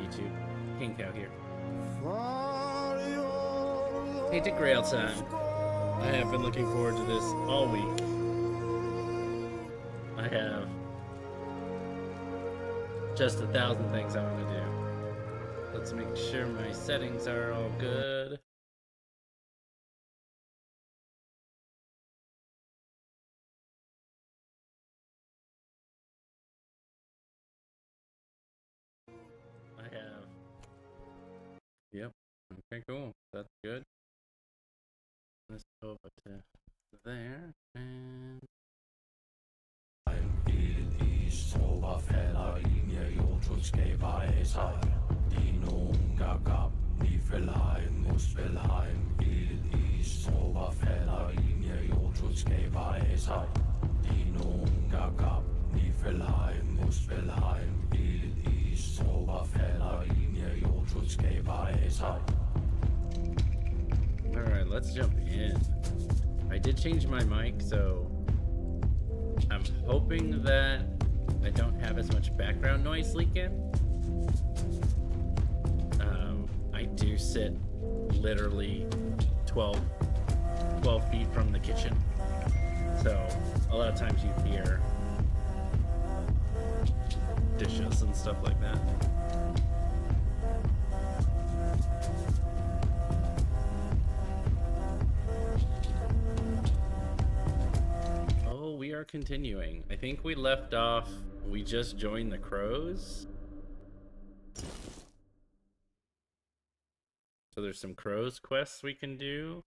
YouTube. King Cow here. Tainted Grail time. I have been looking forward to this all week. I have just 1,000 things I want to do. Let's make sure my settings are all good. Yep. Okay, cool. That's good. Let's go over to there and alright, let's jump in. I did change my mic, so I'm hoping that I don't have as much background noise leak in. I do sit literally 12 feet from the kitchen, so a lot of times you hear dishes and stuff like that. Oh, we are continuing. I think we left off, we just joined the crows. So there's some crows quests we can do.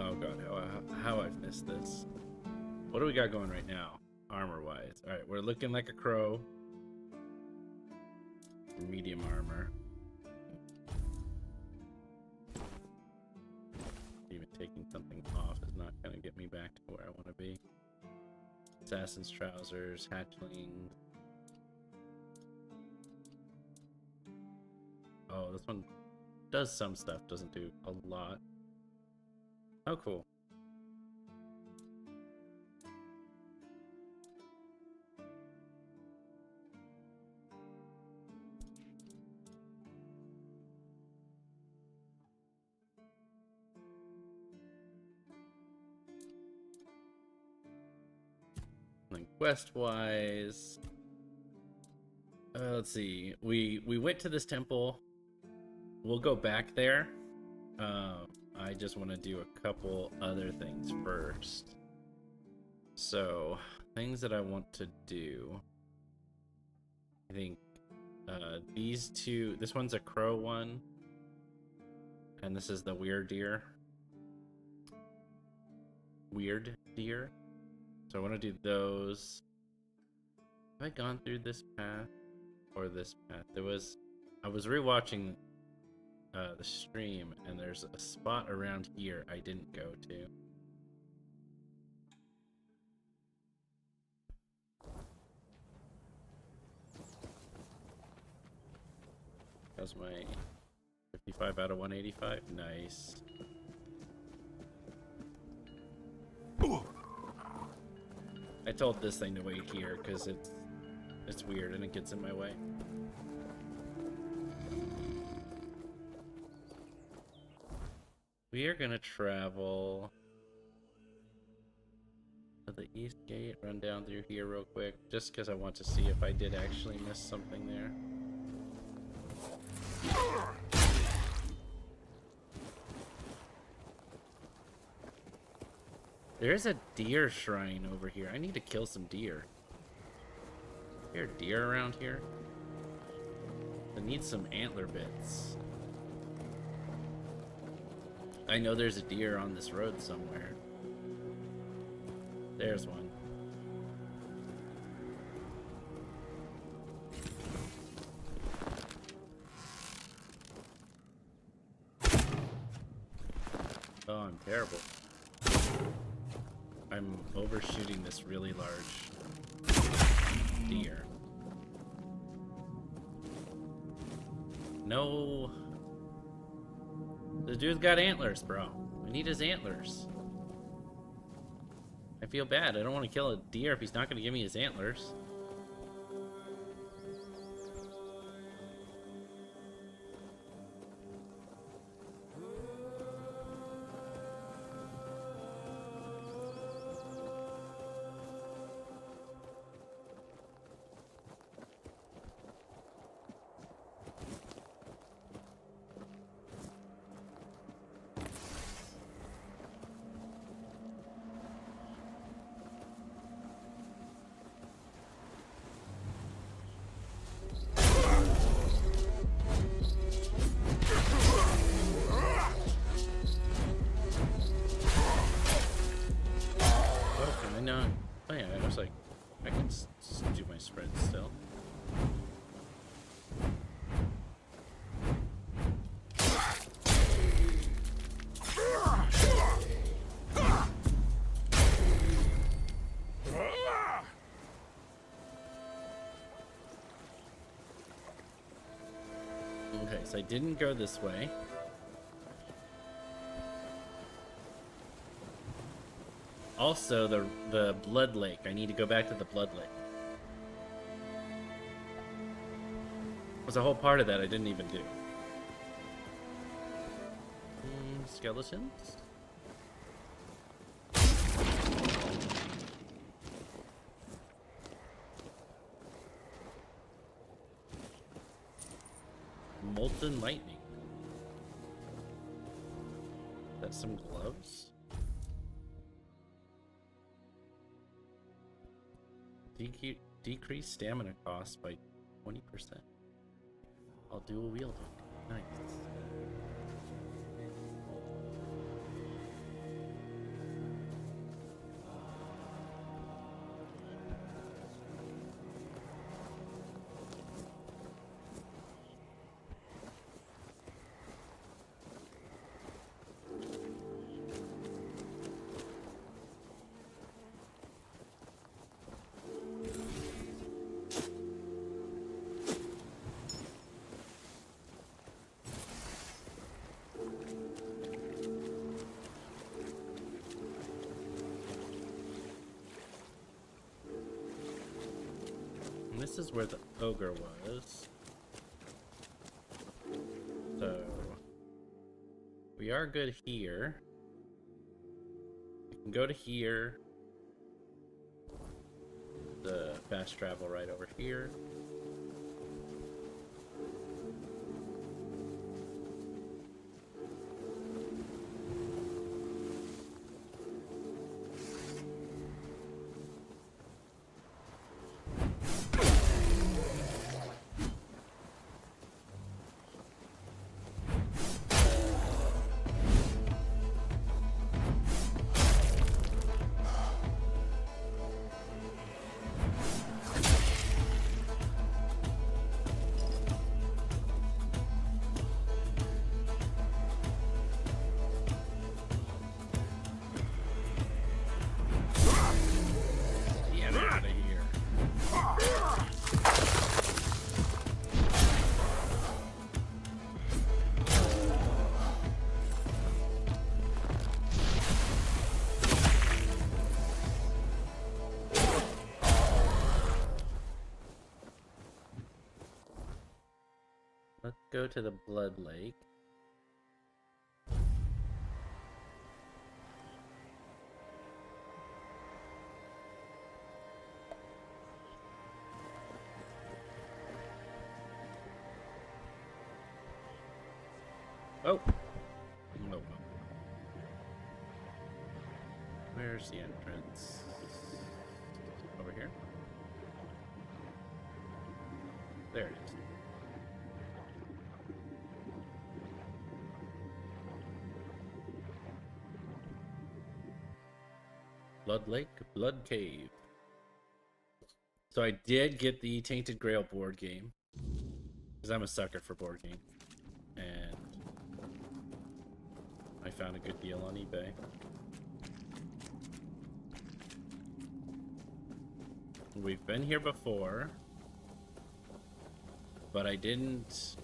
Oh god, how I've missed this. What do we got going right now, armor-wise? Alright, we're looking like a crow. Medium armor. Even taking something off is not going to get me back to where I want to be. Assassin's trousers, hatchling. Oh, this one does some stuff, doesn't do a lot. Oh, cool. Quest wise, let's see. We went to this temple. We'll go back there. I just want to do a couple other things first. So things that I want to do. I think these two. This one's a crow one, and this is the weird deer. Weird deer. So I want to do those. Have I gone through this path or this path? I was rewatching the stream, and there's a spot around here I didn't go to. That's my 55 out of 185. Nice. I told this thing to wait here because it's weird and it gets in my way. We are gonna travel to the east gate, run down through here real quick, just because I want to see if I did actually miss something there. There's a deer shrine over here. I need to kill some deer. Is there a deer around here? I need some antler bits. I know there's a deer on this road somewhere. There's one. Oh, I'm terrible. I'm overshooting this really large deer. No. The dude's got antlers, bro. I need his antlers. I feel bad. I don't want to kill a deer if he's not going to give me his antlers. Oh yeah, I was like, I can do my spread still. Okay, so I didn't go this way. Also, the Blood Lake. I need to go back to the Blood Lake. There's a whole part of that I didn't even do. Skeletons? Molten lightning. That's some gloves. Decrease stamina cost by 20%. I'll dual wield it. Nice. This is where the ogre was. So we are good here. We can go to here. The fast travel right over here. Let's go to the Blood Lake. Oh! No. Where's the entrance? Over here? There it is. Blood Lake, Blood Cave. So I did get the Tainted Grail board game. Because I'm a sucker for board games. And I found a good deal on eBay. We've been here before. But I didn't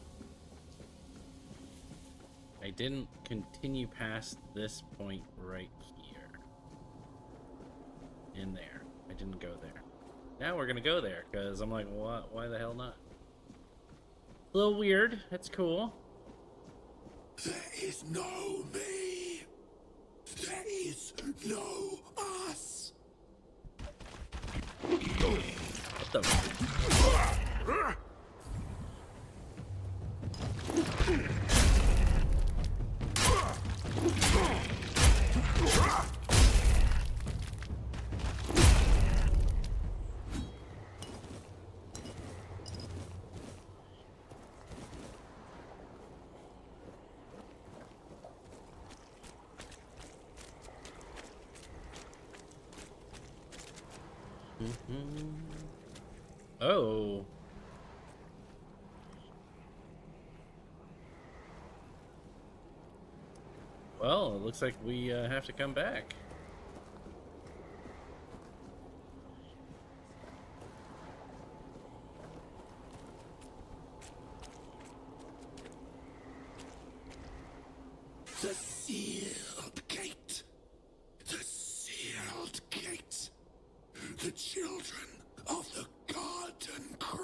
I didn't continue past this point right here. In there. I didn't go there. Now we're gonna go there, because I'm like, what? Why the hell not? A little weird. That's cool. There is no me. There is no us. What the? Oh. Well, it looks like we have to come back. The sealed gate. The sealed gate. The children of the garden cry.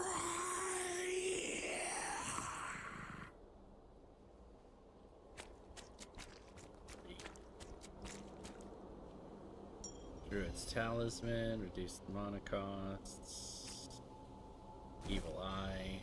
Druid's Talisman, reduced mana costs, Evil Eye.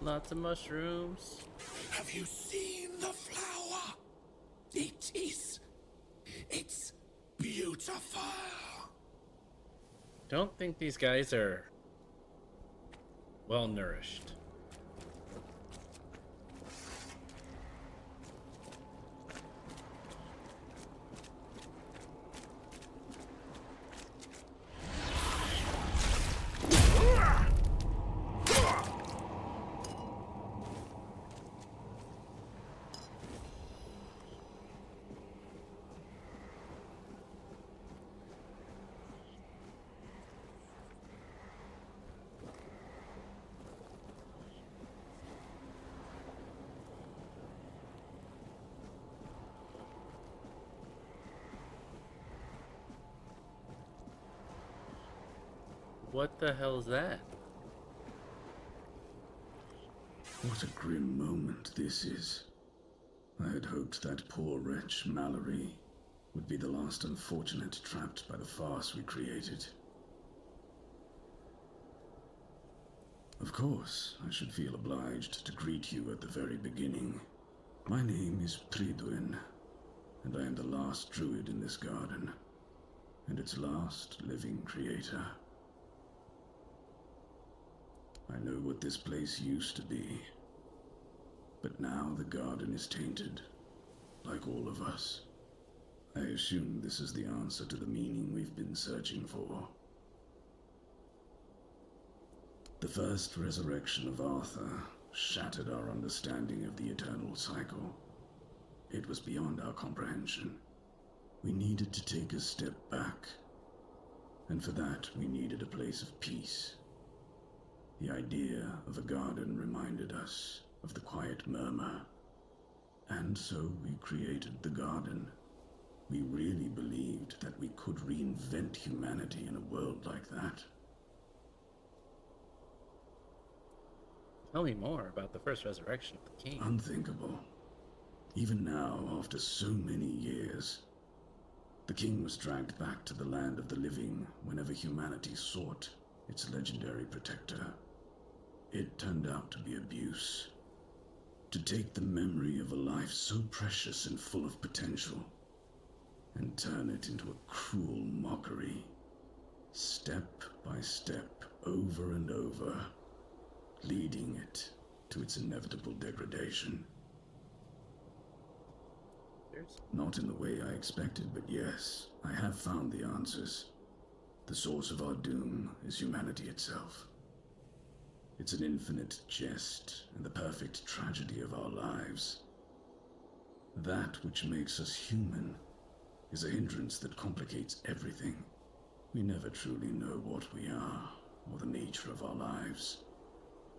Lots of mushrooms. Have you seen the flower? It's beautiful. Don't think these guys are well nourished. What the hell is that? What a grim moment this is. I had hoped that poor wretch, Mallory, would be the last unfortunate trapped by the farce we created. Of course, I should feel obliged to greet you at the very beginning. My name is Tridwin, and I am the last druid in this garden, and its last living creator. I know what this place used to be, but now the garden is tainted, like all of us. I assume this is the answer to the meaning we've been searching for. The first resurrection of Arthur shattered our understanding of the eternal cycle. It was beyond our comprehension. We needed to take a step back and for that we needed a place of peace. The idea of a garden reminded us of the quiet murmur, and so we created the garden. We really believed that we could reinvent humanity in a world like that. Tell me more about the first resurrection of the king. Unthinkable. Even now, after so many years, the king was dragged back to the land of the living whenever humanity sought its legendary protector. It turned out to be abuse. To take the memory of a life so precious and full of potential and turn it into a cruel mockery, step by step, over and over, leading it to its inevitable degradation. Not in the way I expected, but yes, I have found the answers. The source of our doom is humanity itself. It's an infinite jest and the perfect tragedy of our lives. That which makes us human is a hindrance that complicates everything. We never truly know what we are or the nature of our lives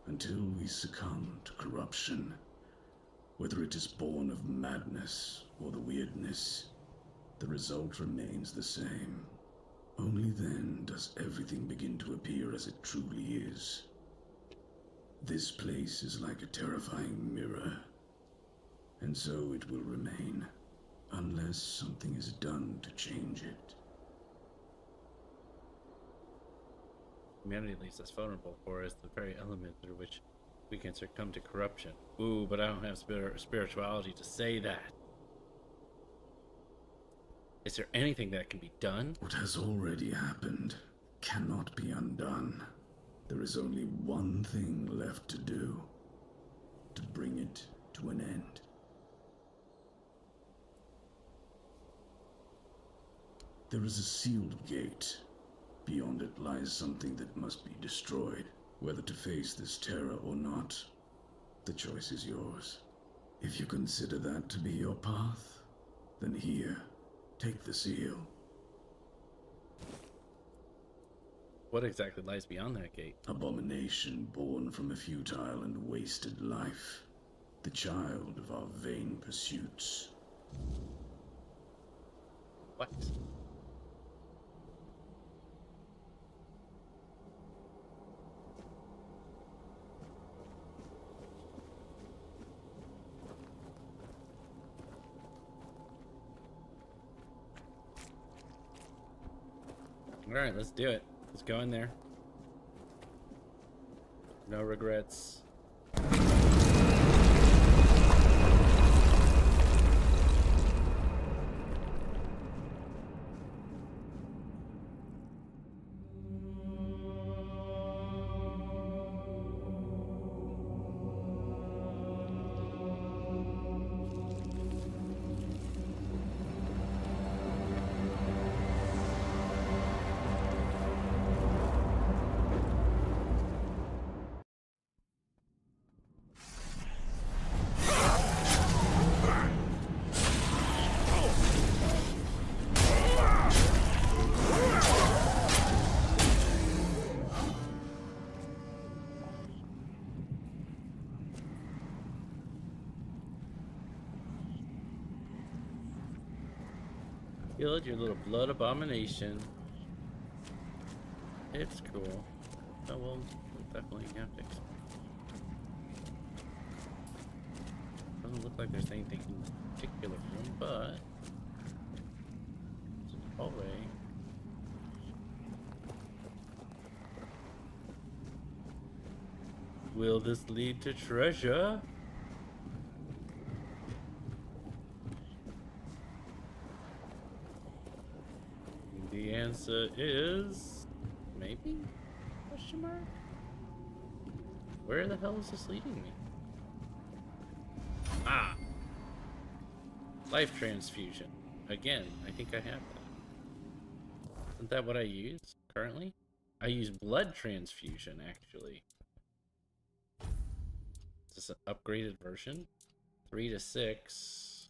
until we succumb to corruption, whether it is born of madness or the weirdness. The result remains the same. Only then does everything begin to appear as it truly is. This place is like a terrifying mirror, and so it will remain, unless something is done to change it. Humanity leaves us vulnerable for is the very element through which we can succumb to corruption. Ooh, but I don't have spirituality to say that. Is there anything that can be done? What has already happened cannot be undone. There is only one thing left to do, to bring it to an end. There is a sealed gate. Beyond it lies something that must be destroyed. Whether to face this terror or not, the choice is yours. If you consider that to be your path, then here, take the seal. What exactly lies beyond that gate? Abomination born from a futile and wasted life. The child of our vain pursuits. What? Alright, let's do it. Let's go in there. No regrets. Killed your little blood abomination. It's cool. So we'll definitely have to explore. Doesn't look like there's anything in this particular room, but it's a hallway. Will this lead to treasure? The answer is maybe? Question mark? Where the hell is this leading me? Ah! Life transfusion. Again, I think I have that. Isn't that what I use currently? I use blood transfusion, actually. Is this an upgraded version? 3 to 6.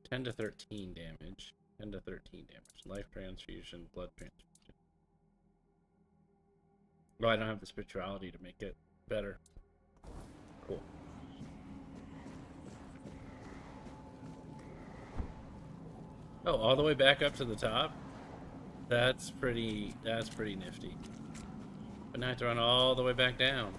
10 to 13 damage. 10 to 13 damage. Life transfusion, blood transfusion. Well, I don't have the spirituality to make it better. Cool. Oh, all the way back up to the top? That's pretty nifty. But now I have to run all the way back down.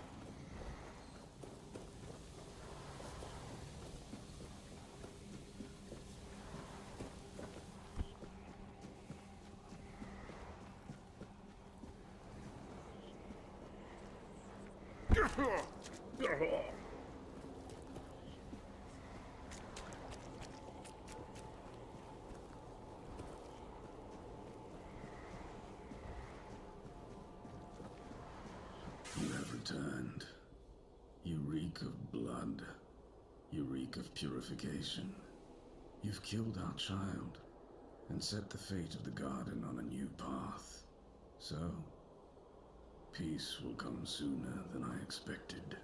You have returned. You reek of blood. You reek of purification. You've killed our child and set the fate of the garden on a new path. So, peace will come sooner than I expected.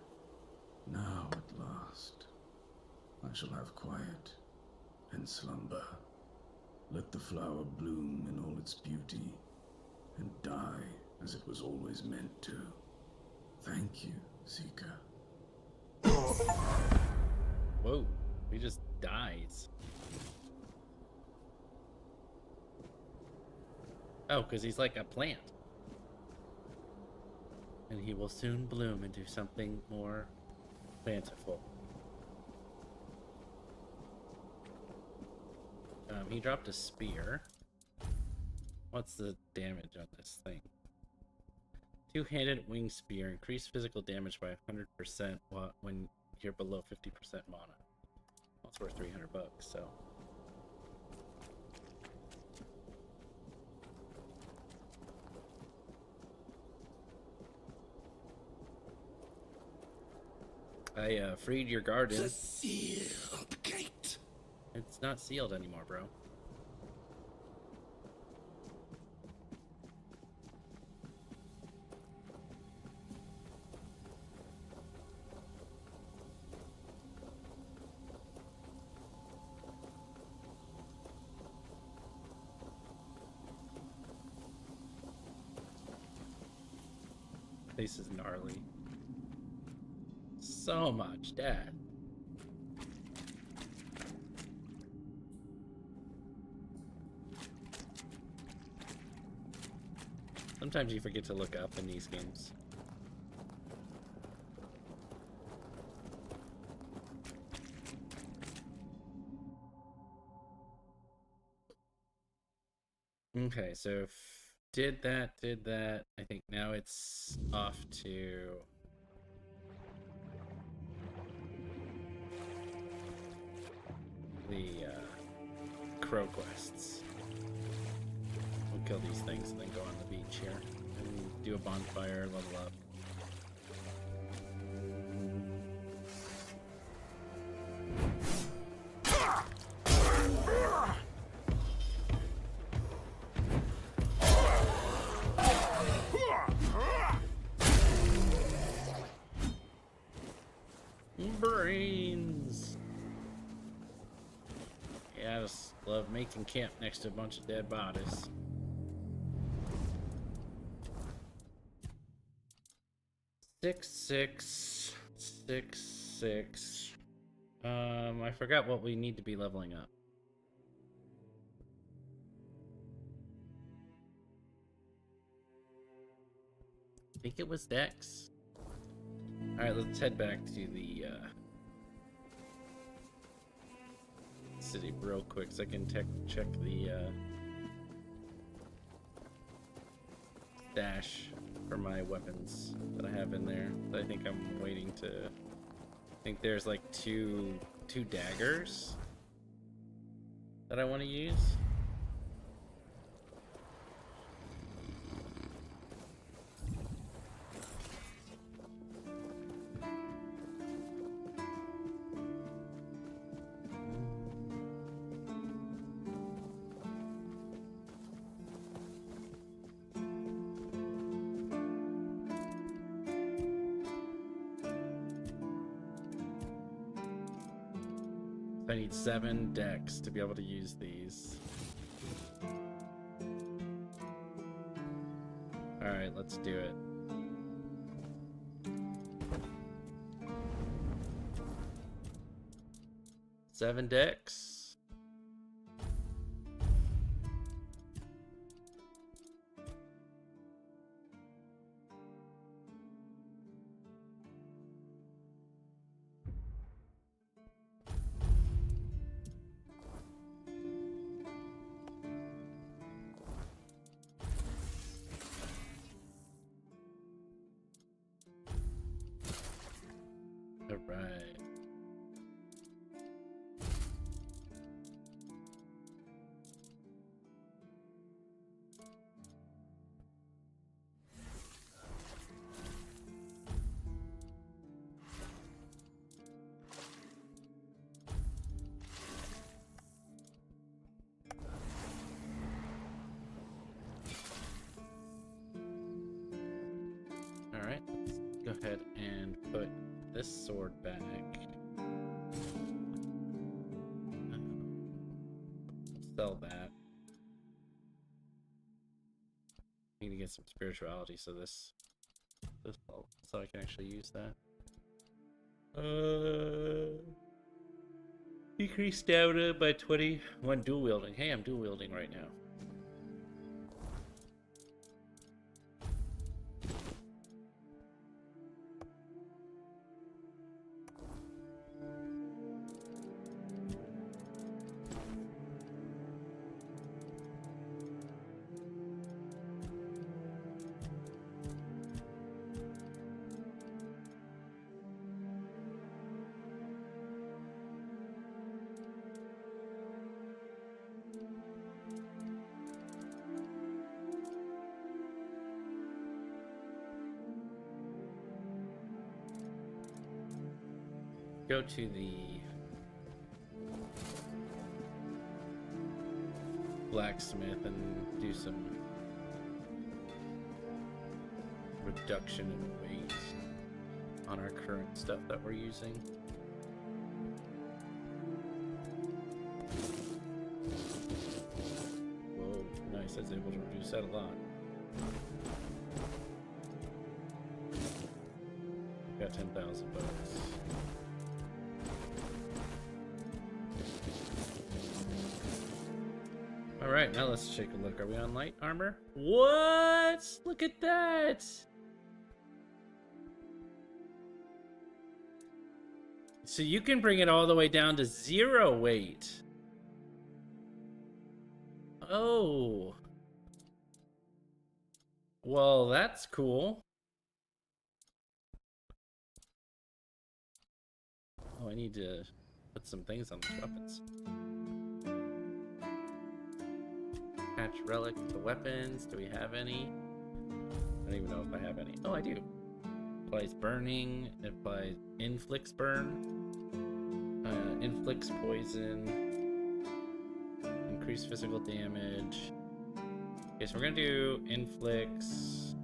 Now, at last, I shall have quiet and slumber. Let the flower bloom in all its beauty and die as it was always meant to. Thank you, Seeker. Whoa, he just dies. Oh, because he's like a plant. And he will soon bloom into something more fanciful. He dropped a spear. What's the damage on this thing? Two-handed wing spear. Increase physical damage by 100% when you're below 50% mana. That's worth $300, so... I freed your garden. The sealed gate. It's not sealed anymore, bro. This is gnarly. So much death. Sometimes you forget to look up in these games. Okay, so did that. I think now it's off to the crow quests. We'll kill these things and then go on the beach here and do a bonfire, level up. Brains! Yeah, I just love making camp next to a bunch of dead bodies. Six. I forgot what we need to be leveling up. I think it was Dex. Alright, let's head back to the city real quick so I can check the stash for my weapons that I have in there. I think I'm waiting to... I think there's like two daggers that I want to use. I need 7 decks to be able to use these. right, let's do it. Seven decks. All right. All right, let's go ahead and put this sword back. Sell that. Need to get some spirituality, so this so I can actually use that. Decrease stamina by 20 when dual wielding. Hey, I'm dual wielding right now. Go to the blacksmith and do some reduction in weight on our current stuff that we're using. Whoa, nice. I was able to reduce that a lot. Got 10,000 bucks. Alright, now let's take a look. Are we on light armor? What? Look at that! So you can bring it all the way down to 0 weight. Oh. Well, that's cool. Oh, I need to put some things on these weapons. Attach relic to weapons. Do we have any? I don't even know if I have any. Oh, I do. Applies burning. It applies inflicts burn. Inflicts poison. Increase physical damage. Okay, so we're gonna do inflicts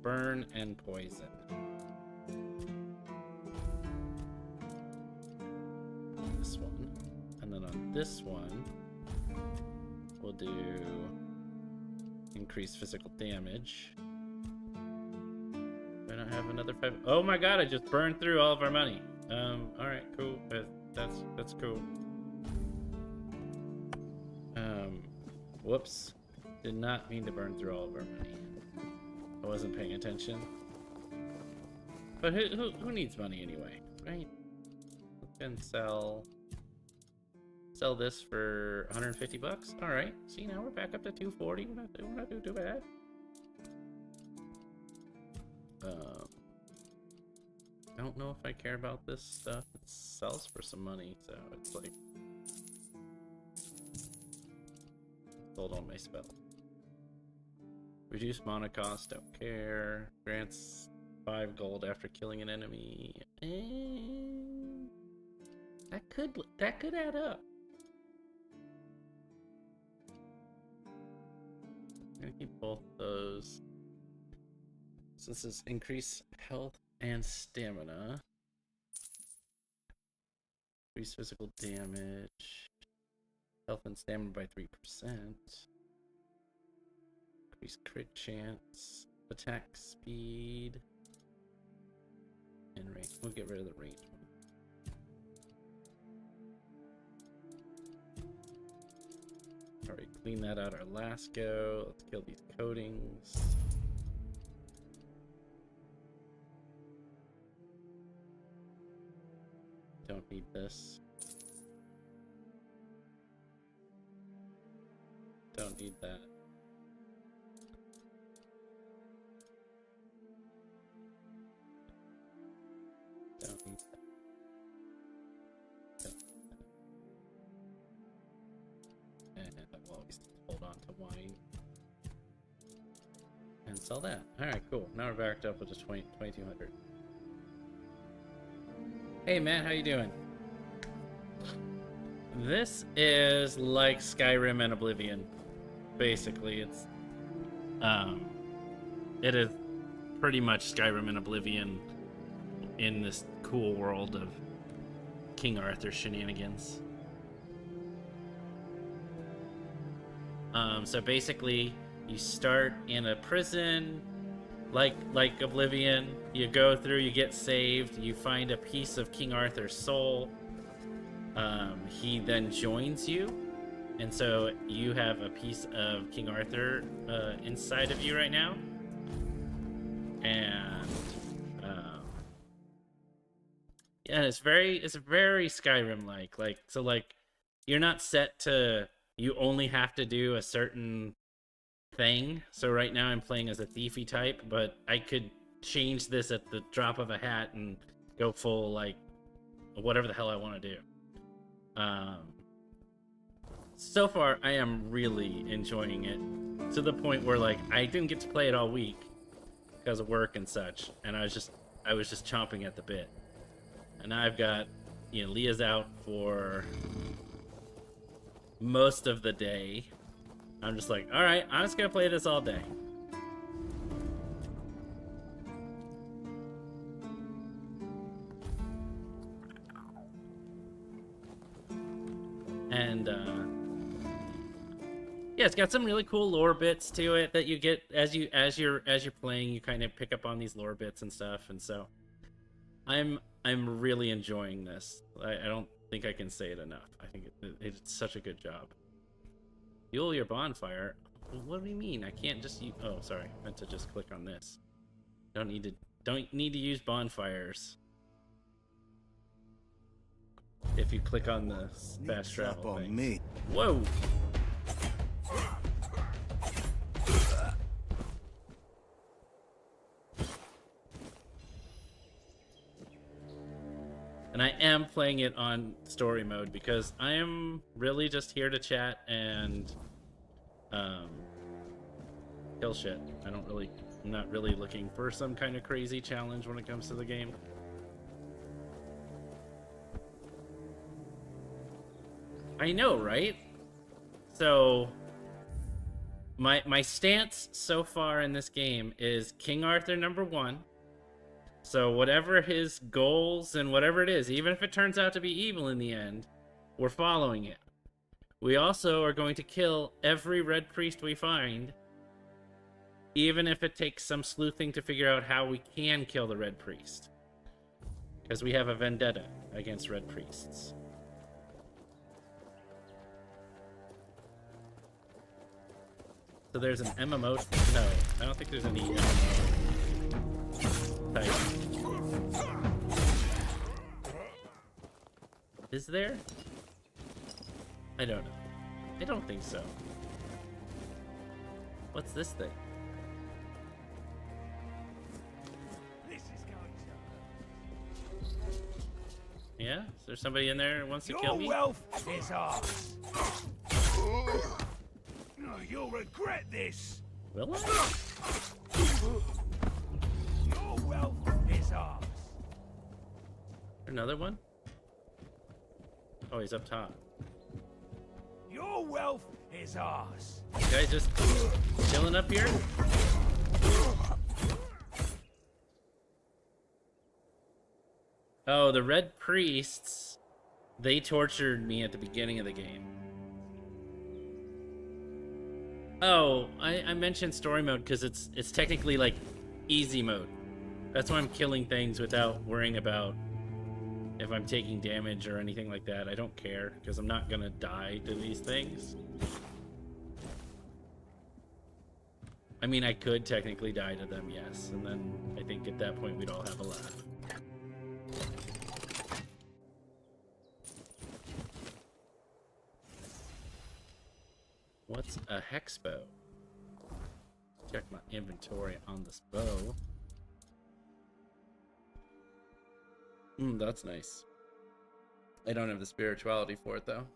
burn and poison. This one. And then on this one, we'll do increase physical damage. I don't have another 5. Oh my god, I just burned through all of our money. Alright, cool. That's cool. Whoops. Did not mean to burn through all of our money. I wasn't paying attention. But who needs money anyway, right? Let's go and sell this for 150 bucks. All right. See, now we're back up to 240. We're not doing too bad. I don't know if I care about this stuff. It sells for some money, so it's like sold all my spells. Reduce mana cost, don't care. Grants 5 gold after killing an enemy. That could add up. I'm gonna keep both those. So this is increase health and stamina. Increase physical damage. Health and stamina by 3%. Increase crit chance. attack speed and range. We'll get rid of the range one. Alright, clean that out our last go. Let's kill these coatings. Don't need this. Don't need that. Don't need that. Don't need that. And I will always hold on to wine. And sell that. Alright, cool. Now we're backed up with just 2,200. Hey Matt, how you doing? This is like Skyrim and Oblivion. Basically, it is pretty much Skyrim and Oblivion in this cool world of King Arthur shenanigans. So basically, you start in a prison, like Oblivion. You go through, you get saved, you find a piece of King Arthur's soul. He then joins you, and so you have a piece of King Arthur inside of you right now. And yeah, it's very Skyrim-like. Like you're not set to, you only have to do a certain thing. So right now I'm playing as a thiefy type, but I could change this at the drop of a hat and go full, like, whatever the hell I want to do. So far I am really enjoying it, to the point where, like, I didn't get to play it all week because of work and such, and I was just chomping at the bit. And now I've got, you know, Leah's out for most of the day. I'm just like, all right, I'm just gonna play this all day. And yeah, it's got some really cool lore bits to it that you get as you're playing. You kind of pick up on these lore bits and stuff, and so I'm really enjoying this. I don't think I can say it enough. I think it's such a good job. Fuel your bonfire. What do you mean? I can't just use... Oh, sorry. I meant to just click on this. Don't need to use bonfires. If you click on the fast travel thing. Me. Whoa! And I am playing it on story mode because I am really just here to chat and kill shit. I'm not really looking for some kind of crazy challenge when it comes to the game. I know, right? So my stance so far in this game is King Arthur #1. So whatever his goals and whatever it is, even if it turns out to be evil in the end, we're following it. We also are going to kill every red priest we find, even if it takes some sleuthing to figure out how we can kill the red priest. Because we have a vendetta against red priests. So there's an MMO... No, I don't think there's any MMO type. Is there? I don't know. I don't think so. What's this thing? Yeah? Is there somebody in there who wants to kill me? Your wealth is ours. You'll regret this. Will I? Your wealth is ours. Another one? Oh, he's up top. Your wealth is ours. You guys just chilling up here? Oh, the red priests, they tortured me at the beginning of the game. Oh, I mentioned story mode because it's technically like easy mode. That's why I'm killing things without worrying about if I'm taking damage or anything like that. I don't care because I'm not gonna die to these things. I mean, I could technically die to them, yes, and then I think at that point we'd all have a laugh. What's a hex bow? Check my inventory on this bow. That's nice. I don't have the spirituality for it though.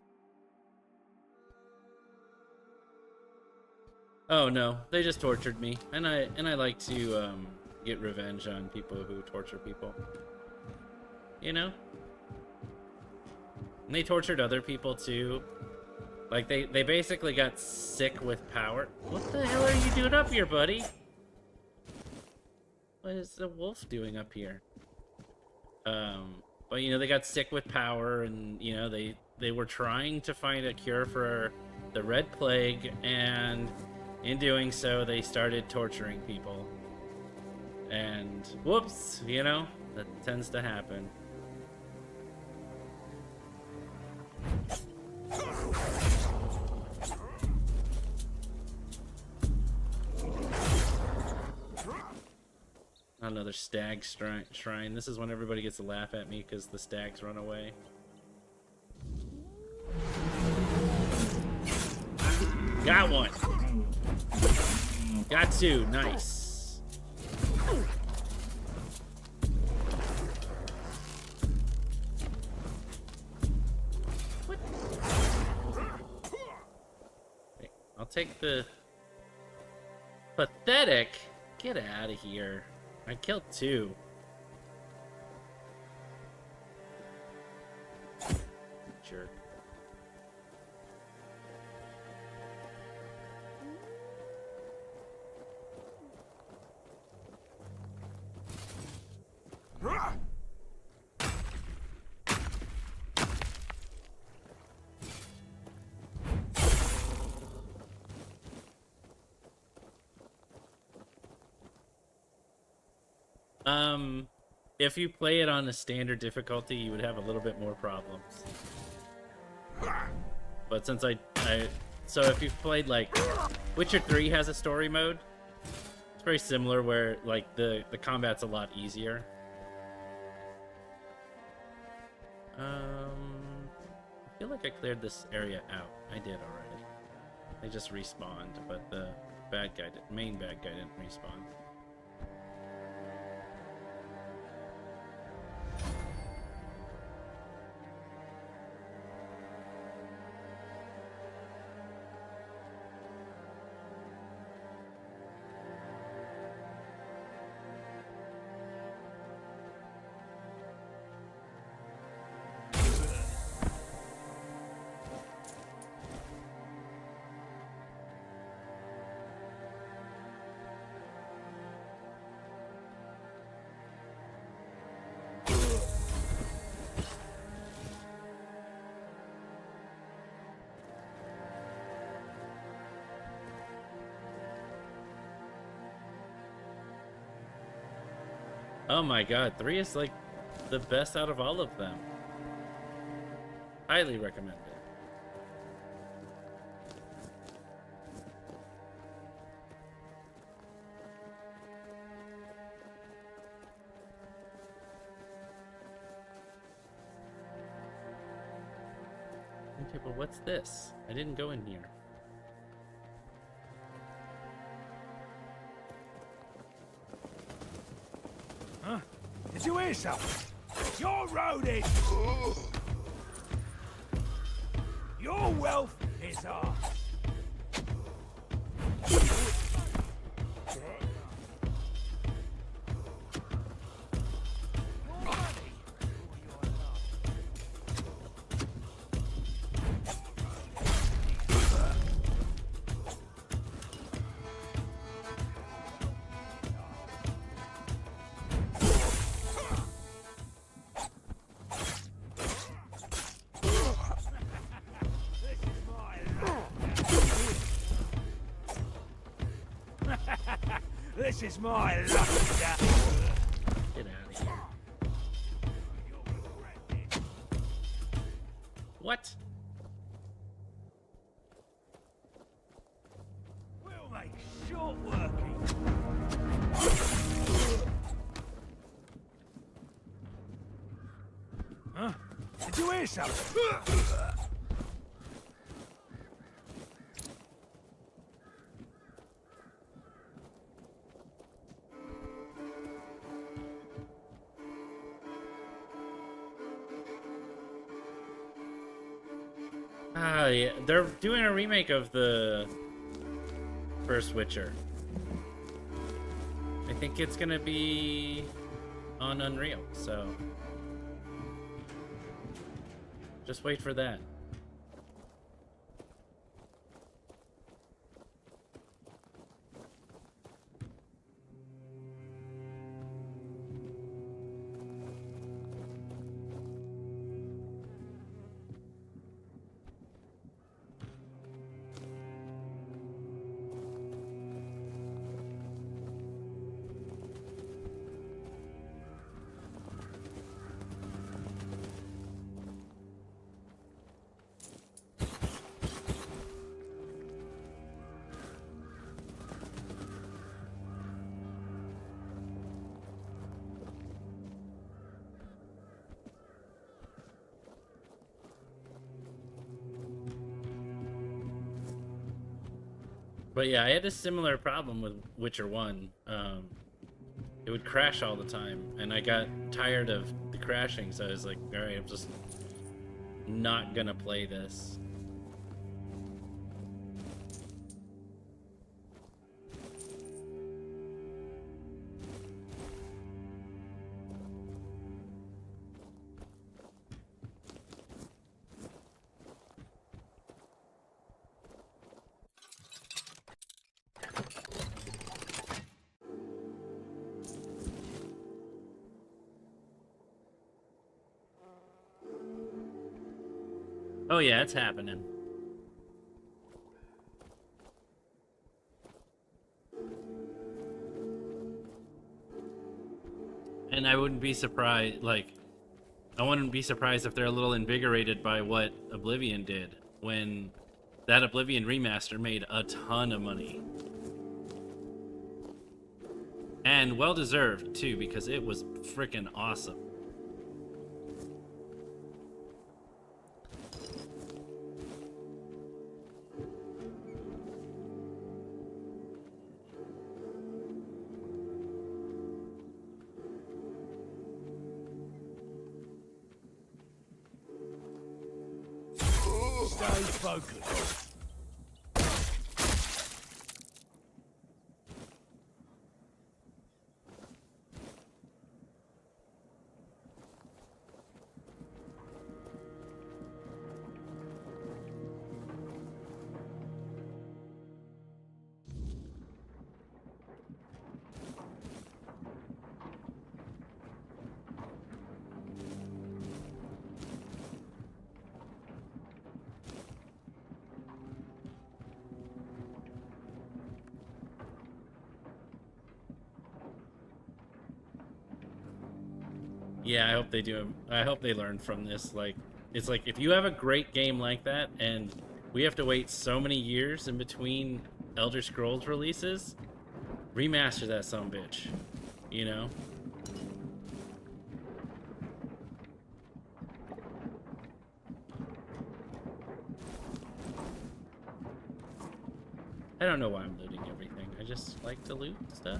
Oh no, they just tortured me, and I like to get revenge on people who torture people. You know? And they tortured other people too. Like they basically got sick with power. What the hell are you doing up here, buddy? What is the wolf doing up here? But you know, they got sick with power, and you know, they were trying to find a cure for the Red Plague, and in doing so, they started torturing people. And whoops, you know, that tends to happen. Another stag shrine. This is when everybody gets to laugh at me because the stags run away. Got one. Got two. Nice. What? Okay, I'll take the pathetic. Get out of here. I killed two. Jerk. If you play it on a standard difficulty, you would have a little bit more problems. But since so if you've played like Witcher 3 has a story mode, it's very similar where like the combat's a lot easier. I feel like I cleared this area out. I did already. They just respawned, but the main bad guy didn't respawn. Oh my god, 3 is like the best out of all of them. Highly recommend it. Okay, but what's this? I didn't go in here. Huh? Did you hear something? Your road is... Your wealth is ours. is my lucky day. Get out of here. What? We'll make short working. Huh? Did you hear something? Ah, yeah, they're doing a remake of the first Witcher. I think it's gonna be on Unreal, so just wait for that. But yeah, I had a similar problem with Witcher 1. It would crash all the time, and I got tired of the crashing, so I was like, alright, I'm just not gonna play this. Oh yeah, it's happening. And I wouldn't be surprised, like, I wouldn't be surprised if they're a little invigorated by what Oblivion did when that Oblivion remaster made a ton of money. And well deserved too, because it was freaking awesome. Stay focused. Yeah, I hope they do. I hope they learn from this. Like, it's like if you have a great game like that, and we have to wait so many years in between Elder Scrolls releases, remaster that son of a bitch. You know? I don't know why I'm looting everything. I just like to loot stuff.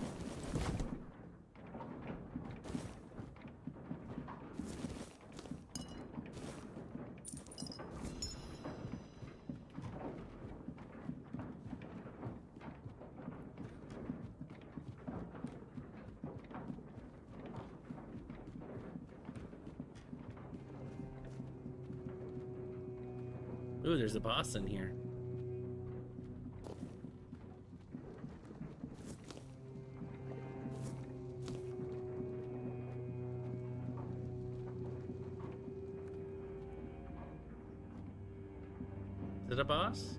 Ooh, there's a boss in here. Is it a boss?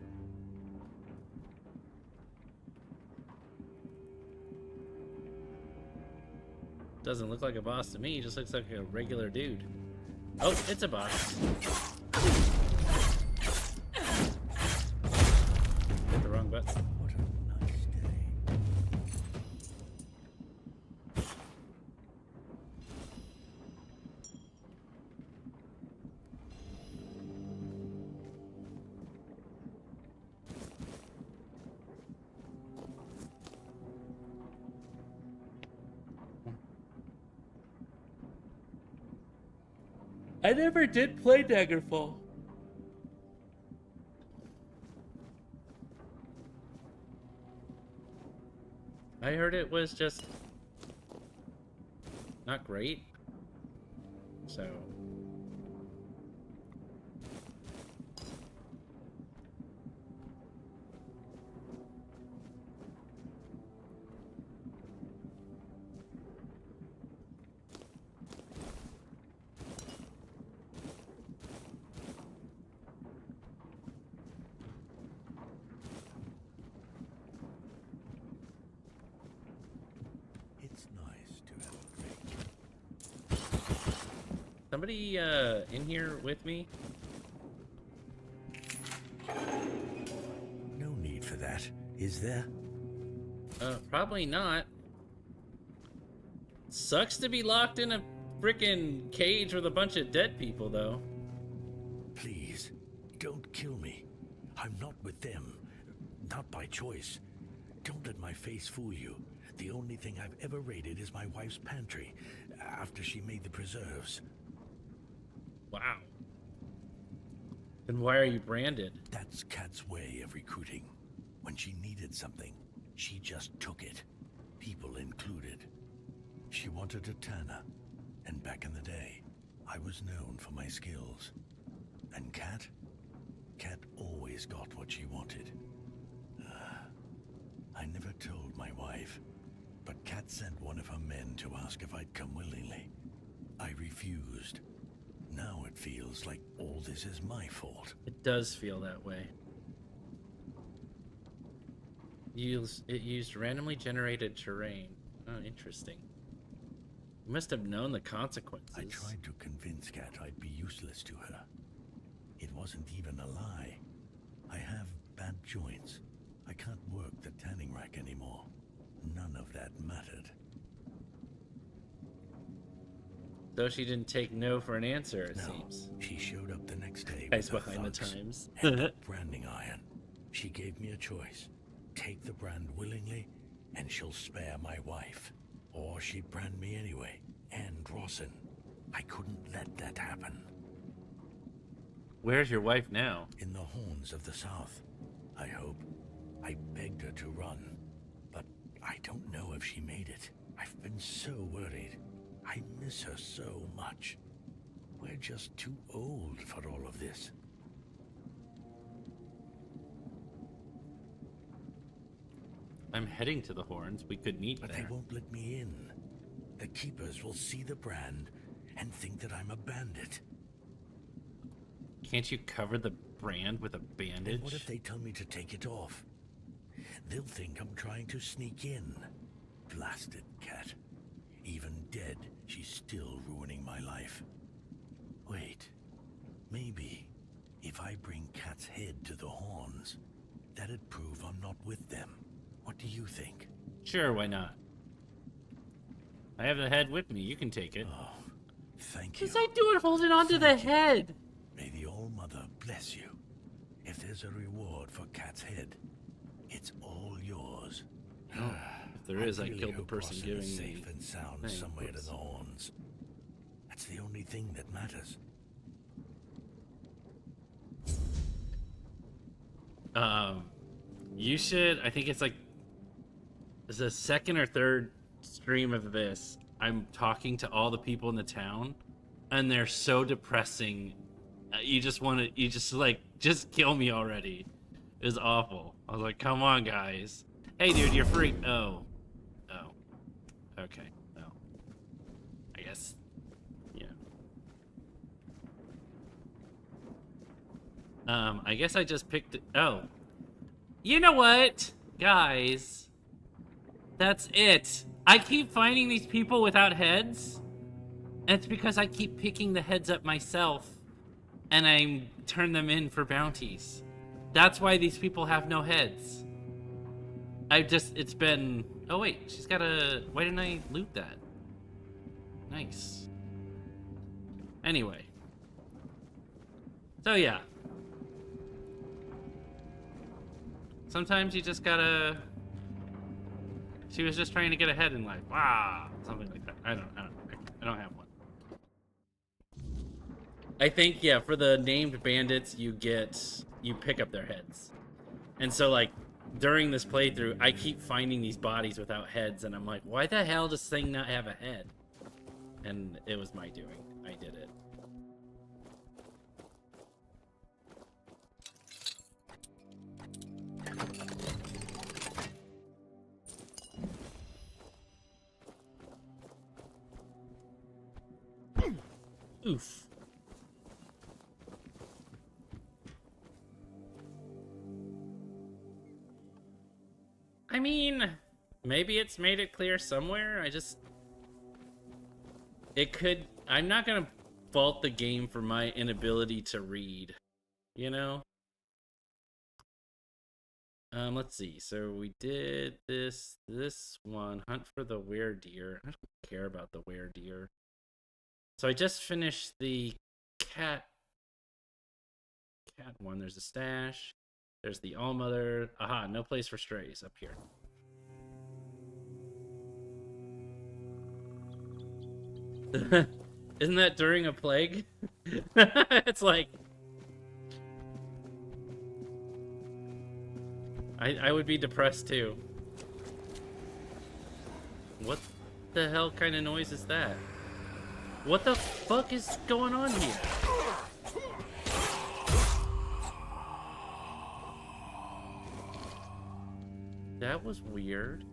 Doesn't look like a boss to me. He just looks like a regular dude. Oh, it's a boss. Hit the wrong button. What a nice day. I never did play Daggerfall. I heard it was just not great. So It's nice to have a break. somebody in here with me? No need for that, is there? Probably not. Sucks to be locked in a freaking cage with a bunch of dead people, though. Please, don't kill me. I'm not with them. Not by choice. Don't let my face fool you. The only thing I've ever raided is my wife's pantry, after she made the preserves. Wow. Then why are you branded? That's Kat's way of recruiting. When she needed something, she just took it. People included. She wanted a tanner, and back in the day, I was known for my skills. And Kat always got what she wanted. I never told my wife, but Kat sent one of her men to ask if I'd come willingly. I refused. Now it feels like all this is my fault. It does feel that way. It used randomly generated terrain. Oh, interesting. You must have known the consequences. I tried to convince Kat I'd be useless to her. It wasn't even a lie. I have bad joints. I can't work the tanning rack anymore. None of that mattered. So she didn't take no for an answer, it No, seems. she showed up the next day Guys with her behind the thugs times. and a branding iron. She gave me a choice. Take the brand willingly, and she'll spare my wife. Or she'd brand me anyway, and Rawson. I couldn't let that happen. Where's your wife now? In the horns of the south, I hope. I begged her to run, but I don't know if she made it. I've been so worried. I miss her so much. We're just too old for all of this. I'm heading to the Horns. We could meet But there. they won't let me in. The keepers will see the brand and think that I'm a bandit. Can't you cover the brand with a And bandage? what if they tell me to take it off? They'll think I'm trying to sneak in. Blasted cat. Even dead, she's still ruining my life. Wait. Maybe if I bring Kat's head to the Horns, that'd prove I'm not with them. What do you think? Sure, why not? I have the head with me. You can take it. Oh, thank you. What's I doing holding on to the head? May the All-Mother bless you. If there's a reward for Kat's head, it's all yours. If there is, I really killed the hope person Rawson giving is me. safe and sound Hey, somewhere whoops. to the Horns. That's the only thing that matters. You should. I think it's like it's the second or third stream of this. I'm talking to all the people in the town, and they're so depressing. You just want to. You just like just kill me already. It was awful. I was like, come on, guys. Hey, dude, you're free. Oh. Okay. No. I guess. Yeah. I guess I just picked it. Oh. You know what? Guys. That's it. I keep finding these people without heads, and it's because I keep picking the heads up myself, and I turn them in for bounties. That's why these people have no heads. It's been... Oh wait, she's got a... Why didn't I loot that? Nice. Anyway. So yeah. Sometimes you just gotta... She was just trying to get ahead in life. Wow, something like that. I don't have one. I think, yeah, for the named bandits, you pick up their heads. And so, like, during this playthrough, I keep finding these bodies without heads, and I'm like, why the hell does this thing not have a head? And it was my doing. I did it. Oof. I mean, maybe it's made it clear somewhere. I'm not gonna fault the game for my inability to read, you know? Let's see. So we did this one, hunt for the weredeer. I don't care about the weredeer. So I just finished the cat one. There's a stash. There's the Allmother. Aha, no place for strays up here. Isn't that during a plague? It's like... I would be depressed too. What the hell kind of noise is that? What the fuck is going on here? That was weird.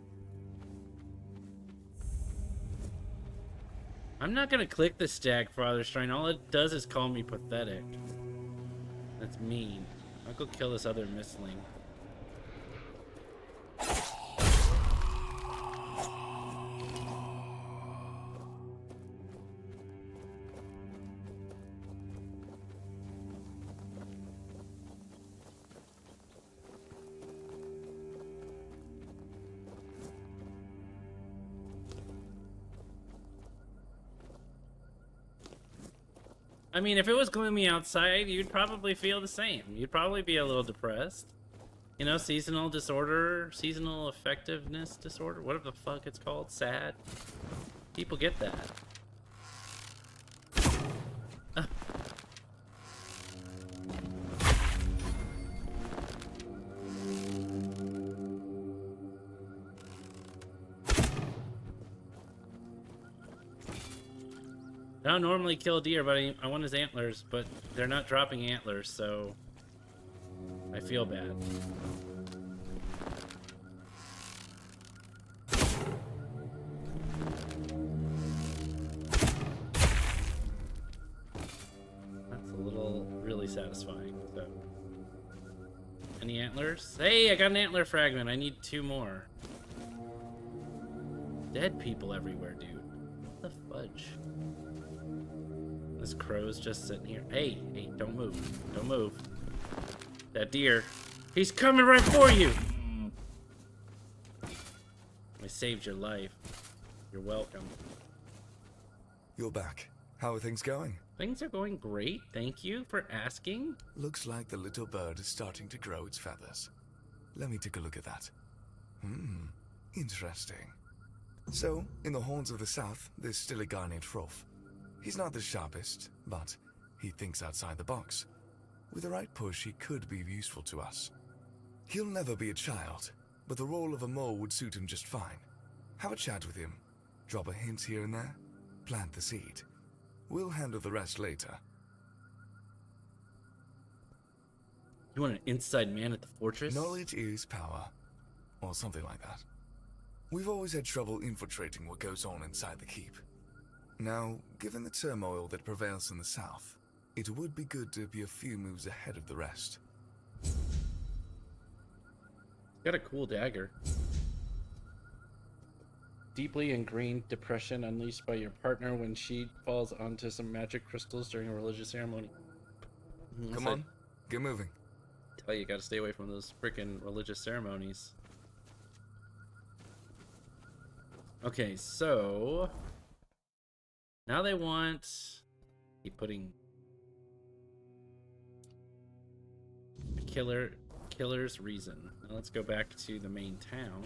I'm not gonna click the Stagfather Shrine. All it does is call me pathetic. That's mean. I'll go kill this other mistling. I mean, if it was gloomy outside, you'd probably feel the same. You'd probably be a little depressed. You know, seasonal disorder, seasonal effectiveness disorder, whatever the fuck it's called, sad. People get that. I don't normally kill deer, but I want his antlers, but they're not dropping antlers, so I feel bad. That's a little really satisfying. So, any antlers? Hey, I got an antler fragment. I need 2 more. Dead people everywhere, dude. What the fudge? This crow's just sitting here. Hey, don't move. Don't move. That deer. He's coming right for you! I saved your life. You're welcome. You're back. How are things going? Things are going great. Thank you for asking. Looks like the little bird is starting to grow its feathers. Let me take a look at that. Interesting. So, in the Horns of the South, there's still a guy named Hrolf. He's not the sharpest, but he thinks outside the box. With the right push, he could be useful to us. He'll never be a child, but the role of a mole would suit him just fine. Have a chat with him. Drop a hint here and there. Plant the seed. We'll handle the rest later. You want an inside man at the fortress? Knowledge is power. Or something like that. We've always had trouble infiltrating what goes on inside the keep. Now, given the turmoil that prevails in the south, it would be good to be a few moves ahead of the rest. Got a cool dagger. deeply ingrained depression unleashed by your partner when she falls onto some magic crystals during a religious ceremony. Come on, get moving. Tell you, gotta stay away from those freaking religious ceremonies. Okay, so now they want keep putting a killer's reason. Now let's go back to the main town.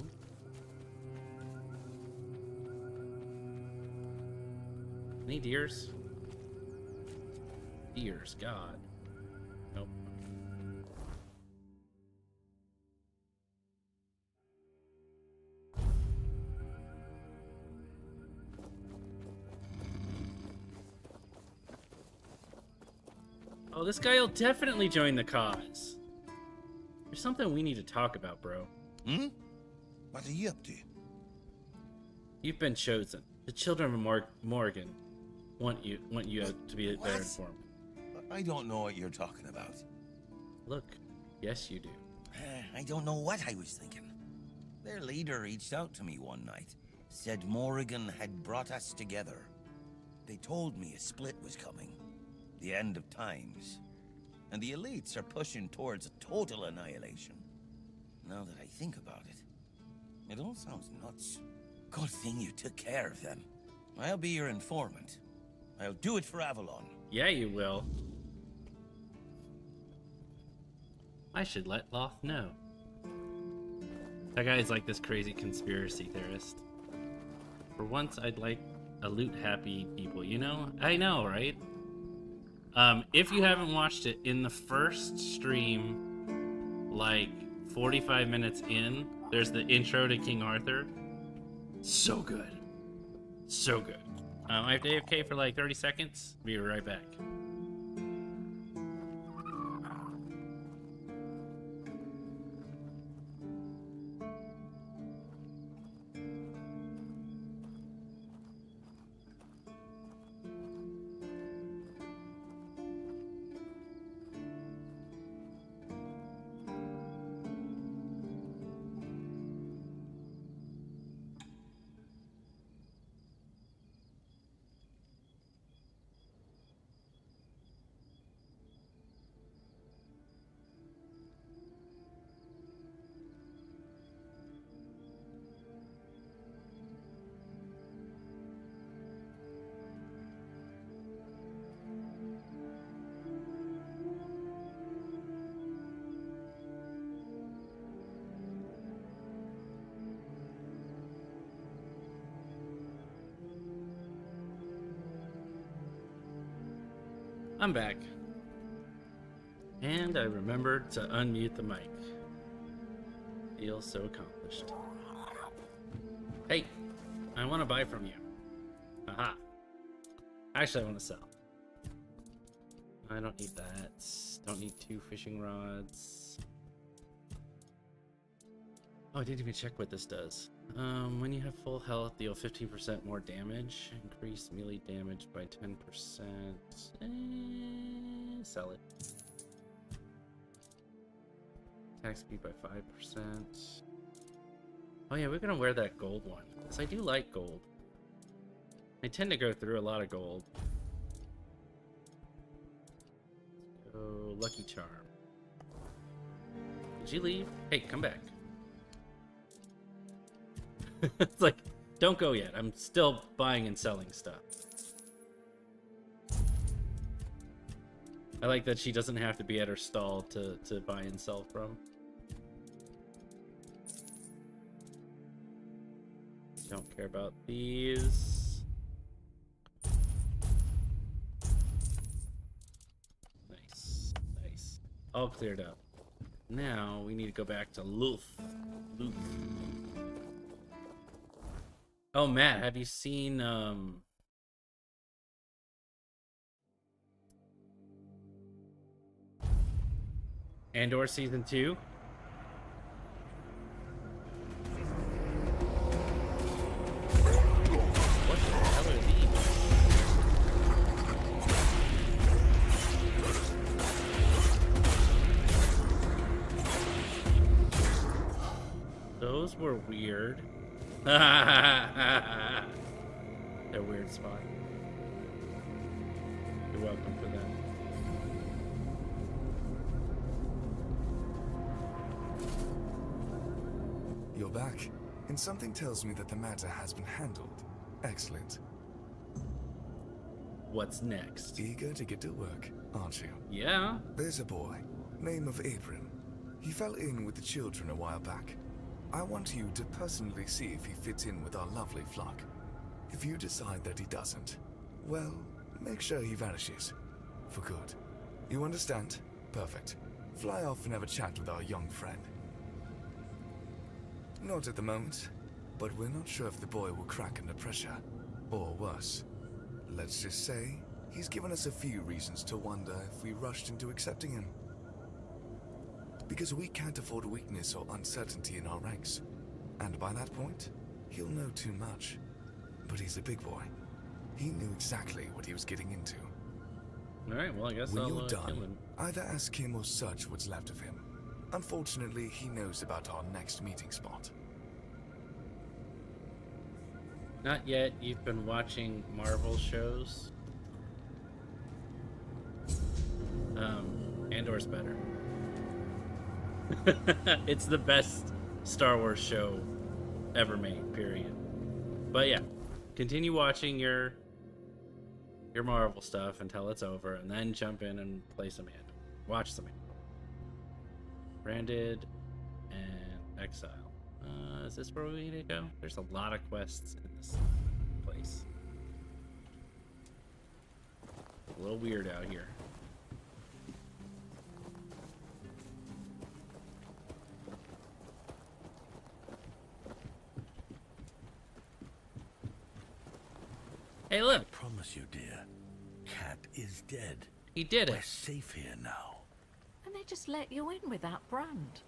Any deers? Deers, God. Nope. Oh, this guy will definitely join the cause. There's something we need to talk about, bro. Hmm? What are you up to? You've been chosen. The children of Morgan want you to be better informed. I don't know what you're talking about. Look, yes you do. I don't know what I was thinking. Their leader reached out to me one night. Said Morrigan had brought us together. They told me a split was coming. The end of times. And the elites are pushing towards a total annihilation. Now that I think about it, it all sounds nuts. Good thing you took care of them. I'll be your informant. I'll do it for Avalon. Yeah, you will. I should let Loth know. That guy is like this crazy conspiracy theorist. For once, I'd like a loot-happy people, you know? I know, right? If you haven't watched it, in the first stream, like 45 minutes in, there's the intro to King Arthur. So good. So good. I have to AFK for like 30 seconds. Be right back. I'm back. And I remembered to unmute the mic. Feel so accomplished. Hey, I want to buy from you. Aha. Actually, I want to sell. I don't need that. Don't need 2 fishing rods. Oh, I didn't even check what this does. When you have full health, deal 15% more damage. Increase melee damage by 10%. Sell it. Attack speed by 5%. Oh yeah, we're gonna wear that gold one. Because I do like gold. I tend to go through a lot of gold. So, Lucky Charm. Did you leave? Hey, come back. It's like, don't go yet. I'm still buying and selling stuff. I like that she doesn't have to be at her stall to buy and sell from. Don't care about these. Nice, nice. All cleared up. Now we need to go back to Luth. Oh, Matt, have you seen Andor Season 2? What the hell are these? Those were weird. Their weird spot. You're welcome for that. You're back, and something tells me that the matter has been handled. Excellent. What's next? Eager to get to work, aren't you? Yeah. There's a boy, name of Abram. He fell in with the children a while back. I want you to personally see if he fits in with our lovely flock. If you decide that he doesn't, well, make sure he vanishes. For good. You understand? Perfect. Fly off and have a chat with our young friend. Not at the moment, but we're not sure if the boy will crack under pressure. Or worse. Let's just say, he's given us a few reasons to wonder if we rushed into accepting him. Because we can't afford weakness or uncertainty in our ranks. And by that point, he'll know too much. But he's a big boy. He knew exactly what he was getting into. Alright, well I guess When I'll you're kill done, him. either ask him or search what's left of him. Unfortunately, he knows about our next meeting spot. Not yet. You've been watching Marvel shows. Andor's better. It's the best Star Wars show ever made, period. But yeah, continue watching your Marvel stuff until it's over, and then jump in and play some Andor. Watch some Andor. Branded and Exile. Is this where we need to go? There's a lot of quests in this place. A little weird out here. Hey, look! I promise you, dear, Cat is dead. He did We're it. safe here now. And they just let you in with that brand.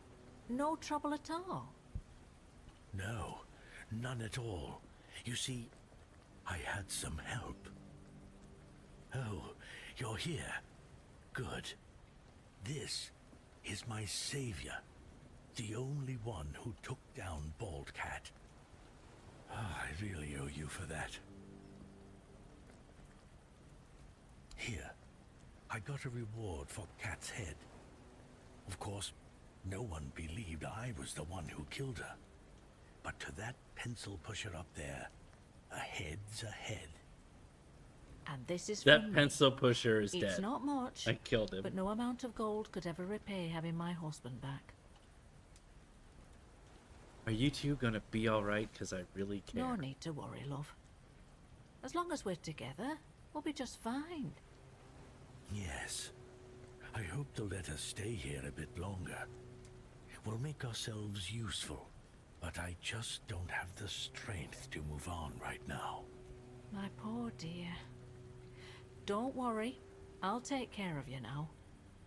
No trouble at all. No, none at all. You see, I had some help. Oh, you're here. Good. This is my savior. The only one who took down Bald Cat. I really owe you for that. Here, I got a reward for Cat's head. Of course, no one believed I was the one who killed her. But to that pencil pusher up there, a head's a head. And this is That from me. pencil pusher is It's dead. not much, I killed him. but no amount of gold could ever repay having my husband back. Are you two gonna be alright? Because I really care. No need to worry, love. As long as we're together, we'll be just fine. Yes. I hope they'll let us stay here a bit longer. We'll make ourselves useful, but I just don't have the strength to move on right now. My poor dear. Don't worry. I'll take care of you now.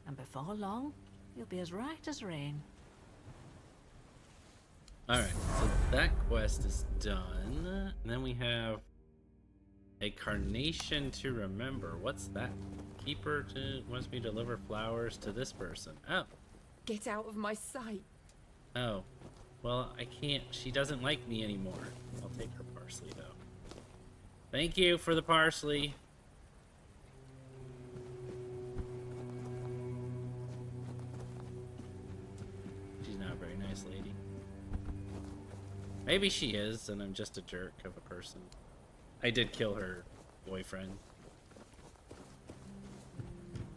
And before long, you'll be as right as rain. Alright, so that quest is done. And then we have a carnation to remember. What's that? Keeper wants me to deliver flowers to this person. Oh. Get out of my sight. Oh. Well, I can't. She doesn't like me anymore. I'll take her parsley, though. Thank you for the parsley. She's not a very nice lady. Maybe she is, and I'm just a jerk of a person. I did kill her boyfriend.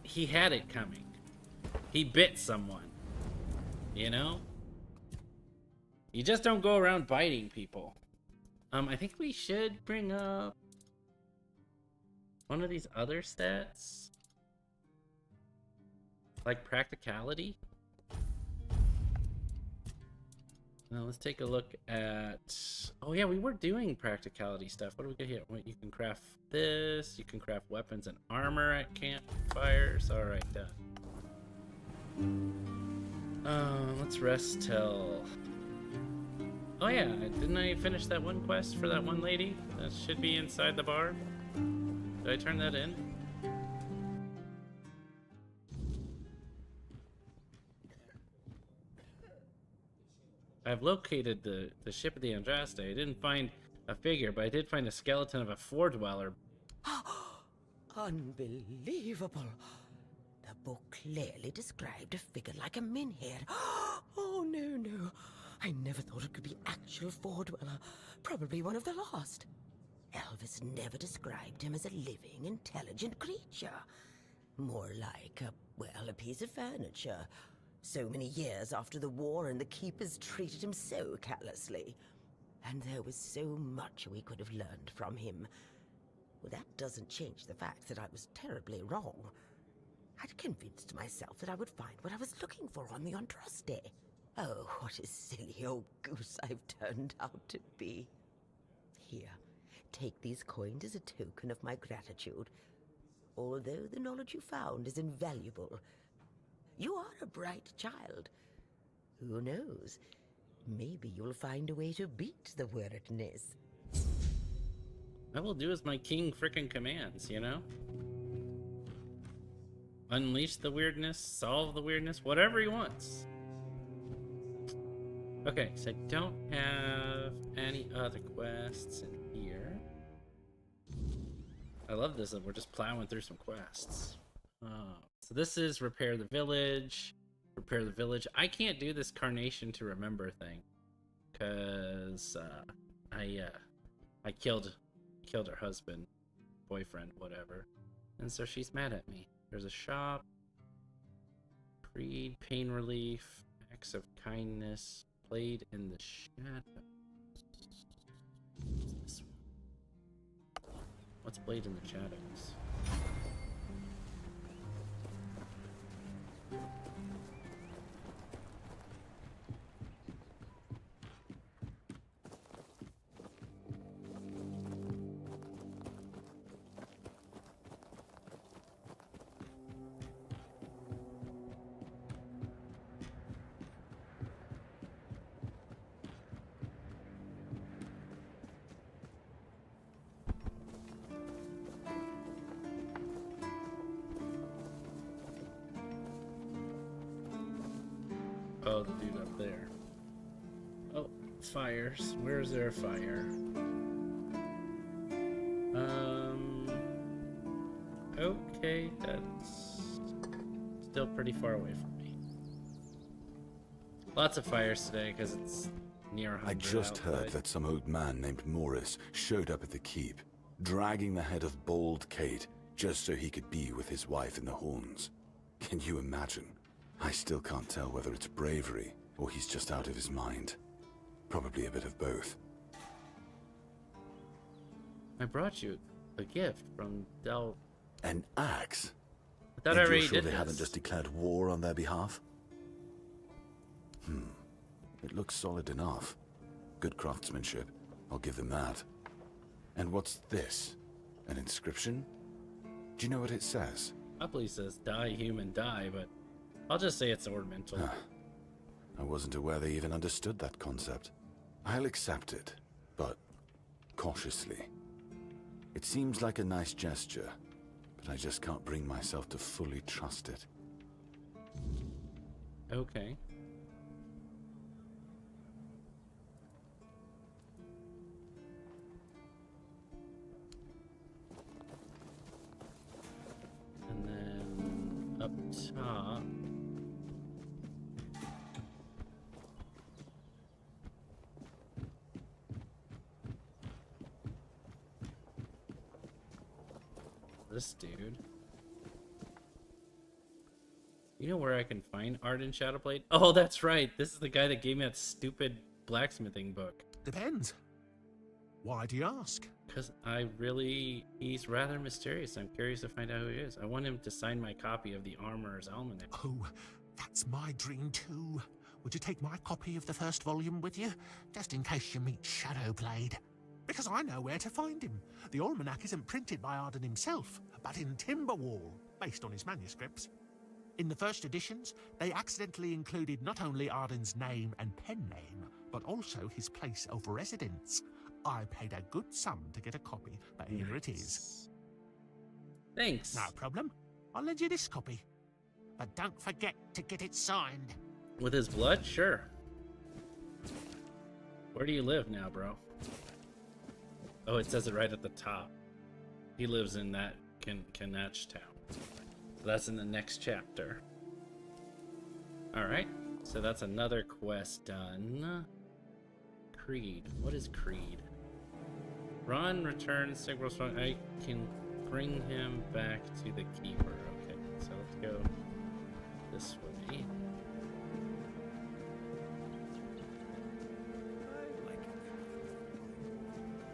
He had it coming. He bit someone. You know? You just don't go around biting people. I think we should bring up one of these other stats. Like practicality. Now let's take a look at... Oh yeah, we were doing practicality stuff. What do we get here? Wait, you can craft this. You can craft weapons and armor at campfires. Alright, done. Let's rest till... Oh yeah, didn't I finish that one quest for that one lady? That should be inside the bar. Did I turn that in? I've located the ship of the Andraste. I didn't find a figure, but I did find a skeleton of a floor dweller. Unbelievable. The book clearly described a figure like a menhir. Oh, no. I never thought it could be actual floor dweller. Probably one of the lost. Elvis never described him as a living, intelligent creature. More like a piece of furniture. So many years after the war, and the keepers treated him so callously. And there was so much we could have learned from him. Well, that doesn't change the fact that I was terribly wrong. I'd convinced myself that I would find what I was looking for on the Andraste. Oh, what a silly old goose I've turned out to be. Here, take these coins as a token of my gratitude. Although the knowledge you found is invaluable, you are a bright child. Who knows? Maybe you'll find a way to beat the weirdness. I will do as my king frickin' commands, you know? Unleash the weirdness, solve the weirdness, whatever he wants. Okay, so I don't have any other quests in here. I love this, that we're just plowing through some quests. So this is repair the village. Repair the village. I can't do this carnation to remember thing. Because I killed her husband, boyfriend, whatever. And so she's mad at me. There's a shop. Creed, pain relief, acts of kindness, played in the shadows. What's this one? What's played in the shadows? Oh, the dude up there. Oh, fires. Where's there a fire? Okay, that's still pretty far away from me. Lots of fires today because it's near 100 I just heard outside. that some old man named Morris showed up at the keep, dragging the head of Bold Kate just so he could be with his wife in the horns. Can you imagine? I still can't tell whether it's bravery or he's just out of his mind. Probably a bit of both. I brought you a gift from Del. An axe? I thought And I you're already sure did they this. haven't just declared war on their behalf? It looks solid enough. Good craftsmanship. I'll give them that. And what's this? An inscription? Do you know what it says? Probably says die human die, but I'll just say it's ornamental. I wasn't aware they even understood that concept. I'll accept it, but cautiously. It seems like a nice gesture, but I just can't bring myself to fully trust it. Okay. And then up top. This dude. You know where I can find Arden Shadowblade? Oh, that's right. This is the guy that gave me that stupid blacksmithing book. Depends. Why do you ask? Because he's rather mysterious. I'm curious to find out who he is. I want him to sign my copy of the Armorer's Almanac. Oh, that's my dream too. Would you take my copy of the first volume with you? Just in case you meet Shadowblade. Because I know where to find him. The almanac isn't printed by Arden himself, but in Timberwall, based on his manuscripts. In the first editions, they accidentally included not only Arden's name and pen name, but also his place of residence. I paid a good sum to get a copy, but here it is. Thanks. No problem. I'll lend you this copy. But don't forget to get it signed. With his blood? Sure. Where do you live now, bro? Oh, it says it right at the top. He lives in that Kanach town. So that's in the next chapter. Alright, so that's another quest done. Creed. What is Creed? Ron returns signals from... I can bring him back to the Keeper. Okay, so let's go this way.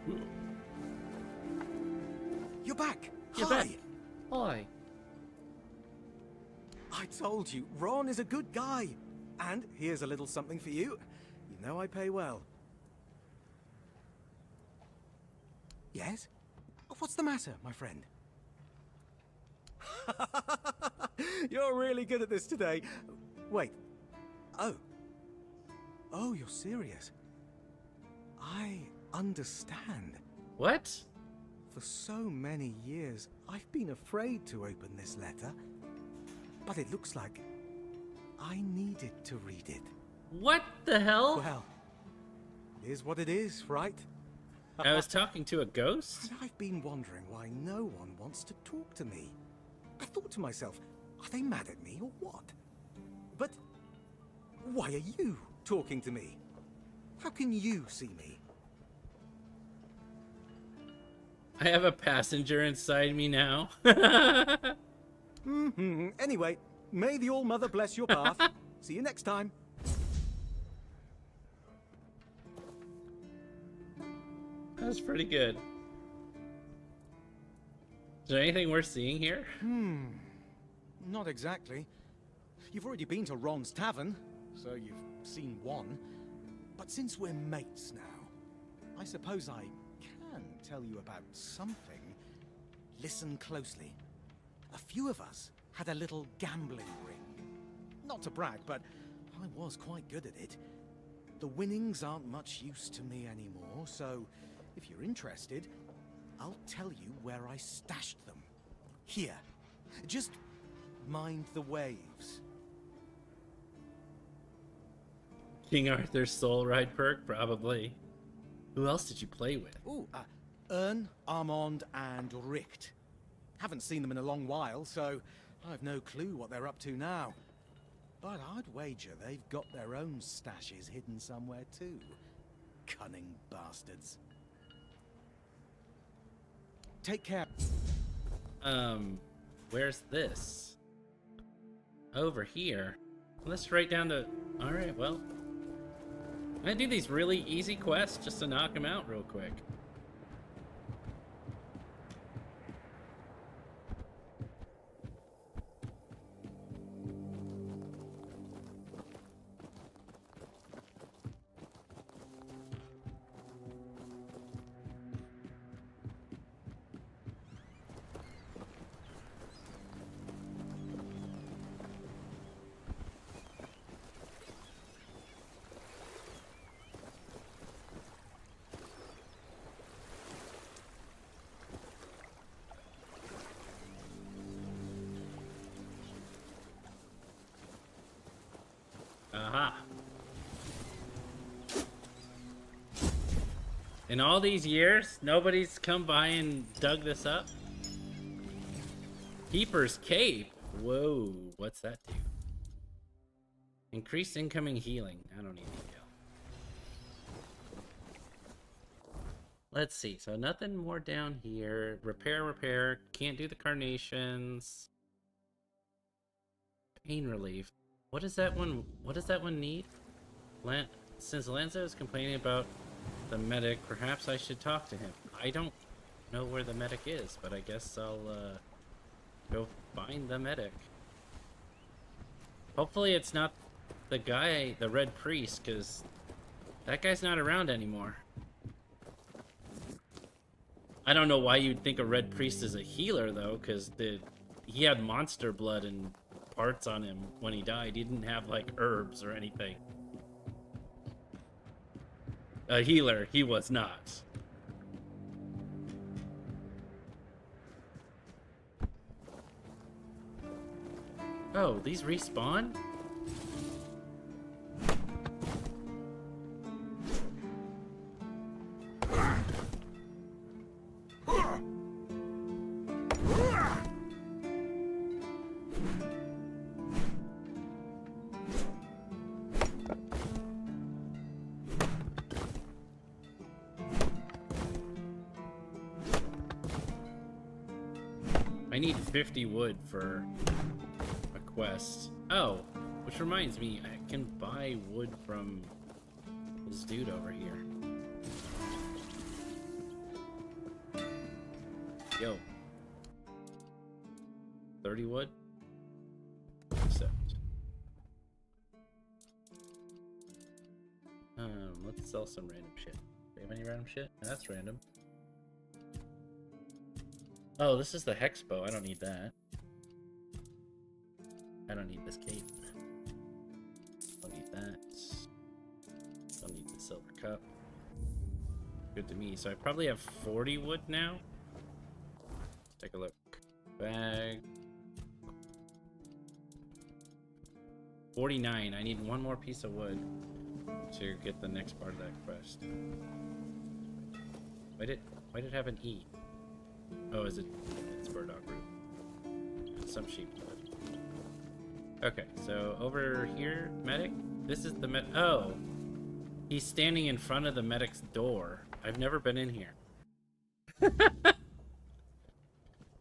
Ooh. You're back! You're Hi! back. Hi. I told you, Ron is a good guy. And here's a little something for you. You know I pay well. Yes? What's the matter, my friend? You're really good at this today. Wait. Oh. Oh, you're serious. I understand. What? For so many years, I've been afraid to open this letter. But it looks like I needed to read it. What the hell? Well, it is what it is, right? I was talking to a ghost? And I've been wondering why no one wants to talk to me. I thought to myself, are they mad at me or what? But why are you talking to me? How can you see me? I have a passenger inside me now. Anyway, may the All-Mother bless your path. See you next time. That's pretty good. Is there anything worth seeing here? Not exactly. You've already been to Ron's tavern, so you've seen one. But since we're mates now, I suppose I can tell you about something. Listen closely. A few of us had a little gambling ring. Not to brag, but I was quite good at it. The winnings aren't much use to me anymore, so if you're interested, I'll tell you where I stashed them. Here. Just mind the waves. King Arthur's soul ride perk? Probably. Who else did you play with? Ooh, Ern, Armand, and Richt. Haven't seen them in a long while, so I've no clue what they're up to now. But I'd wager they've got their own stashes hidden somewhere too. Cunning bastards. Take care. Where's this? Over here. Let's write down the... Alright, well. I do these really easy quests just to knock them out real quick. Aha. In all these years, nobody's come by and dug this up? Keeper's Cape? Whoa, what's that do? Increased incoming healing. I don't need to go. Let's see, so nothing more down here. Repair. Can't do the carnations. Pain relief. What does that one need? Since Lanza is complaining about the medic, perhaps I should talk to him. I don't know where the medic is, but I guess I'll go find the medic. Hopefully it's not the guy, the Red Priest, because that guy's not around anymore. I don't know why you'd think a Red Priest is a healer, though, because he had monster blood and parts on him when he died. He didn't have like herbs or anything. A healer, he was not. Oh, these respawn? need 50 wood for a quest. Oh, which reminds me, I can buy wood from this dude over here. Yo. 30 wood? Accept. Let's sell some random shit. Do you have any random shit? That's random. Oh, this is the hex bow. I don't need that. I don't need this cape. Don't need that. Don't need the silver cup. Good to me. So I probably have 40 wood now. Let's take a look. Bag. 49. I need one more piece of wood to get the next part of that quest. Why did it have an E? Oh, is it? It's burdock root. Some sheep blood. Okay, so over here, medic. This is the med. Oh, he's standing in front of the medic's door. I've never been in here.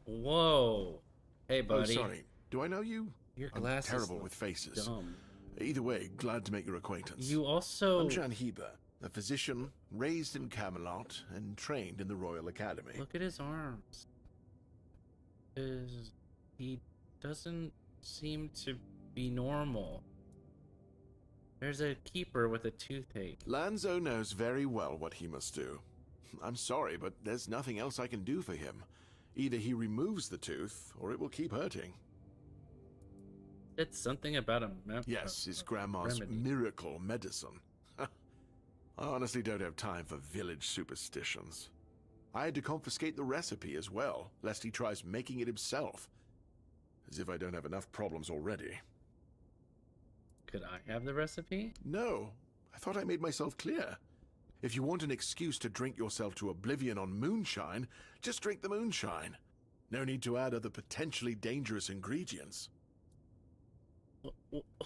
Whoa. Hey, buddy. Oh, sorry. Do I know you? Your I'm glasses terrible look with faces. dumb. Either way, glad to make your acquaintance. You also... I'm Jan Heber, a physician raised in Camelot and trained in the Royal Academy. Look at his arms. He doesn't seem to be normal. There's a keeper with a toothache. Lanzo knows very well what he must do. I'm sorry, but there's nothing else I can do for him. Either he removes the tooth, or it will keep hurting. It's something about Yes, his grandma's remedy. miracle medicine. I honestly don't have time for village superstitions. I had to confiscate the recipe as well, lest he tries making it himself. As if I don't have enough problems already. Could I have the recipe? No, I thought I made myself clear. If you want an excuse to drink yourself to oblivion on moonshine, just drink the moonshine. No need to add other potentially dangerous ingredients.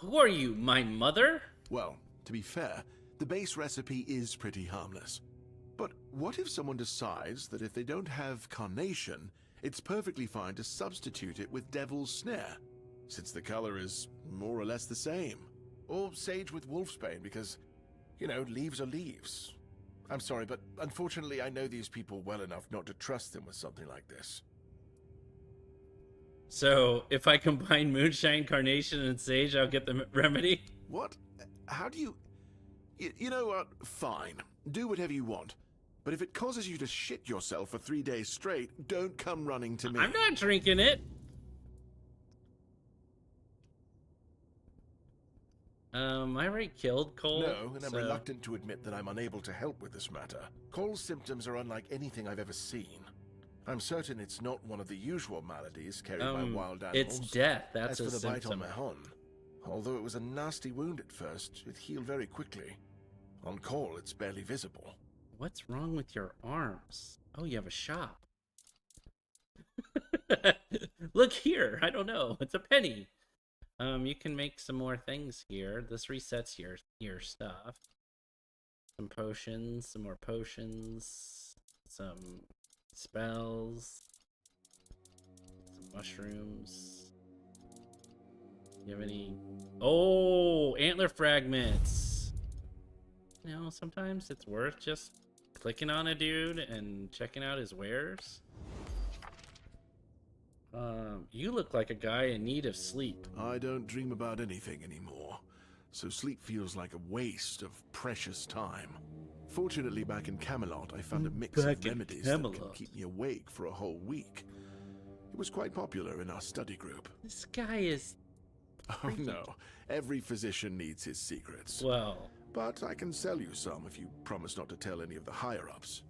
Who are you, my mother? Well, to be fair, the base recipe is pretty harmless. But what if someone decides that if they don't have carnation, it's perfectly fine to substitute it with devil's snare, since the color is more or less the same? Or sage with wolfsbane, because, you know, leaves are leaves. I'm sorry, but unfortunately I know these people well enough not to trust them with something like this. So, if I combine moonshine, carnation, and sage, I'll get the remedy? What? How do you... You know what? Fine. Do whatever you want. But if it causes you to shit yourself for 3 days straight, don't come running to me. I'm not drinking it. I already killed Cole. No, and I'm reluctant to admit that I'm unable to help with this matter. Cole's symptoms are unlike anything I've ever seen. I'm certain it's not one of the usual maladies carried by wild animals. It's death. That's As a for the bite on symptom. Mahon, although it was a nasty wound at first, it healed very quickly. On Cole, it's barely visible. What's wrong with your arms? Oh, you have a shop. Look here. I don't know. It's a penny. You can make some more things here. This resets your stuff. Some potions, some more potions, some spells, some mushrooms. You have any? Oh, antler fragments. You know, sometimes it's worth just clicking on a dude and checking out his wares. You look like a guy in need of sleep. I don't dream about anything anymore, so sleep feels like a waste of precious time. Fortunately, back in Camelot, I found a mix of remedies that can keep me awake for a whole week. It was quite popular in our study group. This guy is... Oh no, every physician needs his secrets. Well... But I can sell you some if you promise not to tell any of the higher-ups.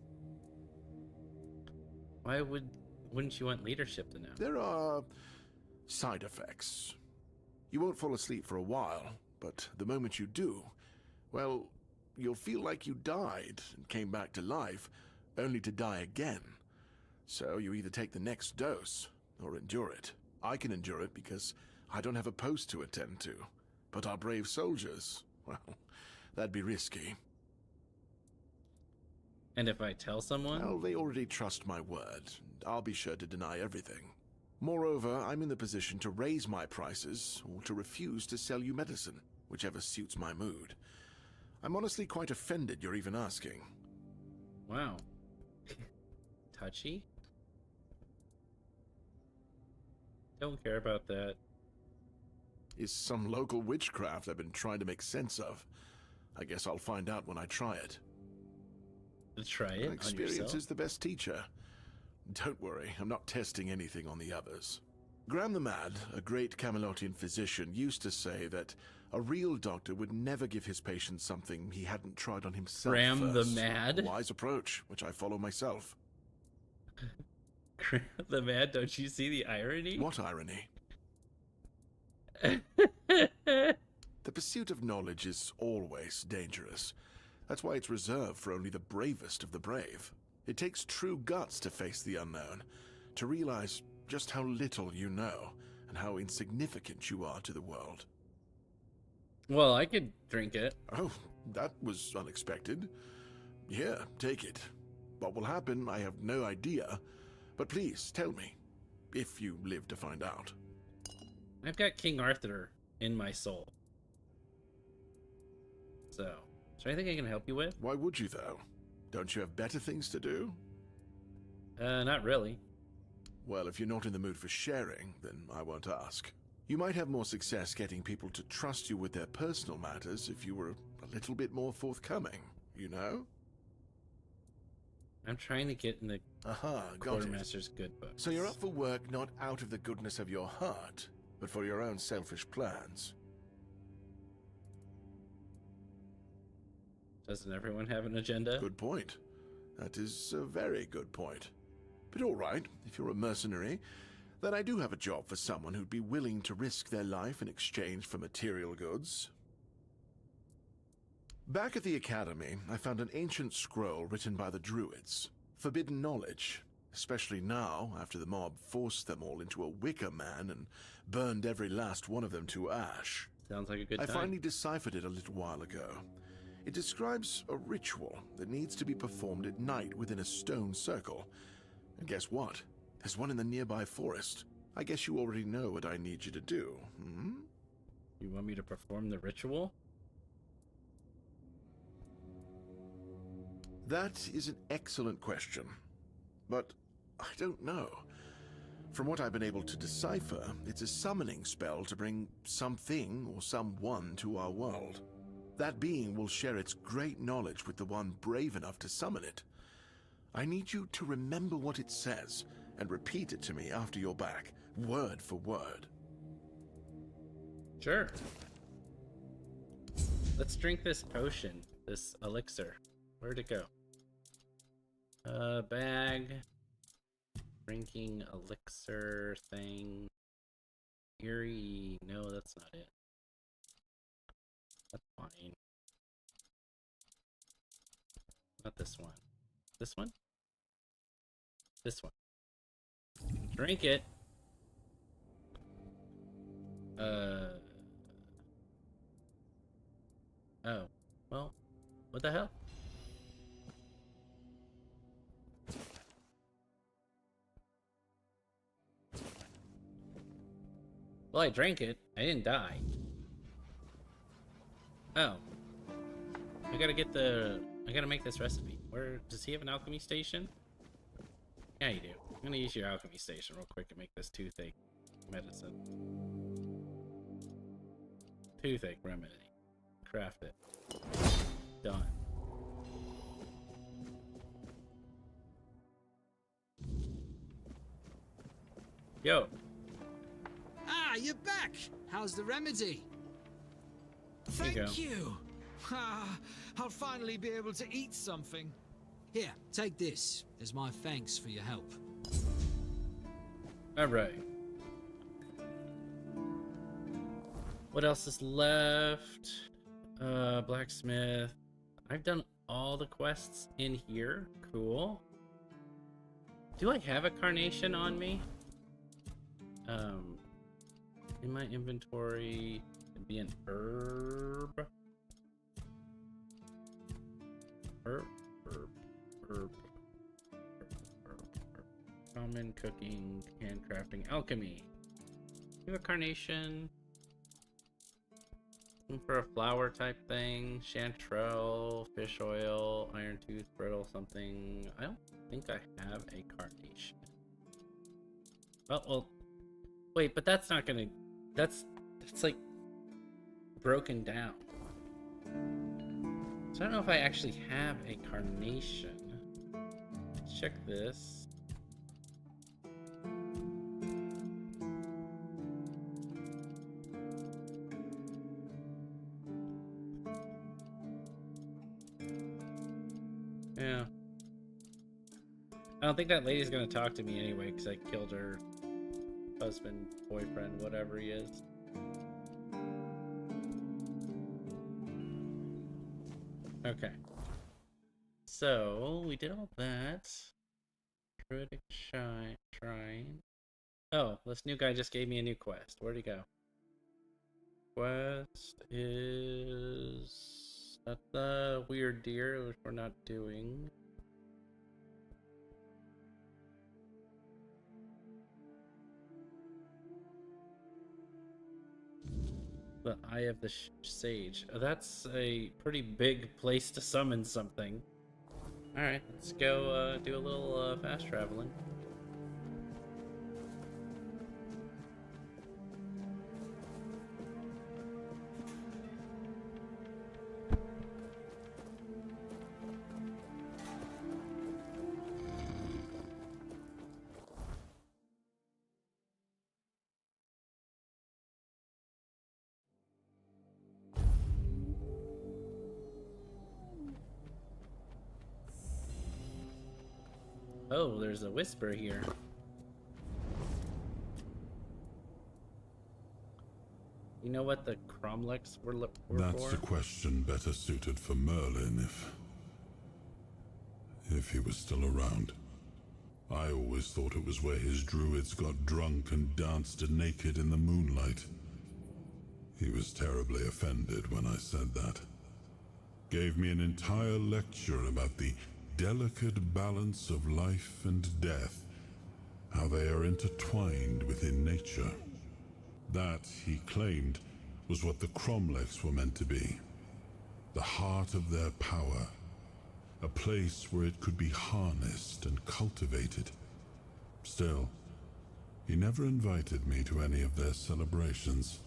Why wouldn't you want leadership to know? There are side effects. You won't fall asleep for a while, but the moment you do, well, you'll feel like you died and came back to life, only to die again. So you either take the next dose, or endure it. I can endure it because I don't have a post to attend to. But our brave soldiers, well, that'd be risky. And if I tell someone? Well, they already trust my word. I'll be sure to deny everything. Moreover, I'm in the position to raise my prices or to refuse to sell you medicine, whichever suits my mood. I'm honestly quite offended you're even asking. Wow. Touchy? Don't care about that. Is some local witchcraft I've been trying to make sense of. I guess I'll find out when I try it. Try it on Experience yourself? is the best teacher. Don't worry, I'm not testing anything on the others. Graham the Mad, a great Camelotian physician, used to say that a real doctor would never give his patients something he hadn't tried on himself Graham the first. Mad? A wise approach, which I follow myself. Graham the Mad, don't you see the irony? What irony? The pursuit of knowledge is always dangerous. That's why it's reserved for only the bravest of the brave. It takes true guts to face the unknown, to realize just how little you know, and how insignificant you are to the world. Well, I could drink it. Oh, that was unexpected. Here, take it. What will happen, I have no idea. But please, tell me, if you live to find out. I've got King Arthur in my soul. So, is there anything I can help you with? Why would you, though? Don't you have better things to do? Not really. Well, if you're not in the mood for sharing, then I won't ask. You might have more success getting people to trust you with their personal matters if you were a little bit more forthcoming, you know? I'm trying to get in the Got it. Quartermaster's good books. So you're up for work not out of the goodness of your heart, but for your own selfish plans. Doesn't everyone have an agenda? Good point. That is a very good point. But all right, if you're a mercenary, then I do have a job for someone who'd be willing to risk their life in exchange for material goods. Back at the academy, I found an ancient scroll written by the Druids. Forbidden knowledge, especially now, after the mob forced them all into a wicker man and burned every last one of them to ash. Sounds like a good I time. finally deciphered it a little while ago. It describes a ritual that needs to be performed at night within a stone circle. And guess what? There's one in the nearby forest. I guess you already know what I need you to do, hmm? You want me to perform the ritual? That is an excellent question. But I don't know. From what I've been able to decipher, it's a summoning spell to bring something or someone to our world. That being will share its great knowledge with the one brave enough to summon it. I need you to remember what it says and repeat it to me after you're back, word for word. Sure. Let's drink this potion, this elixir. Where'd it go? Bag. Drinking elixir thing. Eerie. No, that's not it. That's fine. Not this one. This one? This one. Drink it. Oh. Well, what the hell? Well, I drank it. I didn't die. Oh. I gotta make this recipe. Where, does he have an alchemy station? Yeah, you do. I'm gonna use your alchemy station real quick and make this toothache medicine. Toothache remedy. Craft it. Done. Yo. Ah, you're back! How's the remedy? Here you go. Thank you! Ah, I'll finally be able to eat something. Here, take this as my thanks for your help. Alright. What else is left? Blacksmith. I've done all the quests in here. Cool. Do I have a carnation on me? In my inventory, it'd be an herb. Herb. Common, cooking, handcrafting, alchemy. You have a carnation. Looking for a flower type thing. Chanterelle, fish oil, iron tooth, brittle, something. I don't think I have a carnation. Well, wait, but that's not gonna. That's like broken down. So I don't know if I actually have a carnation. Let's check this. Yeah. I don't think that lady's gonna talk to me anyway, because I killed her husband, boyfriend, whatever he is. Okay. So, we did all that. Druidic Shrine. Oh, this new guy just gave me a new quest. Where'd he go? Quest is... That's the weird deer, which we're not doing. The Eye of the Sage. Oh, that's a pretty big place to summon something. Alright, let's go do a little fast traveling. Oh, there's a whisper here. You know what the Cromlechs were That's for? a question better suited for Merlin if he was still around. I always thought it was where his druids got drunk and danced naked in the moonlight. He was terribly offended when I said that. Gave me an entire lecture about the delicate balance of life and death, how they are intertwined within nature. That, he claimed, was what the Cromlechs were meant to be. The heart of their power. A place where it could be harnessed and cultivated. Still, he never invited me to any of their celebrations.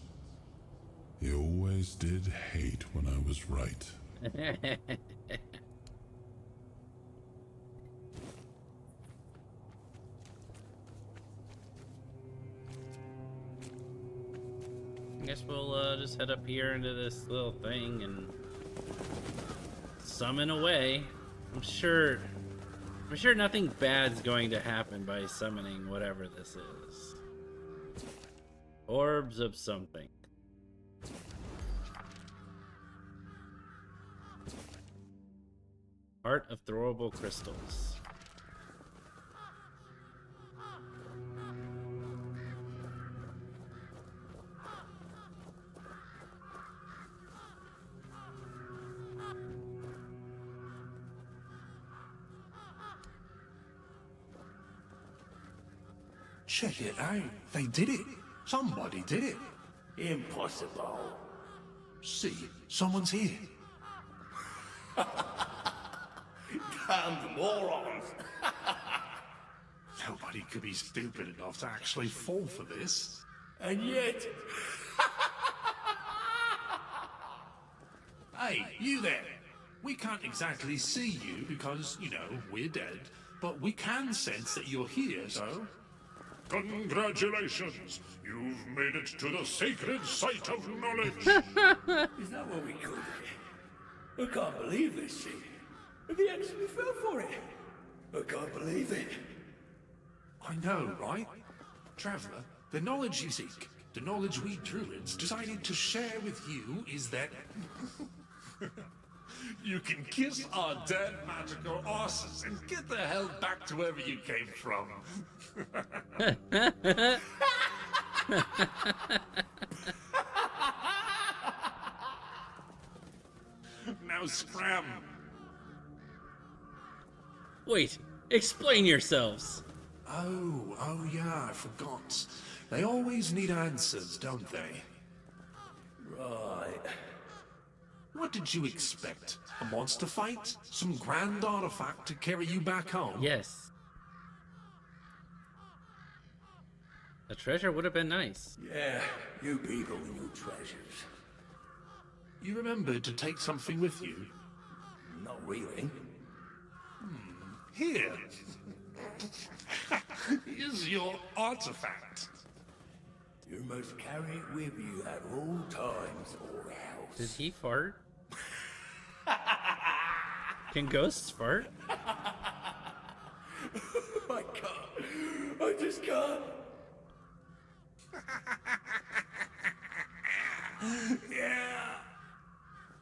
He always did hate when I was right. I guess we'll just head up here into this little thing and summon away. I'm sure nothing bad's going to happen by summoning whatever this is. Orbs of something. Heart of throwable crystals. Check it out. They did it. Somebody did it. Impossible. See, someone's here. Damned morons. Nobody could be stupid enough to actually fall for this. And yet... Hey, you there. We can't exactly see you because, you know, we're dead. But we can sense that you're here, so... Congratulations! You've made it to the sacred site of knowledge! Is that what we call it? I can't believe this shit. He actually fell for it. I can't believe it. I know, right? Traveller, the knowledge you seek, the knowledge we druids decided to share with you is that... You can kiss our dead magical asses and get the hell back to wherever you came from. Now scram. Wait, explain yourselves. Oh yeah, I forgot. They always need answers, don't they? Right. What did you expect? A monster fight? Some grand artifact to carry you back home? Yes. A treasure would have been nice. Yeah, you people and your treasures. You remembered to take something with you? Not really. Here. Here's your artifact. You must carry it with you at all times or else. Did he fart? Can ghosts fart? I can't. I just can't. Yeah.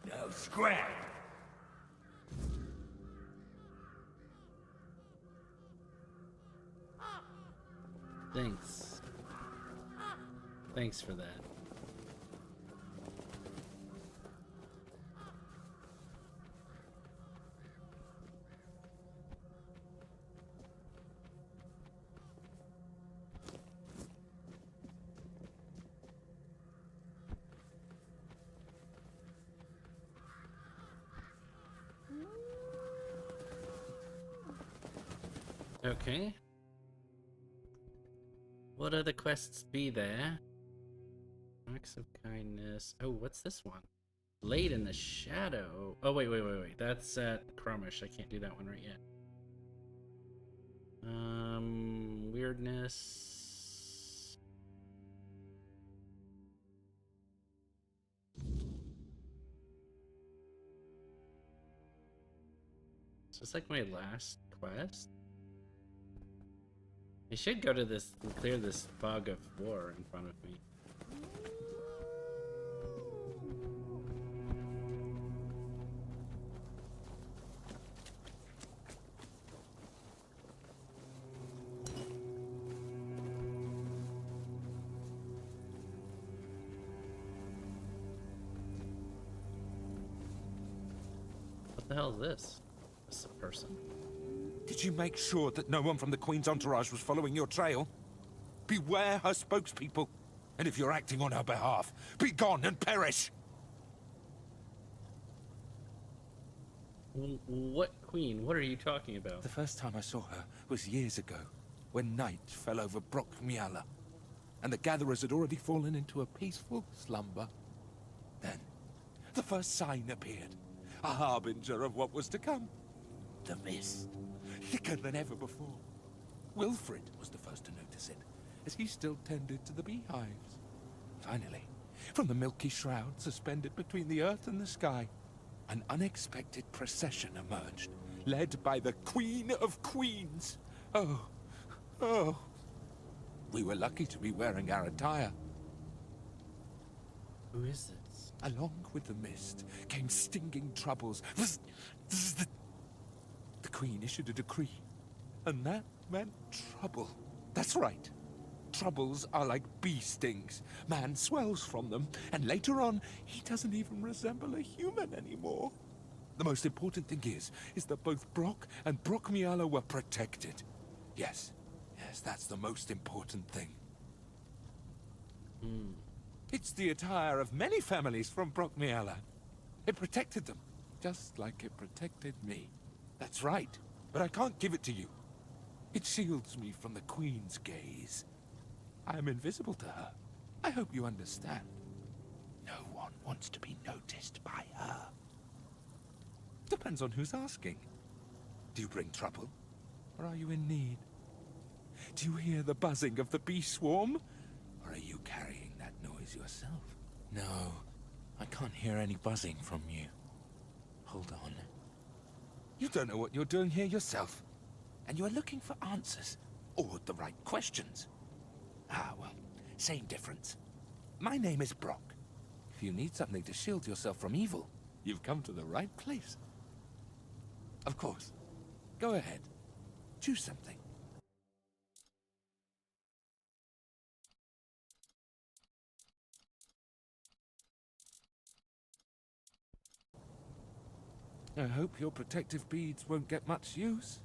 Now scrap. Thanks. Thanks for that. Okay. What other quests be there? Acts of kindness. Oh, what's this one? Laid in the shadow. Oh, wait. That's at Cromish. I can't do that one right yet. Weirdness. So it's like my last quest. I should go to this and clear this fog of war in front of me. What the hell is this? This is a person. Did you make sure that no one from the Queen's entourage was following your trail? Beware her spokespeople. And if you're acting on her behalf, be gone and perish! What Queen? What are you talking about? The first time I saw her was years ago, when night fell over Brockmiala, and the gatherers had already fallen into a peaceful slumber. Then, the first sign appeared, a harbinger of what was to come. The mist, thicker than ever before. Wilfred was the first to notice it, as he still tended to the beehives. Finally, from the milky shroud suspended between the earth and the sky, an unexpected procession emerged, led by the Queen of Queens. Oh. We were lucky to be wearing our attire. Who is this? Along with the mist came stinging troubles. The Queen issued a decree, and that meant trouble. That's right. Troubles are like bee stings. Man swells from them, and later on, he doesn't even resemble a human anymore. The most important thing is that both Brock and Brockmiala were protected. Yes, that's the most important thing. It's the attire of many families from Brockmiala. It protected them, just like it protected me. That's right, but I can't give it to you. It shields me from the Queen's gaze. I am invisible to her. I hope you understand. No one wants to be noticed by her. Depends on who's asking. Do you bring trouble, or are you in need? Do you hear the buzzing of the bee swarm, or are you carrying that noise yourself? No, I can't hear any buzzing from you. Hold on. You don't know what you're doing here yourself, and you are looking for answers, or the right questions. Ah, well, same difference. My name is Brock. If you need something to shield yourself from evil, you've come to the right place. Of course. Go ahead. Choose something. I hope your protective beads won't get much use.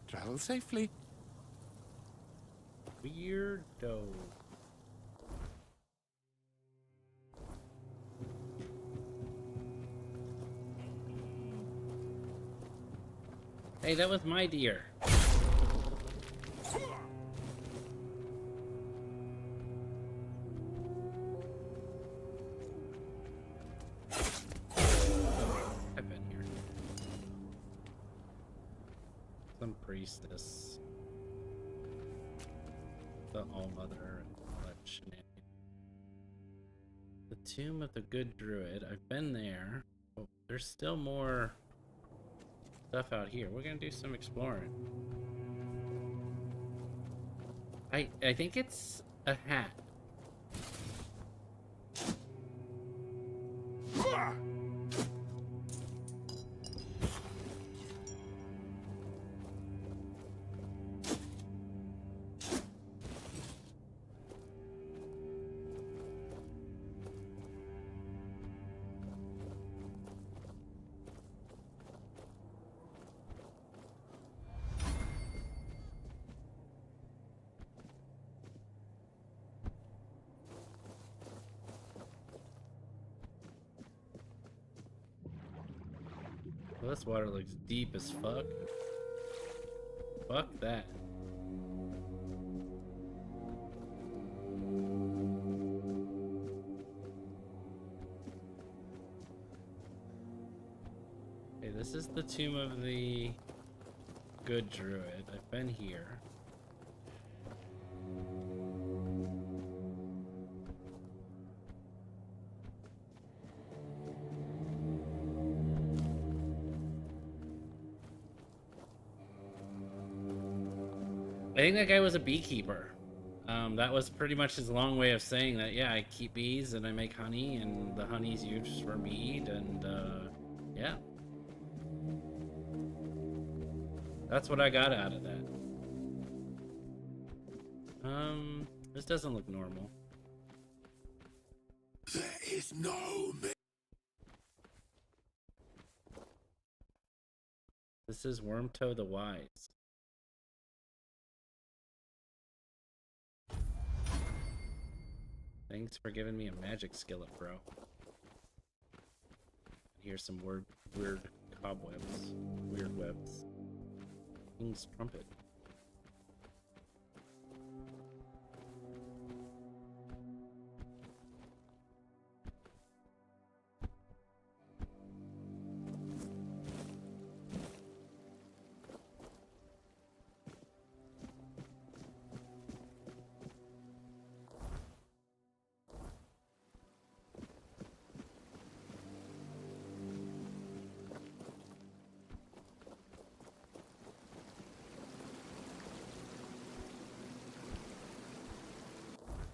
Travel safely. Weirdo. Hey, that was my deer. I've been here. Some priestess. The All-Mother and all that shenanigans. The Tomb of the Good Druid. I've been there. Oh, there's still more stuff out here. We're gonna do some exploring. I think it's a hat. Well, this water looks deep as fuck. Fuck that. Okay, this is the Tomb of the Good Druid. I've been here. I think that guy was a beekeeper. That was pretty much his long way of saying that, yeah, I keep bees and I make honey and the honey's used for mead and, yeah. That's what I got out of that. This doesn't look normal. There is no... This is Wormtoe the Wise. Thanks for giving me a magic skillet, bro. Here's some weird cobwebs. Weird webs. King's Trumpet.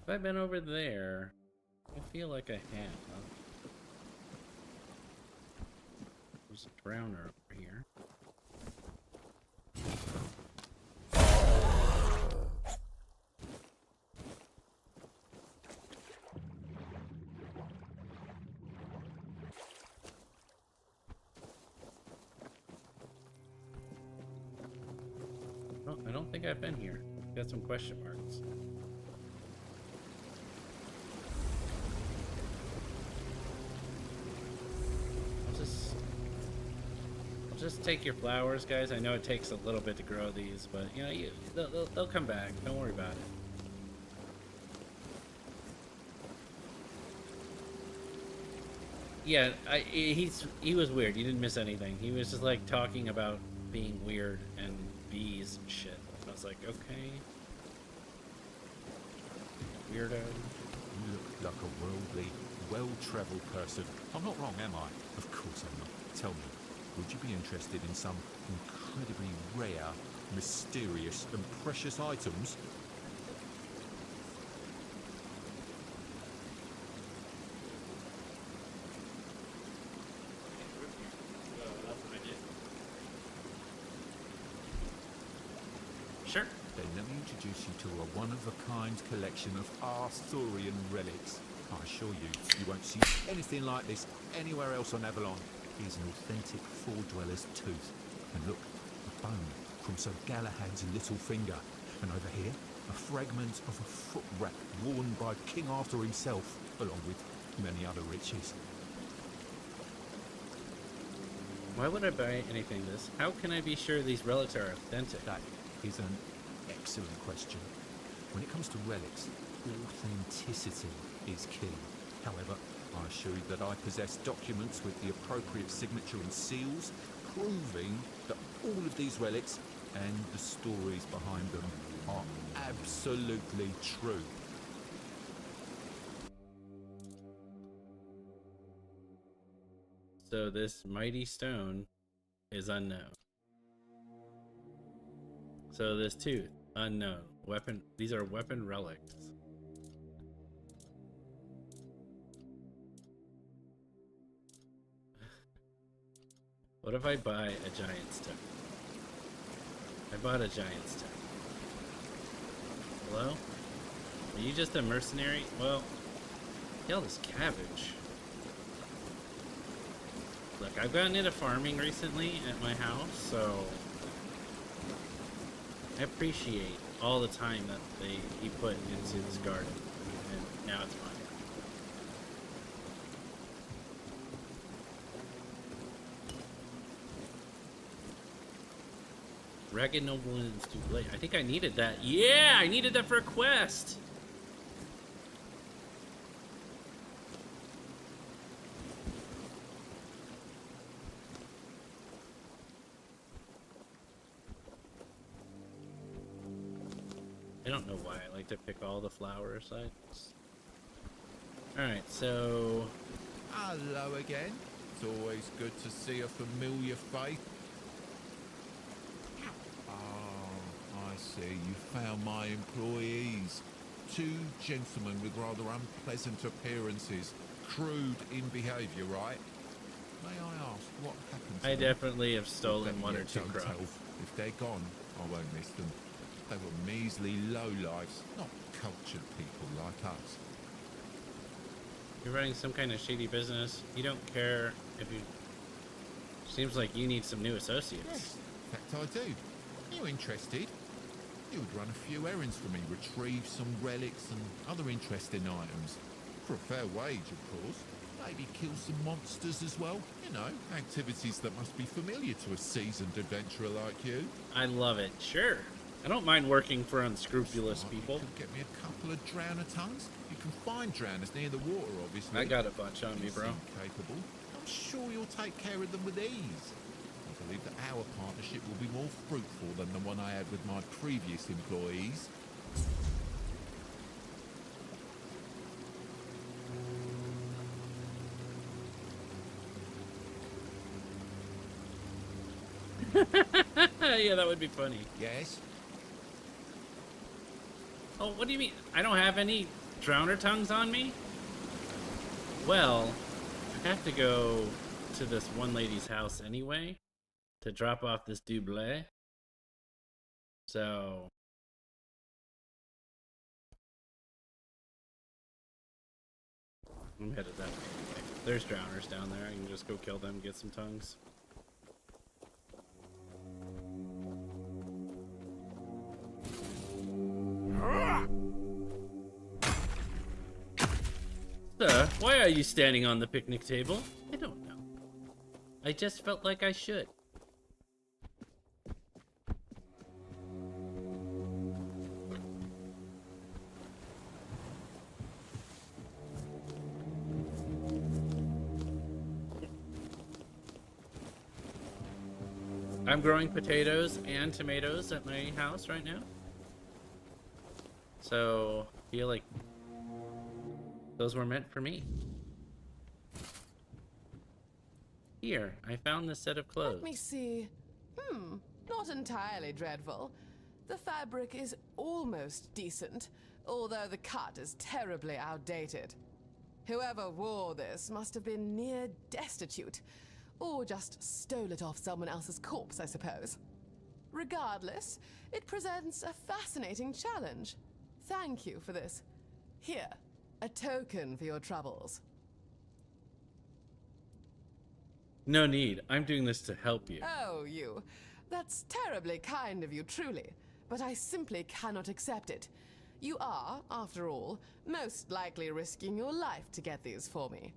If I've been over there, I feel like I have. There's a drowner over here. Oh, I don't think I've been here. Got some question marks. Just take your flowers, guys. I know it takes a little bit to grow these, but you know, they'll come back. Don't worry about it. Yeah, he was weird. You didn't miss anything. He was just like talking about being weird and bees and shit. I was like, okay, weirdo. You look like a worldly, well-travelled person. I'm not wrong, am I? Of course I'm not. Tell me. Would you be interested in some incredibly rare, mysterious, and precious items? Sure. Then let me introduce you to a one-of-a-kind collection of Arthurian relics. I assure you, you won't see anything like this anywhere else on Avalon. Here's an authentic Four-Dweller's tooth. And look, a bone from Sir Galahad's little finger. And over here, a fragment of a foot wrap worn by King Arthur himself, along with many other riches. Why would I buy anything this? How can I be sure these relics are authentic? That is an excellent question. When it comes to relics, authenticity is key. However, I assure you that I possess documents with the appropriate signature and seals, proving that all of these relics and the stories behind them are absolutely true. So this mighty stone is unknown. So this tooth, unknown. Weapon, these are weapon relics. What if I buy a giant stone? I bought a giant stone. Hello? Are you just a mercenary? Well, kill this cabbage. Look, I've gotten into farming recently at my house, so I appreciate all the time that he put into this garden, and now it's mine. Ragged Nobleman's too late. I think I needed that. Yeah, I needed that for a quest. I don't know why I like to pick all the flower sites. Alright, so... Hello again. It's always good to see a familiar face. I see. You found my employees. Two gentlemen with rather unpleasant appearances. Crude in behaviour, right? May I ask what happened to I them? definitely have stolen one or two Don't crops. tell. If they're gone, I won't miss them. They were measly lowlifes, not cultured people like us. You're running some kind of shady business. You don't care if you... Seems like you need some new associates. Yes, in fact I do. Are you interested? You would run a few errands for me, retrieve some relics and other interesting items. For a fair wage, of course. Maybe kill some monsters as well. You know, activities that must be familiar to a seasoned adventurer like you. I love it. Sure. I don't mind working for unscrupulous people. You could get me a couple of drowner tongues. You can find drowners near the water, obviously. I got a bunch on me, bro. You seem capable. I'm sure you'll take care of them with ease. I believe that our partnership will be more fruitful than the one I had with my previous employees. Yeah, that would be funny. Yes? Oh, what do you mean? I don't have any drowner tongues on me? Well, I have to go to this one lady's house anyway to drop off this double. So... I'm headed that way anyway. There's drowners down there. I can just go kill them, get some tongues. Sir, why are you standing on the picnic table? I don't know. I just felt like I should. I'm growing potatoes and tomatoes at my house right now. So, I feel like those were meant for me. Here, I found this set of clothes. Let me see. Not entirely dreadful. The fabric is almost decent, although the cut is terribly outdated. Whoever wore this must have been near destitute, or just stole it off someone else's corpse, I suppose. Regardless, it presents a fascinating challenge. Thank you for this. Here, a token for your troubles. No need. I'm doing this to help you. Oh, you. That's terribly kind of you, truly. but I simply cannot accept it. You are, after all, most likely risking your life to get these for me.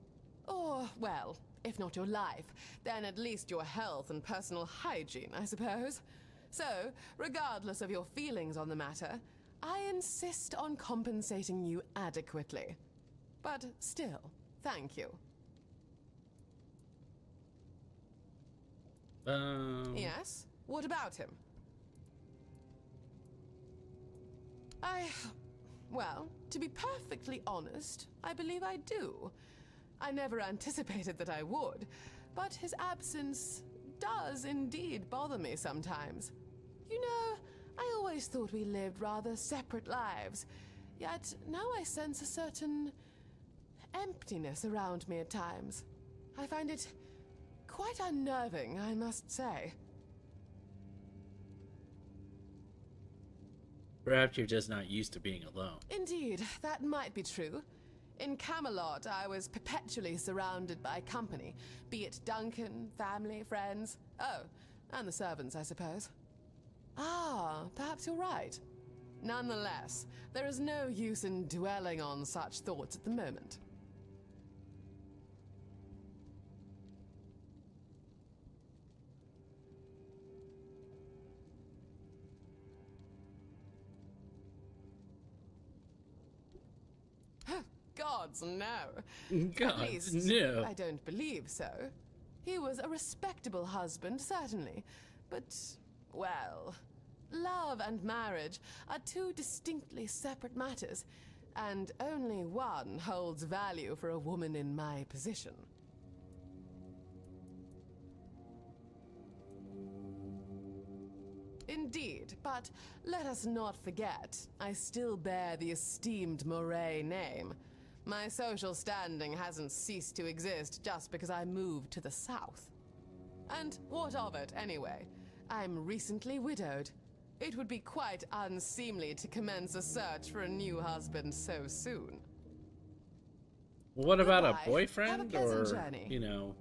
Or, well, if not your life, then at least your health and personal hygiene, I suppose. So, regardless of your feelings on the matter, I insist on compensating you adequately. But still, thank you. Yes? What about him? Well, to be perfectly honest, I believe I do. I never anticipated that I would, but his absence does indeed bother me sometimes. You know, I always thought we lived rather separate lives, yet now I sense a certain emptiness around me at times. I find it quite unnerving, I must say. Perhaps you're just not used to being alone. Indeed, that might be true. In Camelot, I was perpetually surrounded by company, be it Duncan, family, friends, oh, and the servants, I suppose. Ah, perhaps you're right. Nonetheless, there is no use in dwelling on such thoughts at the moment. Gods, no. Gods, At least, no. I don't believe so. He was a respectable husband, certainly. But, well, love and marriage are two distinctly separate matters, and only one holds value for a woman in my position. Indeed, but let us not forget, I still bear the esteemed Moray name. My social standing hasn't ceased to exist just because I moved to the south. And what of it, anyway? I'm recently widowed. It would be quite unseemly to commence a search for a new husband so soon. What about Goodbye. a boyfriend? Have a pleasant Or, journey. you know,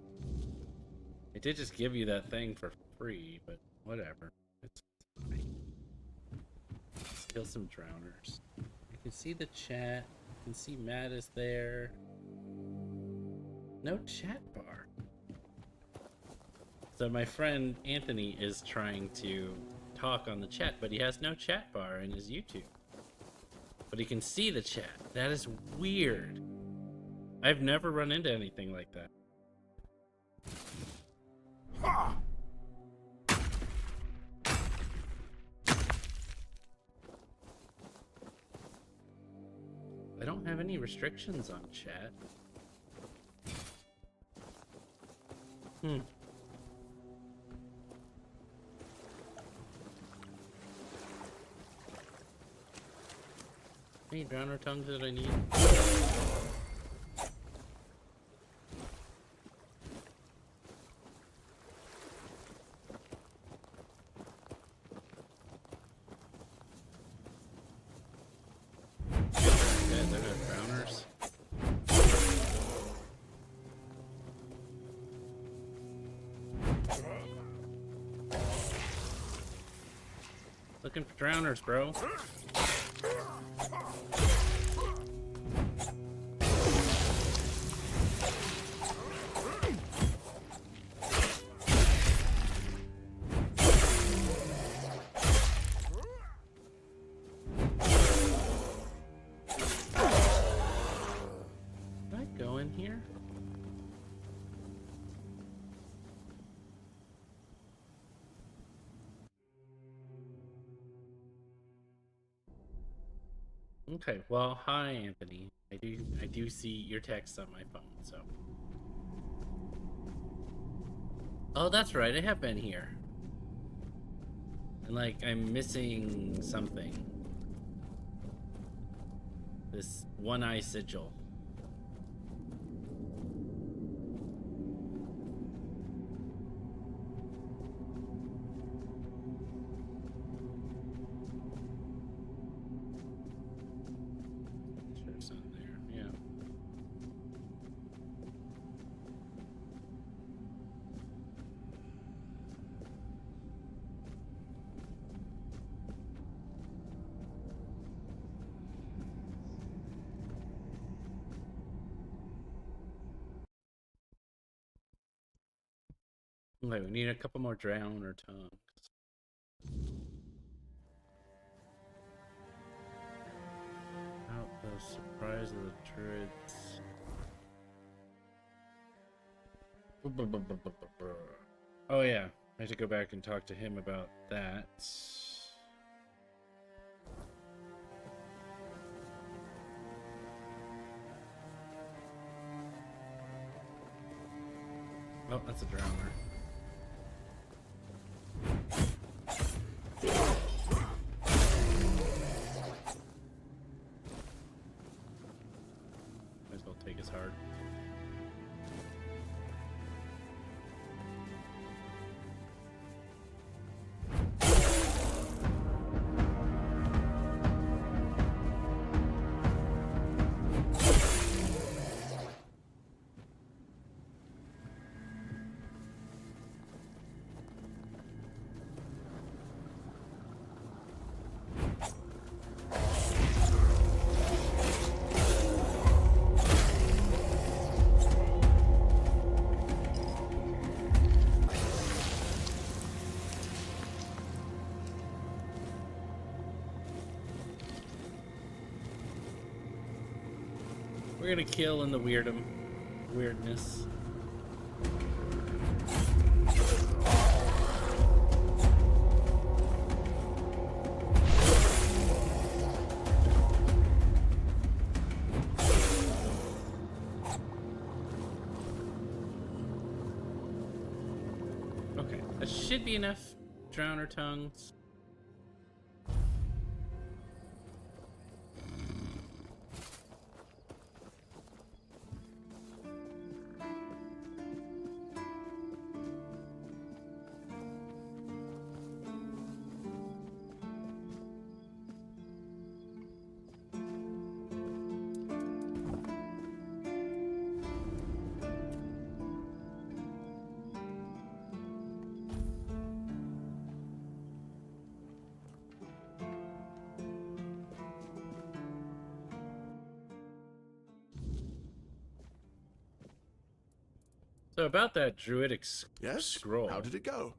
they did just give you that thing for free, but whatever. It's fine. Let's kill some drowners. You can see the chat. You can see Matt is there. No chat bar. So my friend Anthony is trying to talk on the chat, but he has no chat bar in his YouTube. But he can see the chat. That is weird. I've never run into anything like that. I don't have any restrictions on chat. Any drowner tongues that I need? Yeah, they're not drowners. Looking for drowners, bro. Can I go in here? Okay, well, hi Anthony. I do see your text on my phone, so. Oh, that's right, I have been here. And like I'm missing something. This one-eye sigil. There's something there, yeah. Okay, we need a couple more drown or tongues. Out the surprise of the druids. Oh yeah, I have to go back and talk to him about that. Oh, that's a drowner. Might as well take his heart. We're gonna kill in the weirdness. Okay, that should be enough drowner tongues. So about that druidic scroll. How did it go?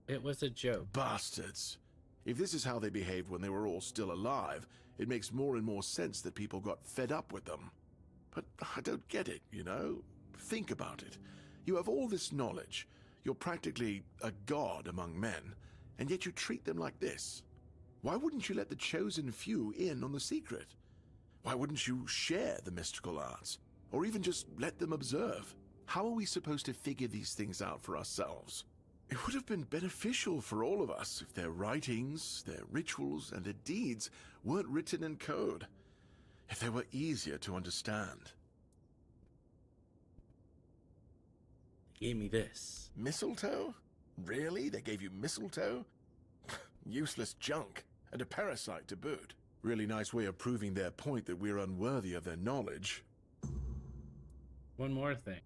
It was a joke. Bastards. If this is how they behaved when they were all still alive, it makes more and more sense that people got fed up with them. But I don't get it, you know? Think about it. You have all this knowledge. You're practically a god among men, and yet you treat them like this. Why wouldn't you let the chosen few in on the secret? Why wouldn't you share the mystical arts? Or even just let them observe? How are we supposed to figure these things out for ourselves? It would have been beneficial for all of us if their writings, their rituals, and their deeds weren't written in code. If they were easier to understand. They gave me this. Mistletoe? Really? They gave you mistletoe? Useless junk. And a parasite to boot. Really nice way of proving their point that we're unworthy of their knowledge. One more thing.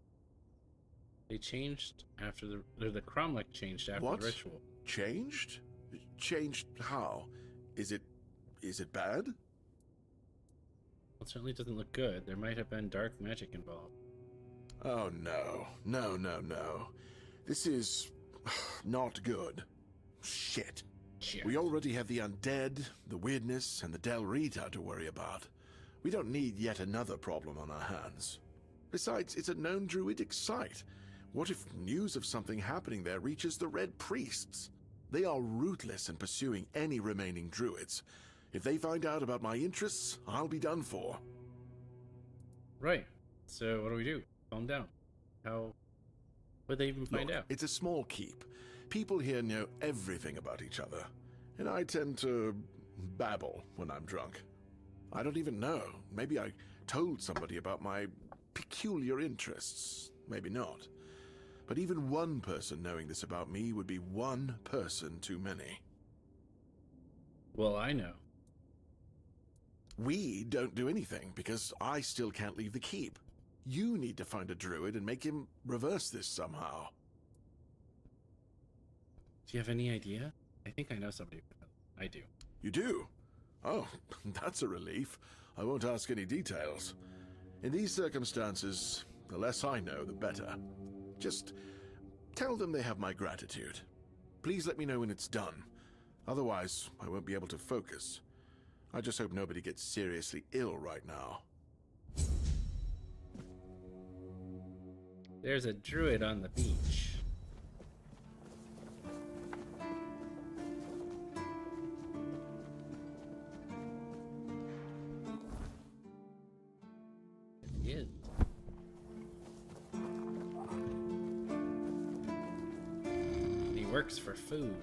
They changed after the Cromlech changed after What? the ritual. Changed? Changed how? Is it bad? Well, it certainly doesn't look good. There might have been dark magic involved. Oh no. No. This is not good. Shit. We already have the undead, the weirdness, and the Del Rita to worry about. We don't need yet another problem on our hands. Besides, it's a known druidic site. What if news of something happening there reaches the Red Priests? They are ruthless in pursuing any remaining druids. If they find out about my interests, I'll be done for. Right. So what do we do? Calm down. How would they even find out? It's a small keep. People here know everything about each other, and I tend to babble when I'm drunk. I don't even know. Maybe I told somebody about my peculiar interests. Maybe not. But even one person knowing this about me would be one person too many. Well, I know. We don't do anything because I still can't leave the keep. You need to find a druid and make him reverse this somehow. Do you have any idea? I think I know somebody. I do. You do? Oh, that's a relief. I won't ask any details. In these circumstances, The less I know, the better. Just tell them they have my gratitude. Please let me know when it's done. Otherwise, I won't be able to focus. I just hope nobody gets seriously ill right now. There's a druid on the beach. He is. He works for food.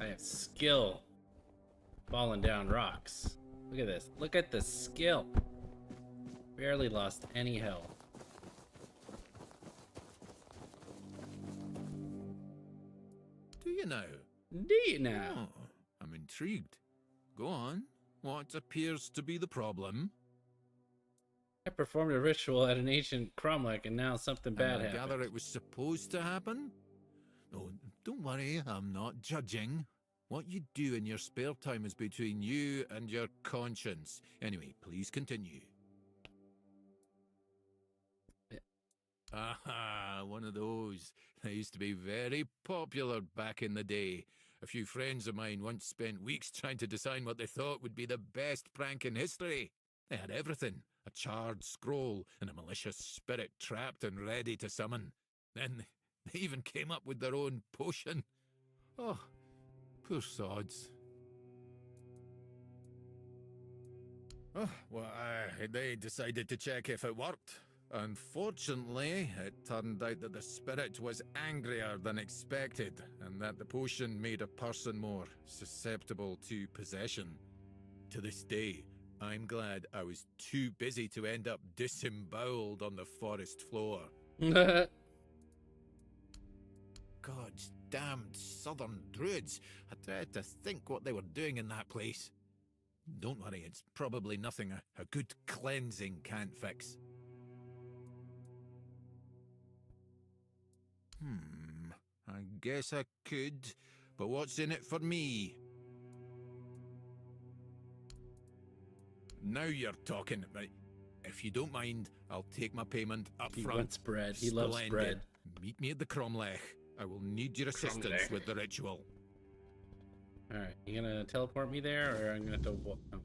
I have skill. Falling down rocks. Look at this. Look at the skill. Barely lost any health. Do you now? Do you now? Oh, I'm intrigued. Go on. What appears to be the problem? I performed a ritual at an ancient cromlech and now something bad I happened. gather it was supposed to happen? No, don't worry, I'm not judging. What you do in your spare time is between you and your conscience. Anyway, please continue. Aha, one of those. They used to be very popular back in the day. A few friends of mine once spent weeks trying to design what they thought would be the best prank in history. They had everything. A charred scroll and a malicious spirit trapped and ready to summon. Then they even came up with their own potion. Oh, poor sods. Oh, well, they decided to check if it worked. Unfortunately, it turned out that the spirit was angrier than expected, and that the potion made a person more susceptible to possession. To this day, I'm glad I was too busy to end up disemboweled on the forest floor. God's damned southern druids. I dread to think what they were doing in that place. Don't worry, it's probably nothing a good cleansing can't fix. I guess I could, but what's in it for me? Now you're talking. Right. If you don't mind, I'll take my payment up front. He wants bread. He loves bread. Meet me at the cromlech. I will need your assistance with the ritual. Alright, you gonna teleport me there, or I'm gonna have to walk? Oh.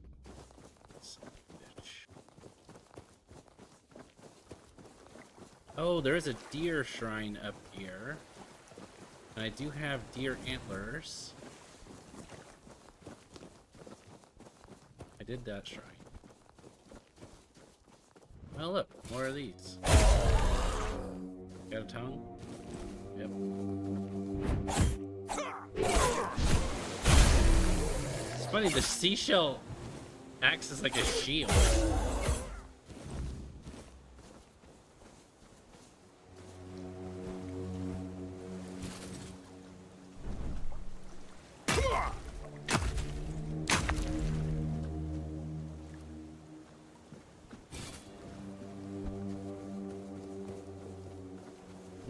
Oh, there is a deer shrine up here. And I do have deer antlers. I did that shrine. Oh look, more of these. Got a tongue? Yep. It's funny, the seashell acts as like a shield.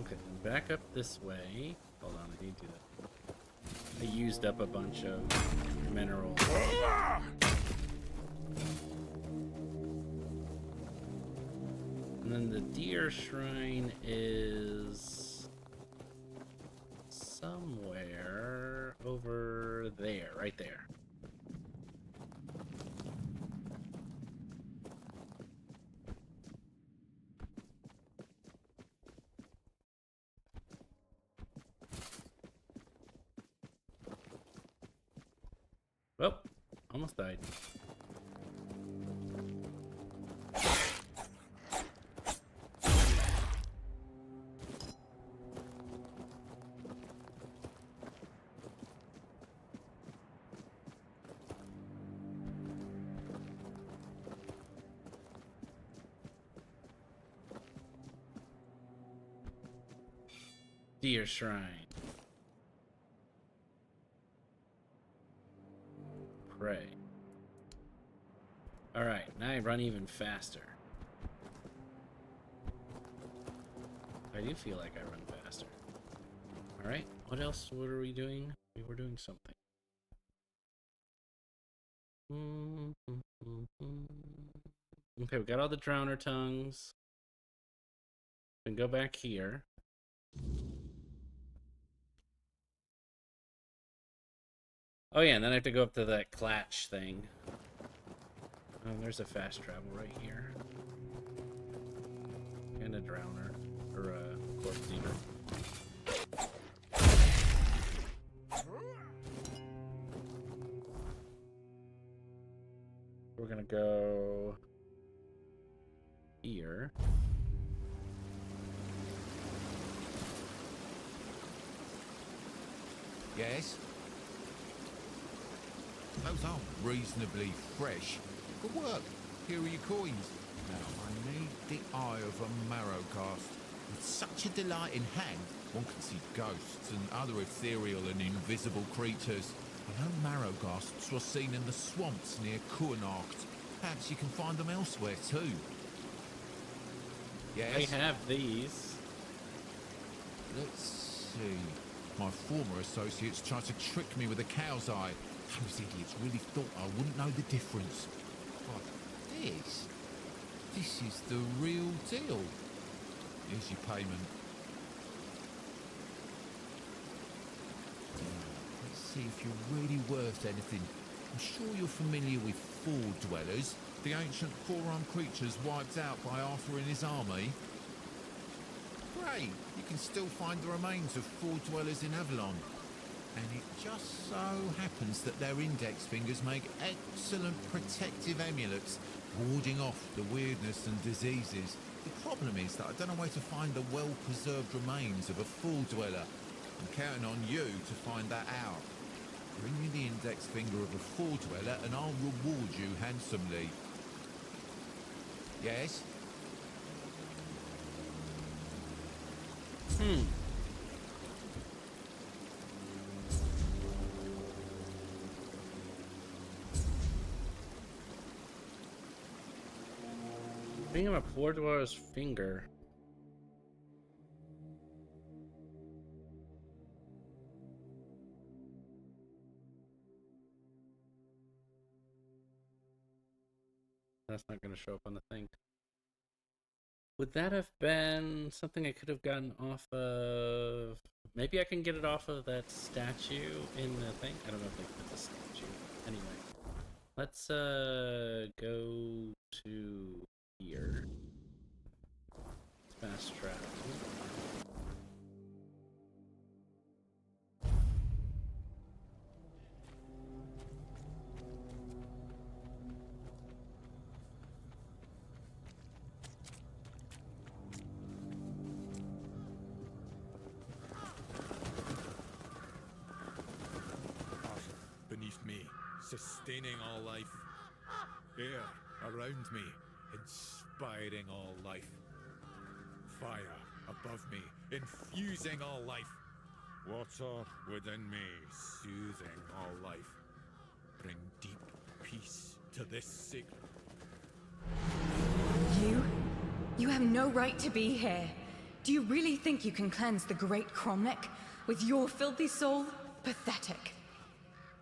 Okay, back up this way. Hold on, I need to do that. I used up a bunch of minerals. And then the deer shrine is somewhere over there, right there. Oh, almost died. Deer shrine. Pray. Alright, now I run even faster. I do feel like I run faster. Alright, what else? What are we doing? We were doing something. Okay, we got all the drowner tongues. We can go back here. Oh yeah, and then I have to go up to that Clatch thing. There's a fast travel right here. And a drowner. Or a corpse eater. We're gonna go here. Yes? Those aren't reasonably fresh. Good work. Here are your coins. Now, I need the eye of a Marrowcast. With such a delight in hand, one can see ghosts and other ethereal and invisible creatures. I know Marrowcasts were seen in the swamps near Kuanacht. Perhaps you can find them elsewhere too. Yes? I have these. Let's see. My former associates tried to trick me with a cow's eye. Those idiots really thought I wouldn't know the difference. But this is the real deal. Here's your payment. Let's see if you're really worth anything. I'm sure you're familiar with Four Dwellers, the ancient four-armed creatures wiped out by Arthur and his army. Great, you can still find the remains of Four Dwellers in Avalon. And it just so happens that their index fingers make excellent protective amulets, warding off the weirdness and diseases. The problem is that I don't know where to find the well-preserved remains of a Four Dweller. I'm counting on you to find that out. Bring me the index finger of a Four Dweller and I'll reward you handsomely. Yes? Bring him a Four Dweller's finger. That's not going to show up on the thing. Would that have been something I could have gotten off of... Maybe I can get it off of that statue in the thing? I don't know if it's a statue. Anyway. Let's go to here. Fast travel. Beneath me, sustaining all life. Air around me, inspiring all life. Fire above me, infusing all life. Water within me, soothing all life. Bring deep peace to this sacred... You have no right to be here. Do you really think you can cleanse the great Cromlech with your filthy soul? Pathetic.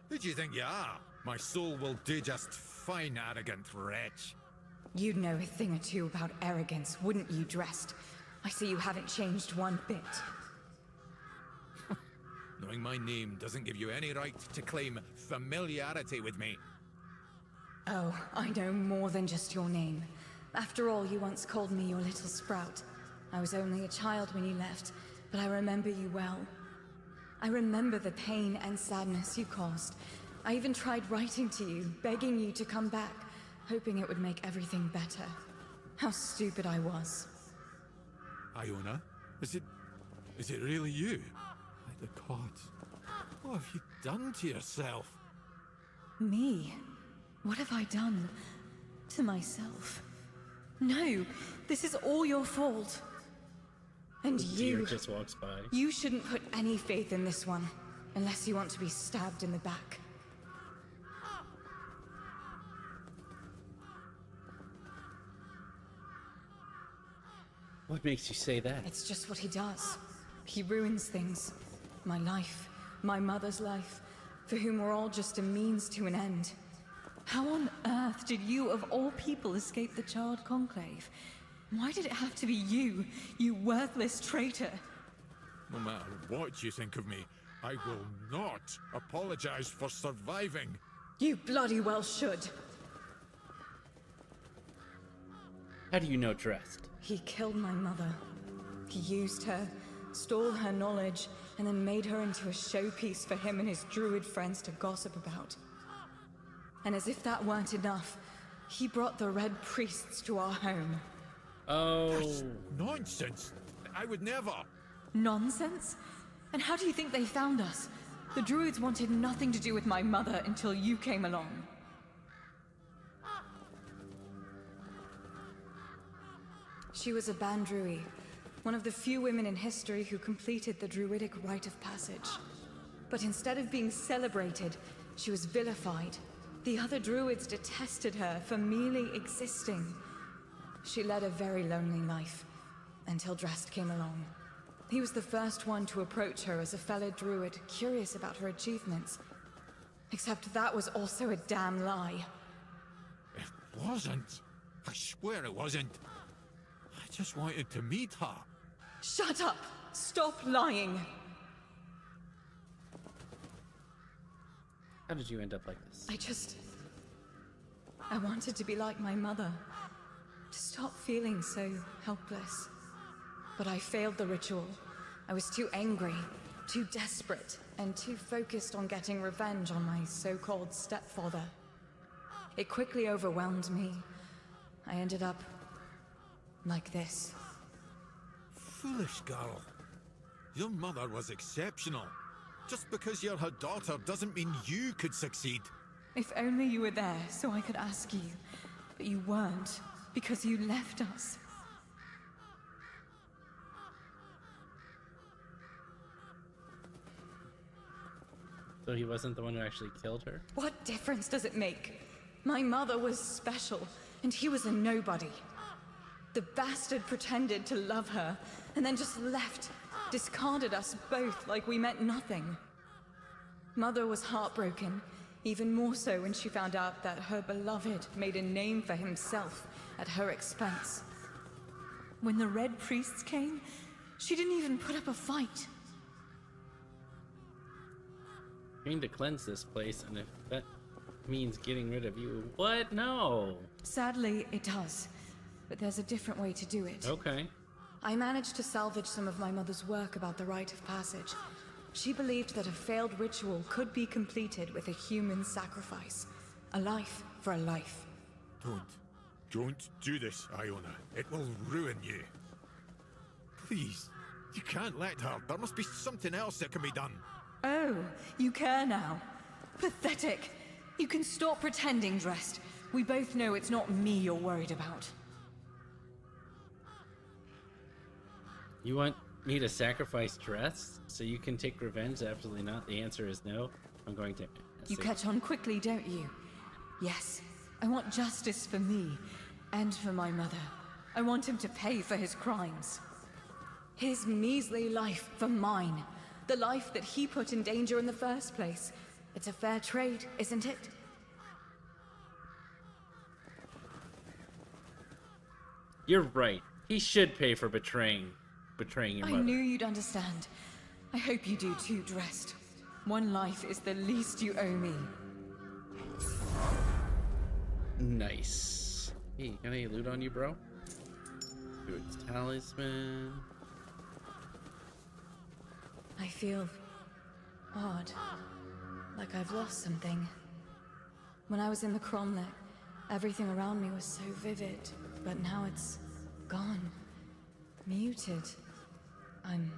Who do you think you are? My soul will do just fine, arrogant wretch. You'd know a thing or two about arrogance, wouldn't you, Dressed? I see you haven't changed one bit. Knowing my name doesn't give you any right to claim familiarity with me. Oh, I know more than just your name. After all, you once called me your little sprout. I was only a child when you left, but I remember you well. I remember the pain and sadness you caused. I even tried writing to you, begging you to come back, hoping it would make everything better. How stupid I was. Iona? Is it really you? By the gods. What have you done to yourself? Me? What have I done? To myself? No, this is all your fault. And you just walks by. You shouldn't put any faith in this one, unless you want to be stabbed in the back. What makes you say that? It's just what he does. He ruins things. My life, my mother's life, for whom we're all just a means to an end. How on earth did you, of all people, escape the Child Conclave? Why did it have to be you, you worthless traitor? No matter what you think of me, I will not apologize for surviving. You bloody well should. How do you know Drest? He killed my mother. He used her, stole her knowledge, and then made her into a showpiece for him and his druid friends to gossip about. And as if that weren't enough, he brought the Red Priests to our home. Oh. That's nonsense. I would never. Nonsense? And how do you think they found us? The druids wanted nothing to do with my mother until you came along. She was a Bandrui, one of the few women in history who completed the druidic rite of passage. But instead of being celebrated, she was vilified. The other druids detested her for merely existing. She led a very lonely life, until Drest came along. He was the first one to approach her as a fellow druid, curious about her achievements. Except that was also a damn lie. It wasn't. I swear it wasn't. I just wanted to meet her. Shut up! Stop lying! How did you end up like this? I wanted to be like my mother. To stop feeling so helpless. But I failed the ritual. I was too angry, too desperate, and too focused on getting revenge on my so-called stepfather. It quickly overwhelmed me. I ended up like this. Foolish girl. Your mother was exceptional. Just because you're her daughter doesn't mean you could succeed. If only you were there so I could ask you. But you weren't, because you left us. So he wasn't the one who actually killed her? What difference does it make? My mother was special, and he was a nobody. The bastard pretended to love her, and then just left, discarded us both like we meant nothing. Mother was heartbroken, even more so when she found out that her beloved made a name for himself at her expense. When the Red Priests came, she didn't even put up a fight. Trying to cleanse this place, and if that means getting rid of you, what? No. Sadly, it does. But there's a different way to do it. Okay. I managed to salvage some of my mother's work about the rite of passage. She believed that a failed ritual could be completed with a human sacrifice. A life for a life. Don't do this, Iona. It will ruin you. Please, you can't let her. There must be something else that can be done. Oh, you care now. Pathetic. You can stop pretending, Drest. We both know it's not me you're worried about. You want me to sacrifice Drest so you can take revenge? Absolutely not. The answer is no. I'm going to... You catch on quickly, don't you? Yes. I want justice for me and for my mother. I want him to pay for his crimes. His measly life for mine. The life that he put in danger in the first place. It's a fair trade, isn't it? You're right. He should pay for betraying your mother. I knew you'd understand. I hope you do too, Drest. One life is the least you owe me. Nice. Hey, got any loot on you, bro? Druid's talisman. I feel odd. Like I've lost something. When I was in the Cromlech, everything around me was so vivid, but now it's gone. Muted. I'm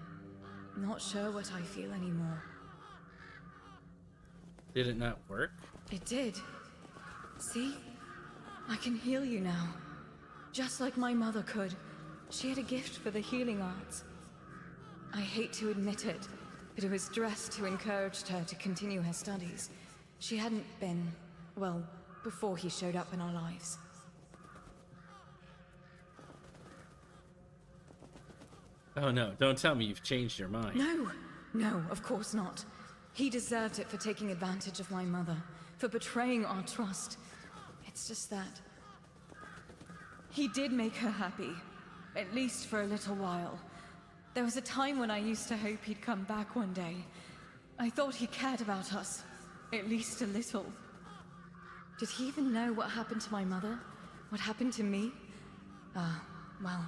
not sure what I feel anymore. Did it not work? It did. See? I can heal you now. Just like my mother could. She had a gift for the healing arts. I hate to admit it, but it was Drest who encouraged her to continue her studies. She hadn't been, well, before he showed up in our lives. Oh no, don't tell me you've changed your mind. No, of course not. He deserved it for taking advantage of my mother, for betraying our trust. It's just that he did make her happy, at least for a little while. There was a time when I used to hope he'd come back one day. I thought he cared about us, at least a little. Did he even know what happened to my mother? What happened to me? Well,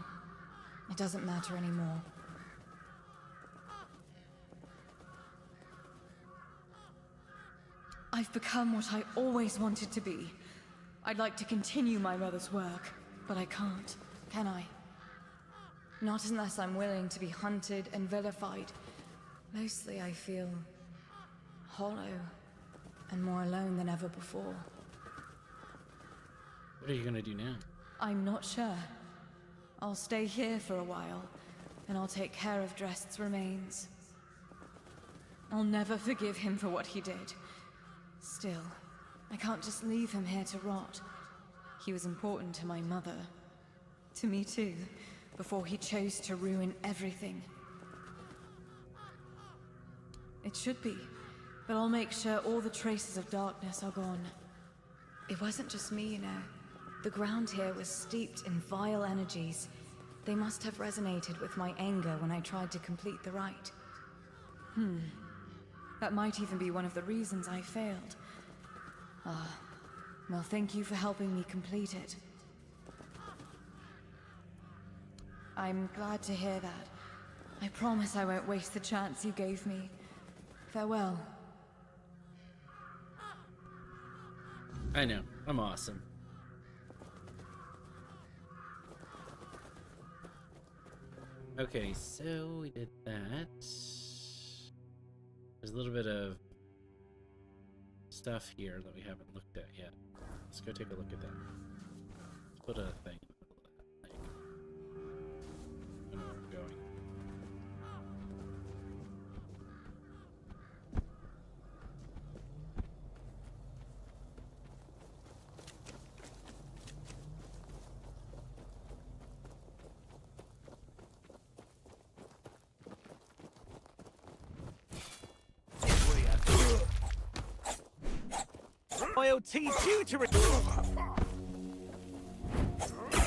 it doesn't matter anymore. I've become what I always wanted to be. I'd like to continue my mother's work, but I can't, can I? Not unless I'm willing to be hunted and vilified. Mostly I feel hollow and more alone than ever before. What are you gonna do now? I'm not sure. I'll stay here for a while, and I'll take care of Drest's remains. I'll never forgive him for what he did. Still, I can't just leave him here to rot. He was important to my mother. To me too, before he chose to ruin everything. It should be, but I'll make sure all the traces of darkness are gone. It wasn't just me, you know. The ground here was steeped in vile energies. They must have resonated with my anger when I tried to complete the rite. That might even be one of the reasons I failed. Well, thank you for helping me complete it. I'm glad to hear that. I promise I won't waste the chance you gave me. Farewell. I know, I'm awesome. Okay, so we did that. There's a little bit of stuff here that we haven't looked at yet. Let's go take a look at that. Let's put a thing in the middle of that thing. I know where I'm going. I'll teach you to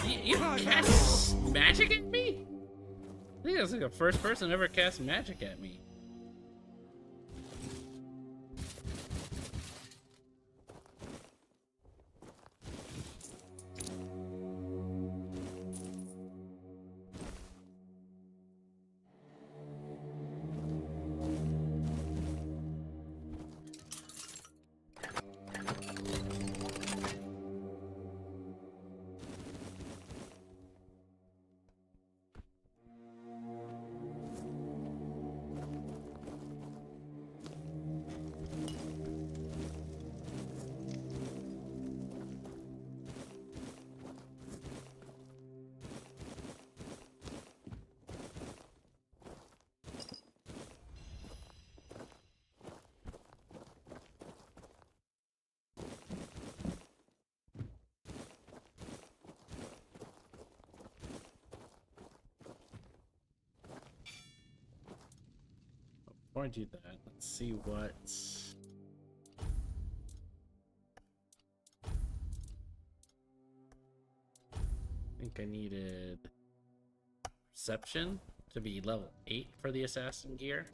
You cast magic at me? I think that's like the first person ever cast magic at me. Before I do that, let's see what... I think I needed perception to be level 8 for the assassin gear.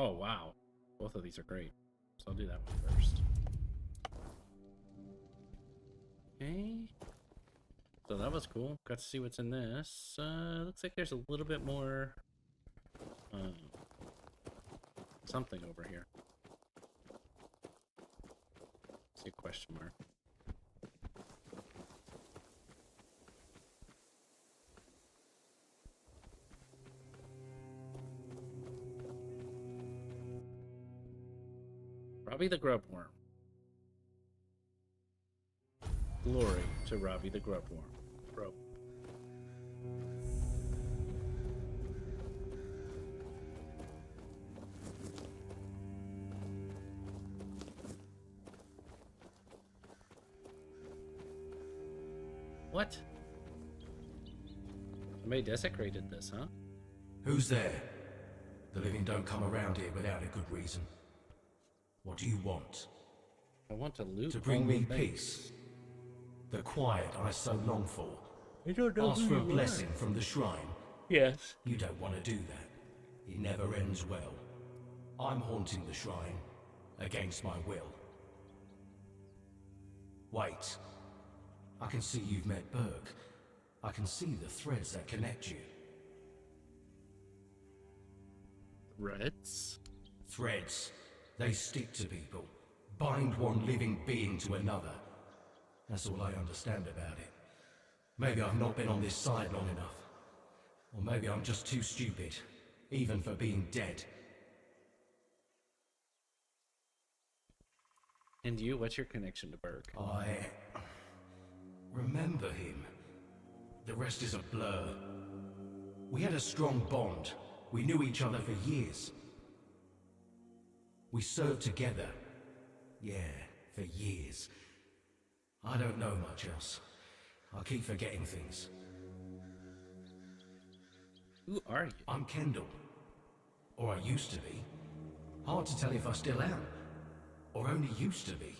Oh wow, both of these are great. So I'll do that one first. Okay. So that was cool. Got to see what's in this. Looks like there's a little bit more something over here. See a question mark. Robbie the Grubworm. Glory to Robbie the Grubworm. Grub. What? Somebody desecrated this, huh? Who's there? The living don't come around here without a good reason. What do you want? I want to loot. To bring all me the things. peace. The quiet I so long for. I don't know Ask who for a you blessing are. from the shrine. Yes. You don't want to do that. It never ends well. I'm haunting the shrine. Against my will. Wait. I can see you've met Berg. I can see the threads that connect you. Threads? Threads. They stick to people. Bind one living being to another. That's all I understand about it. Maybe I've not been on this side long enough. Or maybe I'm just too stupid. Even for being dead. And you, what's your connection to Berg? I remember him. The rest is a blur. We had a strong bond. We knew each other for years. We served together. Yeah, for years. I don't know much else. I keep forgetting things. Who are you? I'm Kendall. Or I used to be. Hard to tell if I still am. Or only used to be.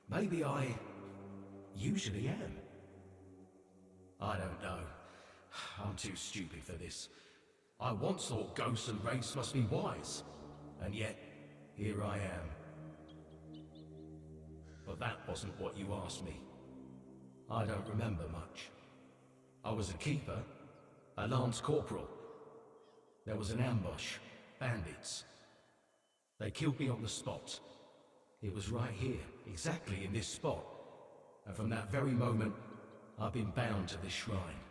Maybe I usually am. I don't know. I'm too stupid for this. I once thought ghosts and wraiths must be wise. And yet, here I am. But that wasn't what you asked me. I don't remember much. I was a keeper, a lance corporal. There was an ambush, bandits. They killed me on the spot. It was right here, exactly in this spot. And from that very moment, I've been bound to this shrine.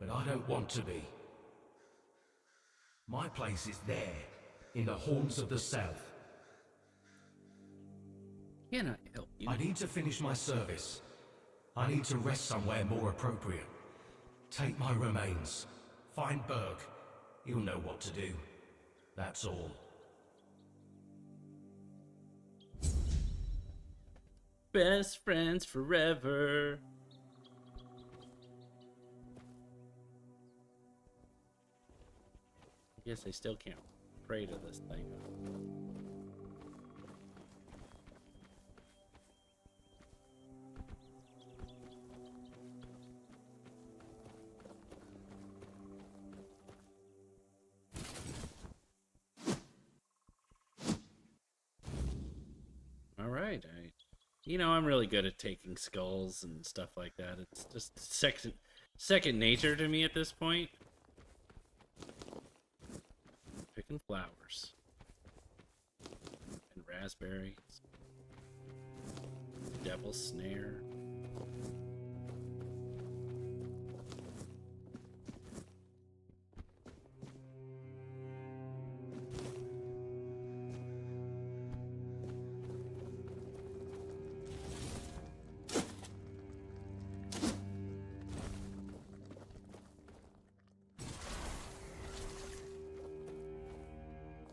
But I don't want to be. My place is there, in the Horns of the South. Can I help you? I need to finish my service. I need to rest somewhere more appropriate. Take my remains. Find Berg. He'll know what to do. That's all. Best friends forever. I guess I still can't pray to this thing. All right, I'm really good at taking skulls and stuff like that. It's just second nature to me at this point. Picking flowers and raspberries. Devil's snare.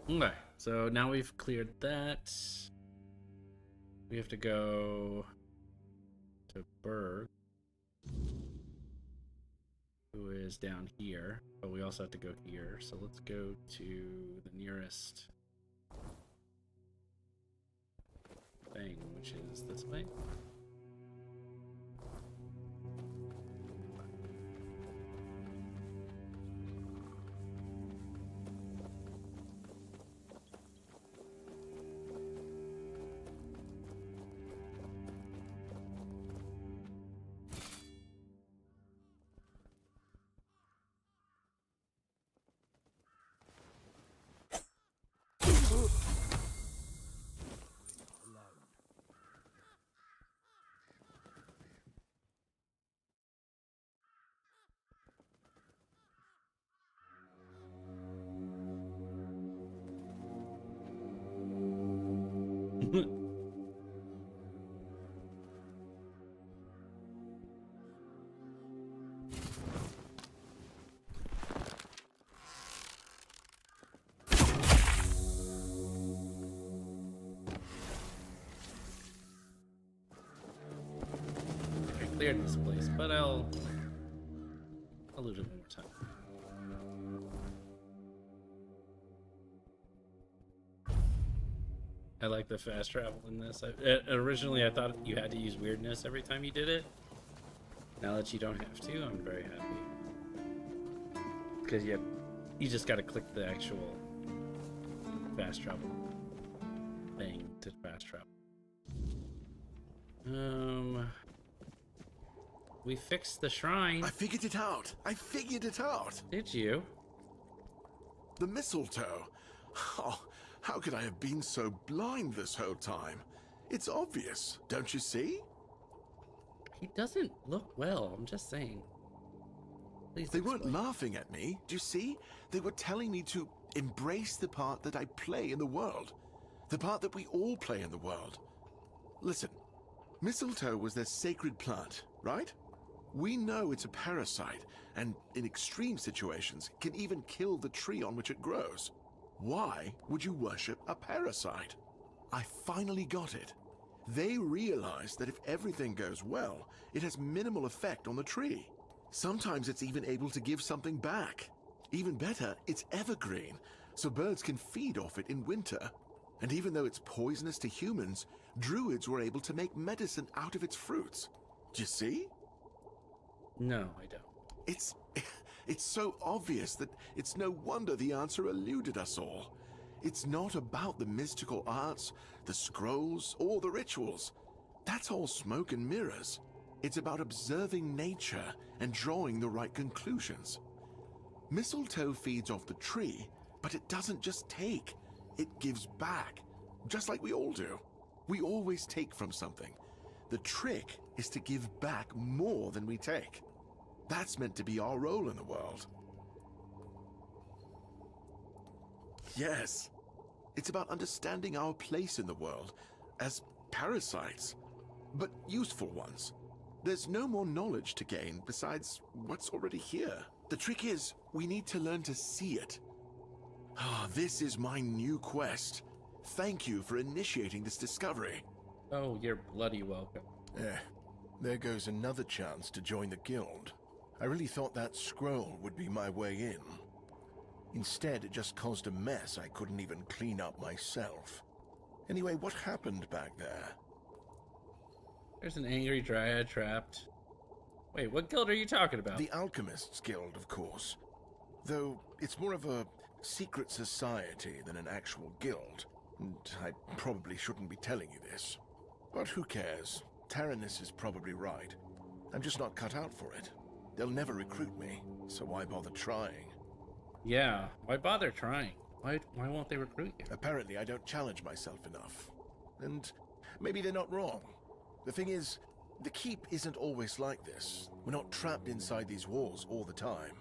Okay, so now we've cleared that. We have to go to Berg, who is down here, but we also have to go here. So let's go to the nearest thing, which is this way. cleared this place, but I'll do it one more time. I like the fast travel in this. Originally, I thought you had to use weirdness every time you did it. Now that you don't have to, I'm very happy. Because you just got to click the actual fast travel thing to fast travel. We fixed the shrine. I figured it out. Did you? The mistletoe. Oh, how could I have been so blind this whole time? It's obvious, don't you see? He doesn't look well, I'm just saying. Please They explain. weren't laughing at me, do you see? They were telling me to embrace the part that I play in the world. The part that we all play in the world. Listen, mistletoe was their sacred plant, right? We know it's a parasite, and in extreme situations, can even kill the tree on which it grows. Why would you worship a parasite? I finally got it. They realized that if everything goes well, it has minimal effect on the tree. Sometimes it's even able to give something back. Even better, it's evergreen, so birds can feed off it in winter. And even though it's poisonous to humans, druids were able to make medicine out of its fruits. Do you see? No, I don't. It's so obvious that it's no wonder the answer eluded us all. It's not about the mystical arts, the scrolls, or the rituals. That's all smoke and mirrors. It's about observing nature and drawing the right conclusions. Mistletoe feeds off the tree, but it doesn't just take. It gives back, just like we all do. We always take from something. The trick is to give back more than we take. That's meant to be our role in the world. Yes, it's about understanding our place in the world as parasites, but useful ones. There's no more knowledge to gain besides what's already here. The trick is, we need to learn to see it. Ah, this is my new quest. Thank you for initiating this discovery. Oh, you're bloody welcome. There goes another chance to join the guild. I really thought that scroll would be my way in. Instead, it just caused a mess I couldn't even clean up myself. Anyway, what happened back there? There's an angry dryad trapped. Wait, what guild are you talking about? The Alchemists Guild, of course. Though it's more of a secret society than an actual guild. And I probably shouldn't be telling you this. But who cares? Taranis is probably right. I'm just not cut out for it. They'll never recruit me, so why bother trying? Yeah, why bother trying? Why won't they recruit you? Apparently I don't challenge myself enough. And maybe they're not wrong. The thing is, the keep isn't always like this. We're not trapped inside these walls all the time.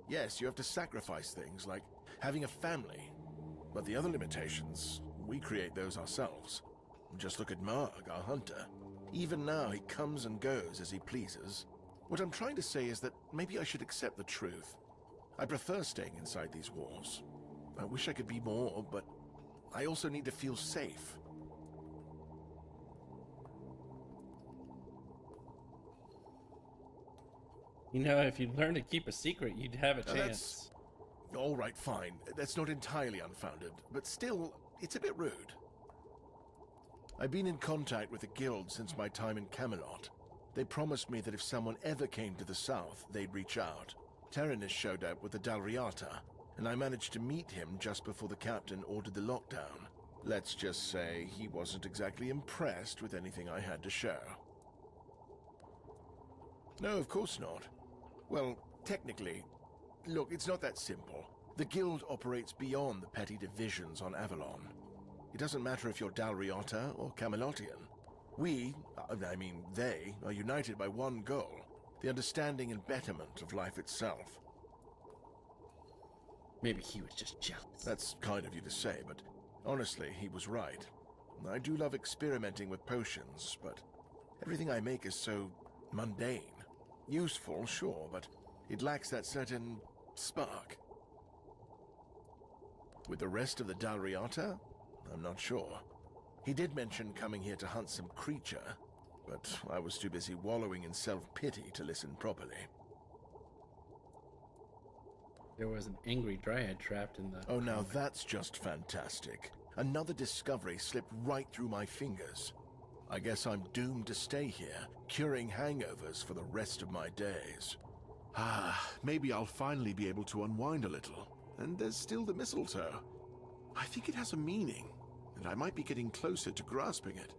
Yes, you have to sacrifice things like having a family. But the other limitations, we create those ourselves. Just look at Marg, our hunter. Even now he comes and goes as he pleases. What I'm trying to say is that maybe I should accept the truth. I prefer staying inside these walls. I wish I could be more, but I also need to feel safe. You know, if you learn to keep a secret, you'd have a chance. All right, fine. That's not entirely unfounded, but still, it's a bit rude. I've been in contact with the guild since my time in Camelot. They promised me that if someone ever came to the south, they'd reach out. Taranis showed up with the Dalriata, and I managed to meet him just before the captain ordered the lockdown. Let's just say he wasn't exactly impressed with anything I had to show. No, of course not. Well, technically, look, it's not that simple. The guild operates beyond the petty divisions on Avalon. It doesn't matter if you're Dalriata or Camelotian. They, are united by one goal, the understanding and betterment of life itself. Maybe he was just jealous. That's kind of you to say, but honestly, he was right. I do love experimenting with potions, but everything I make is so mundane. Useful, sure, but it lacks that certain spark. With the rest of the Dalriata, I'm not sure. He did mention coming here to hunt some creature. but I was too busy wallowing in self-pity to listen properly. There was an angry dryad trapped in the... Oh, now that's just fantastic. Another discovery slipped right through my fingers. I guess I'm doomed to stay here, curing hangovers for the rest of my days. Maybe I'll finally be able to unwind a little. And there's still the mistletoe. I think it has a meaning, and I might be getting closer to grasping it.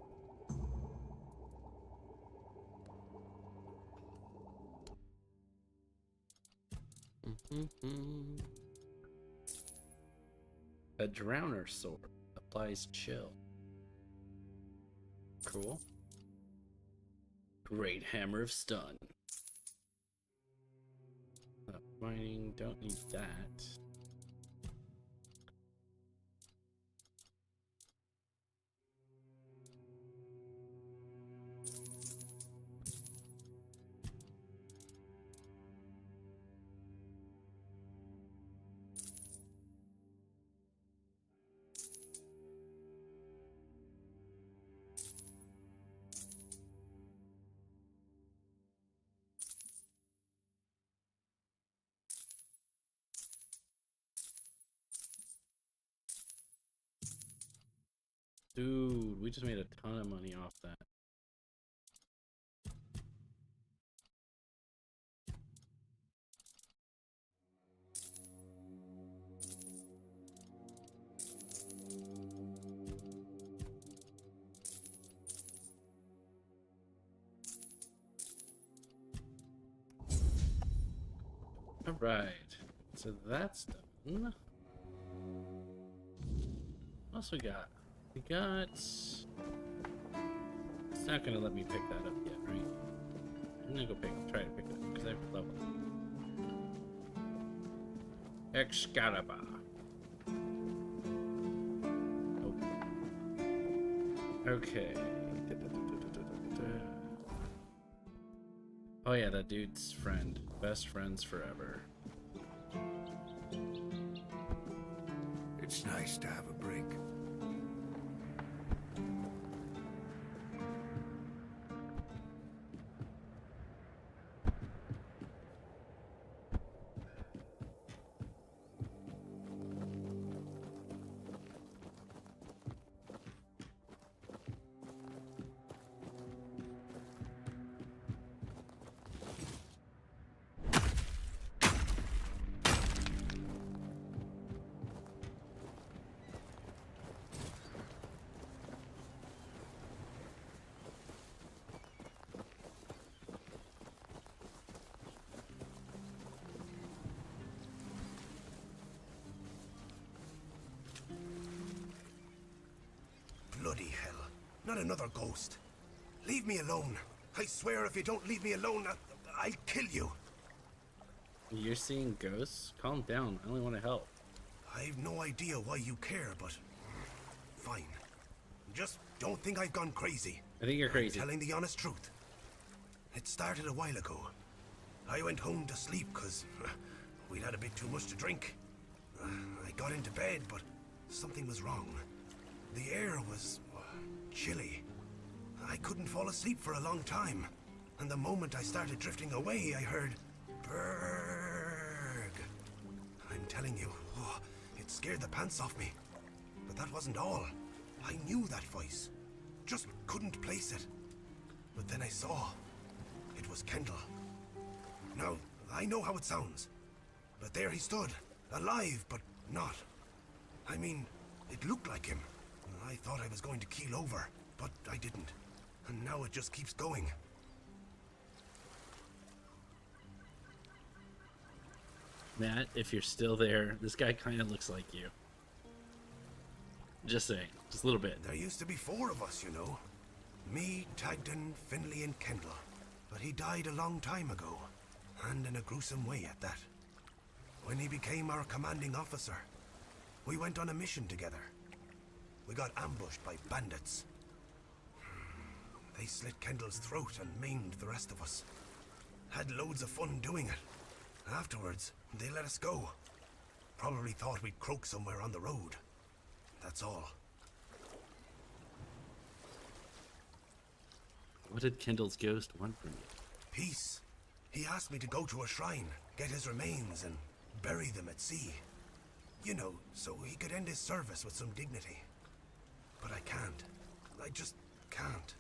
A drowner sword applies chill. Cool. Great hammer of stun. Mining, don't need that. Dude, we just made a ton of money off that. All right, so that's done. What else we got? We got... It's not gonna let me pick that up yet, right? I'm gonna go try to pick it up, because I have levels. Excalibur. Okay. Oh yeah, that dude's friend. Best friends forever. It's nice to have a break. Bloody hell. Not another ghost. Leave me alone. I swear if you don't leave me alone, I'll kill you. You're seeing ghosts? Calm down. I only want to help. I've no idea why you care, but... Fine. Just don't think I've gone crazy. I think you're crazy. I'm telling the honest truth. It started a while ago. I went home to sleep because we'd had a bit too much to drink. I got into bed, but something was wrong. The air was chilly. I couldn't fall asleep for a long time. And the moment I started drifting away, I heard Berg. I'm telling you, it scared the pants off me. But that wasn't all. I knew that voice. Just couldn't place it. But then I saw. It was Kendall. Now, I know how it sounds. But there he stood. Alive, but not. I mean, it looked like him. I thought I was going to keel over, but I didn't. And now it just keeps going. Matt, if you're still there, this guy kind of looks like you. Just saying. Just a little bit. There used to be 4 of us, you know. Me, Tagden, Finley, and Kendall. But he died a long time ago. And in a gruesome way at that. When he became our commanding officer, we went on a mission together. We got ambushed by bandits. They slit Kendall's throat and maimed the rest of us. Had loads of fun doing it. Afterwards, they let us go. Probably thought we'd croak somewhere on the road. That's all. What did Kendall's ghost want from you? Peace. He asked me to go to a shrine, get his remains, and bury them at sea. You know, so he could end his service with some dignity. But I can't. I just can't.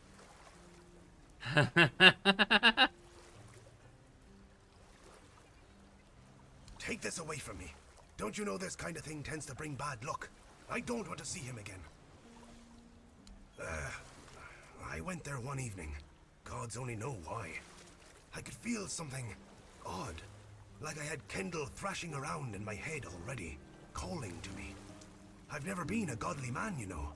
Take this away from me. Don't you know this kind of thing tends to bring bad luck? I don't want to see him again. I went there one evening. Gods only know why. I could feel something odd. Like I had Kendall thrashing around in my head already, calling to me. I've never been a godly man, you know.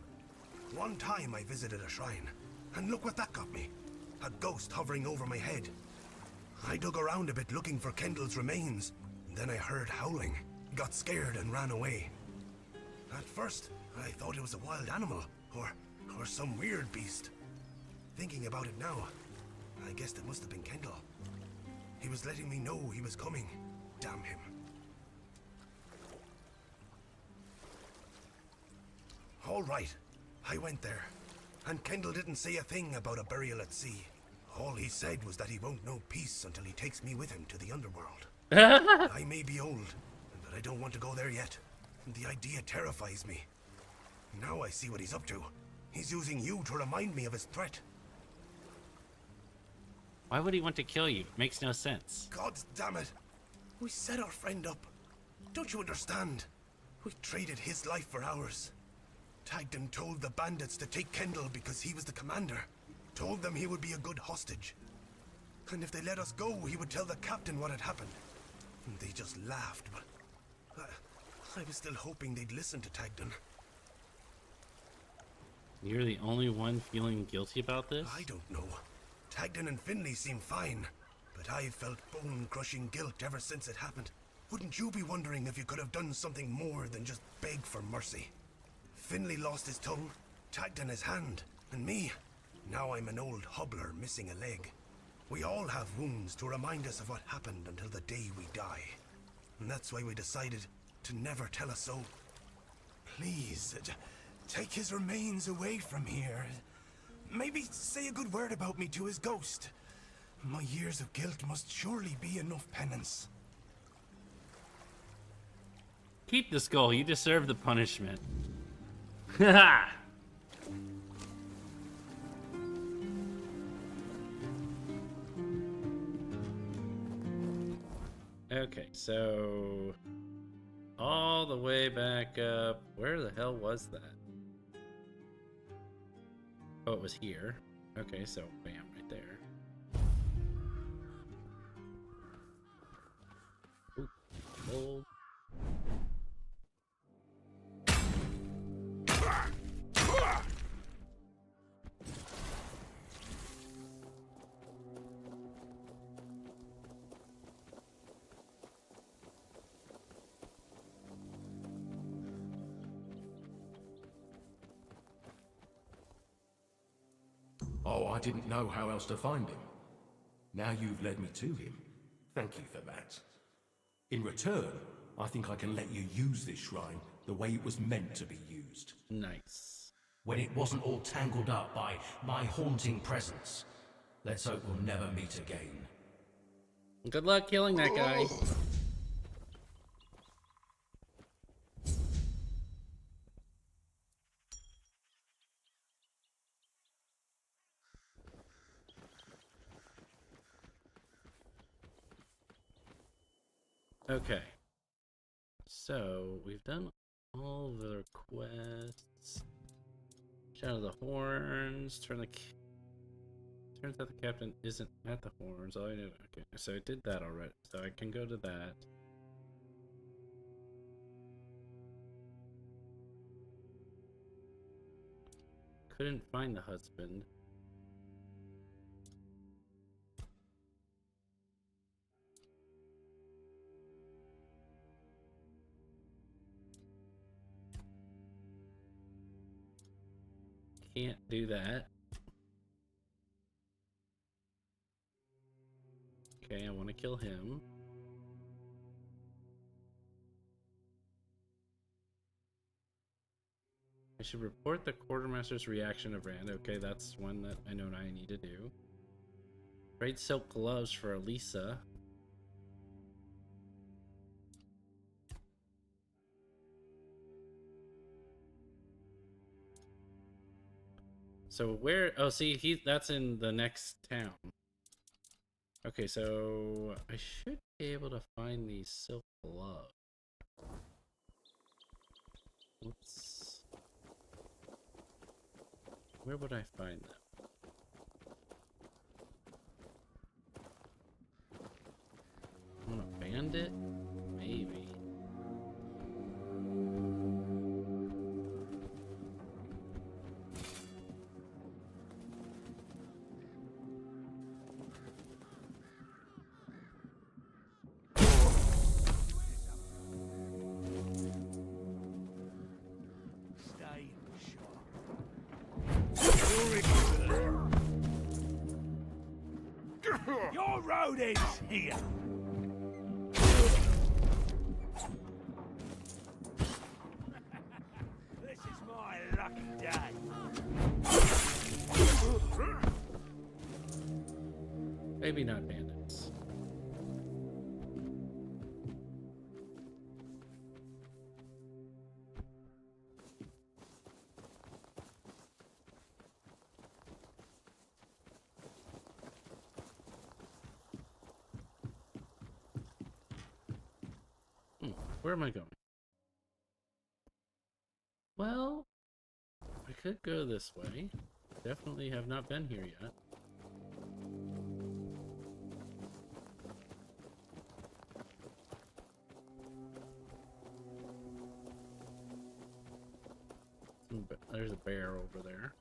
One time I visited a shrine, and look what that got me. A ghost hovering over my head. I dug around a bit looking for Kendall's remains. Then I heard howling, got scared and ran away. At first, I thought it was a wild animal, or some weird beast. Thinking about it now, I guessed it must have been Kendall. He was letting me know he was coming. Damn him. All right, I went there, and Kendall didn't say a thing about a burial at sea. All he said was that he won't know peace until he takes me with him to the underworld. I may be old, but I don't want to go there yet. The idea terrifies me. Now I see what he's up to. He's using you to remind me of his threat. Why would he want to kill you? Makes no sense. God damn it. We set our friend up. Don't you understand? We traded his life for ours. Tagden told the bandits to take Kendall because he was the commander. Told them he would be a good hostage. And if they let us go, he would tell the captain what had happened. And they just laughed, but I was still hoping they'd listen to Tagden. You're the only one feeling guilty about this? I don't know. Tagden and Finley seem fine, but I've felt bone-crushing guilt ever since it happened. Wouldn't you be wondering if you could have done something more than just beg for mercy? Finley lost his tongue, Tagden his hand, and me. Now I'm an old hobbler missing a leg. We all have wounds to remind us of what happened until the day we die. And that's why we decided to never tell a soul. Please, take his remains away from here. Maybe say a good word about me to his ghost. My years of guilt must surely be enough penance. Keep the skull. You deserve the punishment. Haha! Okay, so all the way back up. Where the hell was that? Oh, it was here. Okay, so bam, right there. Ooh, gold. Oh, I didn't know how else to find him. Now you've led me to him. Thank you for that. In return, I think I can let you use this shrine the way it was meant to be used. Nice. When it wasn't all tangled up by my haunting presence. Let's hope we'll never meet again. Good luck killing that guy. Okay, so we've done all the quests. Shadow the horns. Turns out the captain isn't at the horns. All I know. Okay, so I did that already. So I can go to that. Couldn't find the husband. Can't do that. Okay, I want to kill him. I should report the quartermaster's reaction of Rand. Okay, that's one that I know I need to do. Trade silk gloves for Elisa. So where? Oh, see, that's in the next town. Okay, so I should be able to find these silk gloves. Oops. Where would I find them? On a bandit? Maybe. Stay sharp. Your road is here. This is my lucky day. Maybe not bandits. Where am I going? Well, I could go this way. Definitely have not been here yet. There's a bear over there.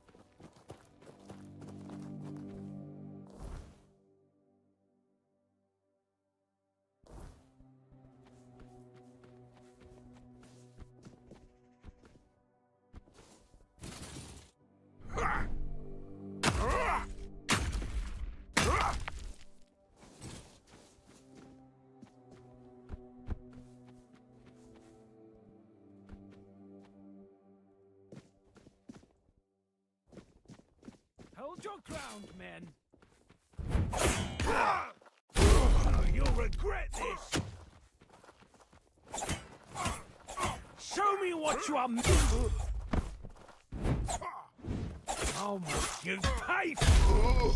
Hold your ground, men. You'll regret this. Show me what you are. How much you pay for?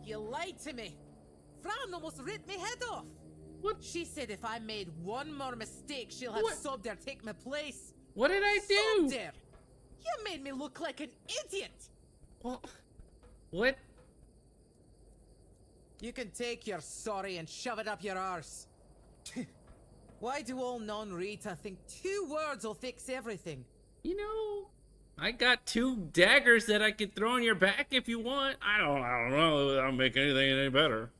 You lied to me. Fran almost ripped me head off. What? She said if I made one more mistake, she'll have Sobder take my place. What did I do? Sobder! You made me look like an idiot. Well, what? You can take your sorry and shove it up your arse. Why do all non-Rita think 2 words will fix everything? You know, I got 2 daggers that I could throw on your back if you want. I don't know. That'll make anything any better.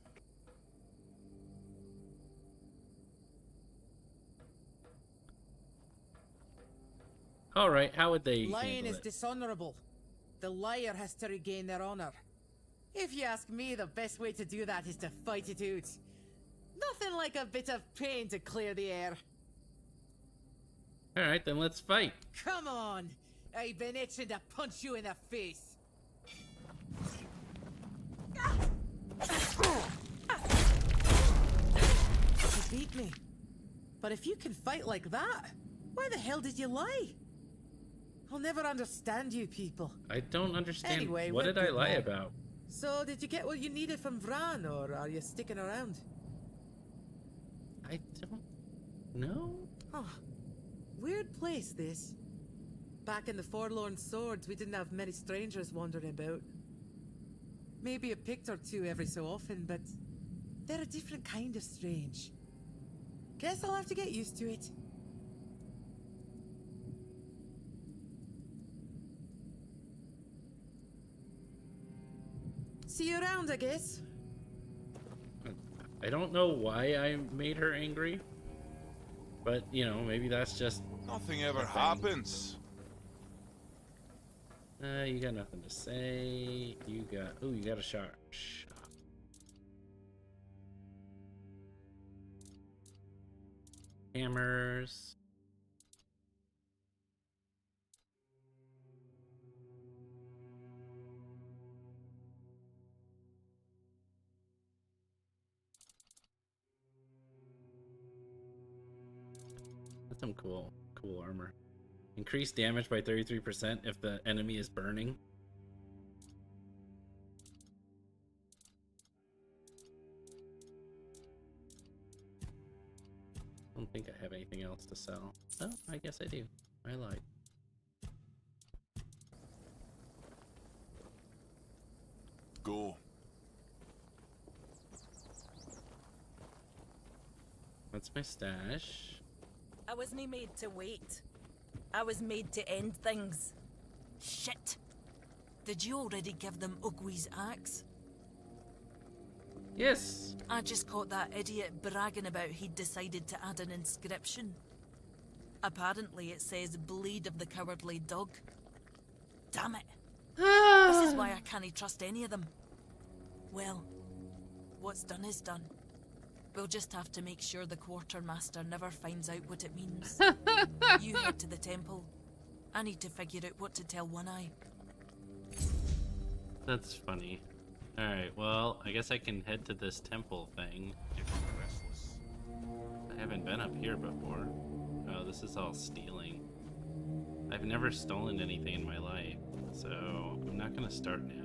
All right, how would they Lying handle is it? dishonorable. The liar has to regain their honor. If you ask me, the best way to do that is to fight it out. Nothing like a bit of pain to clear the air. All right, then let's fight. Come on! I've been itching to punch you in the face. You beat me. But if you can fight like that, why the hell did you lie? I'll never understand you people. I don't understand. Anyway, what we're did I good lie now. about? So, did you get what you needed from Vran, or are you sticking around? I don't know. Oh, weird place, this. Back in the Forlorn Swords, we didn't have many strangers wandering about. Maybe a pict or two every so often, but they're a different kind of strange. Guess I'll have to get used to it. See you around, I guess. I don't know why I made her angry, but you know, maybe that's just Nothing ever a thing. happens. You got nothing to say. You got a shot. Hammers. That's some cool armor. Increase damage by 33% if the enemy is burning. I don't think I have anything else to sell. Oh, I guess I do. I lied. Go. What's my stash? I wasn't made to wait. I was made to end things. Shit! Did you already give them Ugwi's axe? Yes! I just caught that idiot bragging about he'd decided to add an inscription. Apparently it says Bleed of the Cowardly Dog. Damn it. This is why I can't trust any of them. Well, what's done is done. We'll just have to make sure the quartermaster never finds out what it means. You head to the temple. I need to figure out what to tell One Eye. That's funny. Alright, well, I guess I can head to this temple thing. If I'm restless. I haven't been up here before. Oh, this is all stealing. I've never stolen anything in my life, so I'm not gonna start now.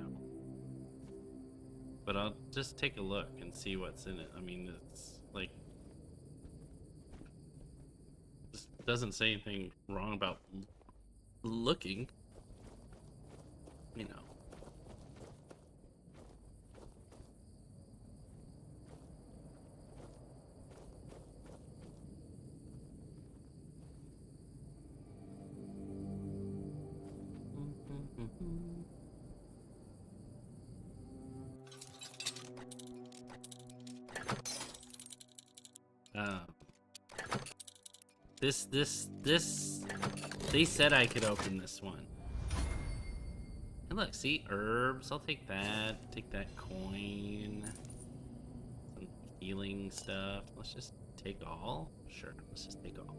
But I'll just take a look and see what's in it. I mean, it's like... This doesn't say anything wrong about looking. You know. This, they said I could open this one. And look, see, herbs, I'll take that coin, some healing stuff. Let's just take all. Sure, let's just take all.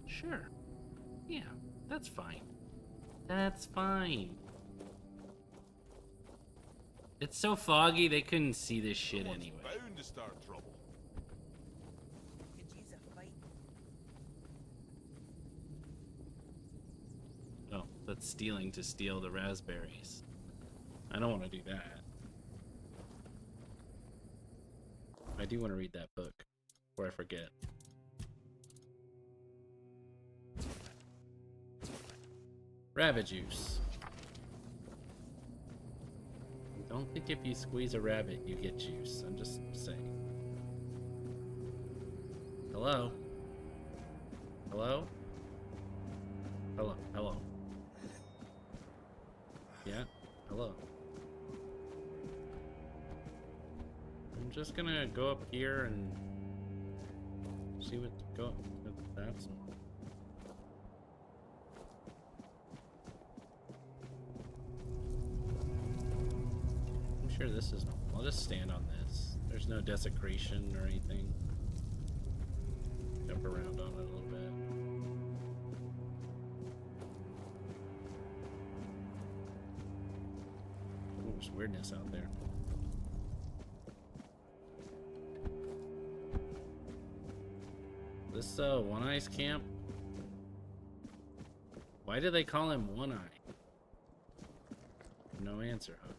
Sure, yeah, that's fine. That's fine. It's so foggy they couldn't see this shit anyway. Bound to start trouble. Could use a fight. Oh, that's stealing to steal the raspberries. I don't want to do that. I do want to read that book before I forget. Rabbit juice. I don't think if you squeeze a rabbit, you get juice. I'm just saying. Hello? Hello? Hello? Hello? Yeah? Hello? I'm just gonna go up here and see what's going with that. I'm sure this is normal. I'll just stand on this. There's no desecration or anything. Jump around on it a little bit. Ooh, there's weirdness out there. This One Eye's camp? Why do they call him One Eye? No answer, huh?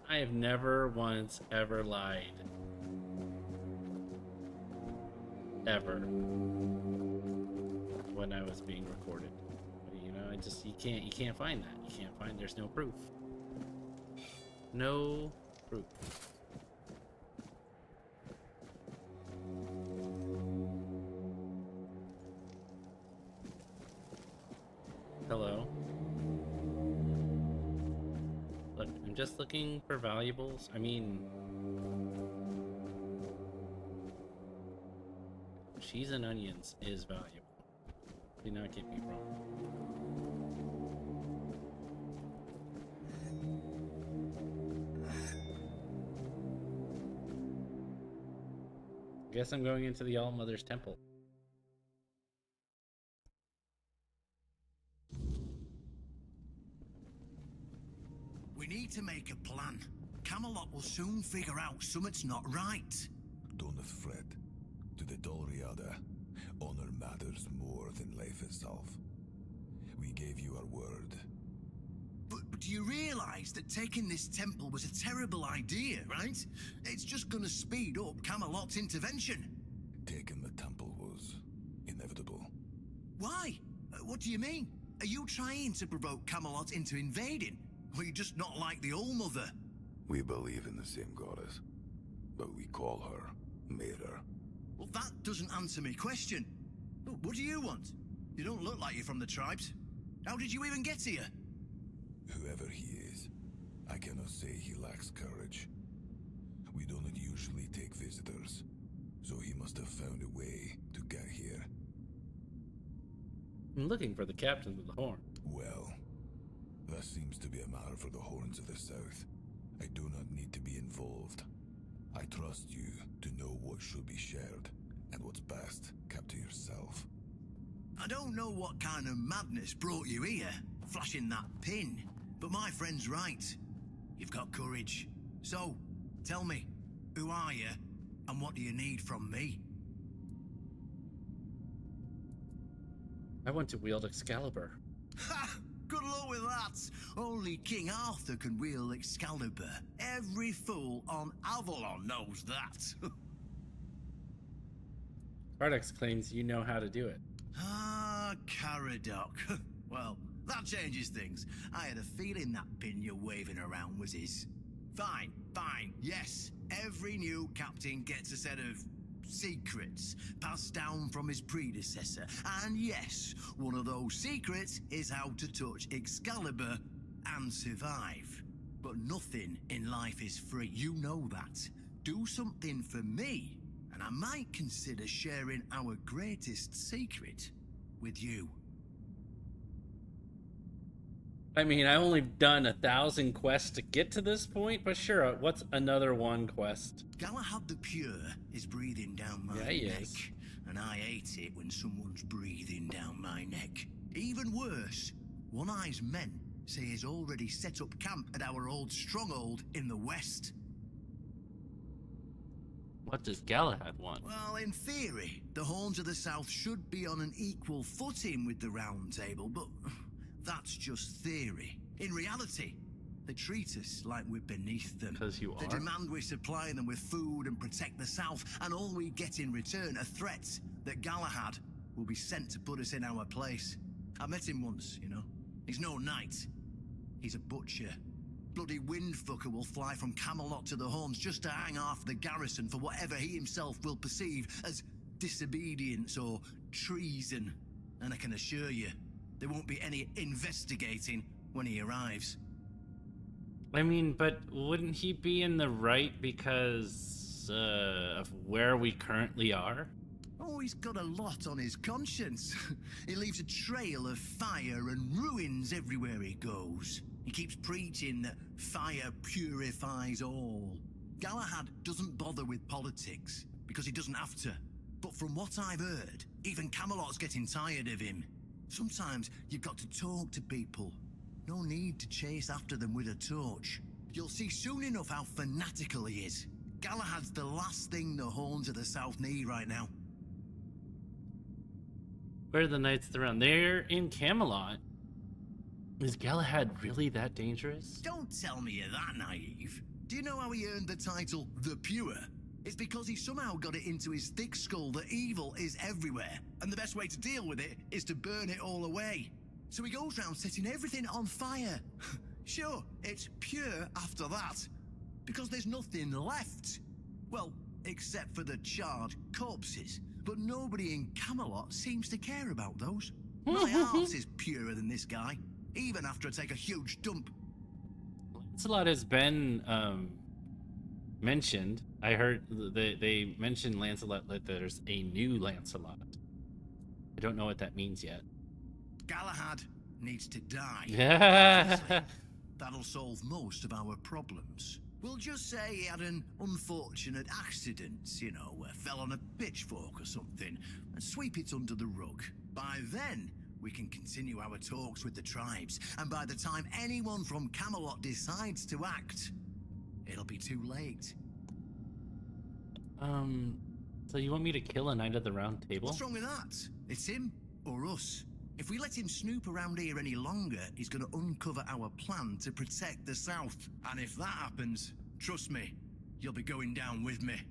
I have never once ever lied. Ever. When I was being recorded. You know, you can't find that. You can't find, there's no proof. No proof. Hello. Look, I'm just looking for valuables. I mean, cheese and onions is valuable. Do not get me wrong. Guess I'm going into the All-Mother's Temple. We need to make a plan. Camelot will soon figure out something's not right. Don't fret. To the Dolriada, honor matters more than life itself. We gave you our word. But do you realize that taking this temple was a terrible idea, right? It's just gonna speed up Camelot's intervention. Taking the temple was inevitable. Why? What do you mean? Are you trying to provoke Camelot into invading? Or you just not like the All Mother? We believe in the same goddess, but we call her Mera. Well, that doesn't answer my question. What do you want? You don't look like you're from the tribes. How did you even get here? Whoever he is, I cannot say he lacks courage. We don't usually take visitors, so he must have found a way to get here. I'm looking for the captain of the Horn. Well, that seems to be a matter for the Horns of the South. I do not need to be involved. I trust you to know what should be shared, and what's best kept to yourself. I don't know what kind of madness brought you here, flashing that pin, but my friend's right. You've got courage. So, tell me, who are you, and what do you need from me? I want to wield Excalibur. Ha! Good luck with that. Only King Arthur can wield Excalibur. Every fool on Avalon knows that. Cardex claims you know how to do it. Ah, Caradoc. Well, that changes things. I had a feeling that pin you're waving around was his. Fine, fine, yes. Every new captain gets a set of secrets passed down from his predecessor. And yes, one of those secrets is how to touch Excalibur and survive. But nothing in life is free, you know that. Do something for me, and I might consider sharing our greatest secret with you. I mean, I've only done 1,000 quests to get to this point, but sure, what's another one quest? Galahad the Pure is breathing down my neck, and I hate it when someone's breathing down my neck. Even worse, One Eye's men say he's already set up camp at our old stronghold in the west. What does Galahad want? Well, in theory, the Horns of the South should be on an equal footing with the Round Table, but that's just theory. In reality, they treat us like we're beneath them. Because you They are? demand we supply them with food and protect the South, and all we get in return are threats that Galahad will be sent to put us in our place. I met him once, you know. He's no knight. He's a butcher. Bloody windfucker will fly from Camelot to the Horns just to hang half the garrison for whatever he himself will perceive as disobedience or treason. And I can assure you, there won't be any investigating when he arrives. I mean, but wouldn't he be in the right because of where we currently are? Oh, he's got a lot on his conscience. He leaves a trail of fire and ruins everywhere he goes. He keeps preaching that fire purifies all. Galahad doesn't bother with politics because he doesn't have to. But from what I've heard, even Camelot's getting tired of him. Sometimes you've got to talk to people. No need to chase after them with a torch. You'll see soon enough how fanatical he is. Galahad's the last thing the Horns of the South need right now. Where are the Knights of the Round? They're in Camelot. Is Galahad really that dangerous? Don't tell me you're that naive. Do you know how he earned the title The Pure? It's because he somehow got it into his thick skull that evil is everywhere, and the best way to deal with it is to burn it all away. So he goes round setting everything on fire. Sure, it's pure after that, because there's nothing left. Well, except for the charred corpses. But nobody in Camelot seems to care about those. My heart is purer than this guy, even after I take a huge dump. Lancelot has been mentioned. I heard they mentioned Lancelot, that there's a new Lancelot. I don't know what that means yet. Galahad needs to die. Honestly, that'll solve most of our problems. We'll just say he had an unfortunate accident, you know, fell on a pitchfork or something, and sweep it under the rug. By then, we can continue our talks with the tribes, and by the time anyone from Camelot decides to act, it'll be too late. So you want me to kill a Knight of the Round Table? What's wrong with that? It's him or us. If we let him snoop around here any longer, he's going to uncover our plan to protect the South. And if that happens, trust me, you'll be going down with me.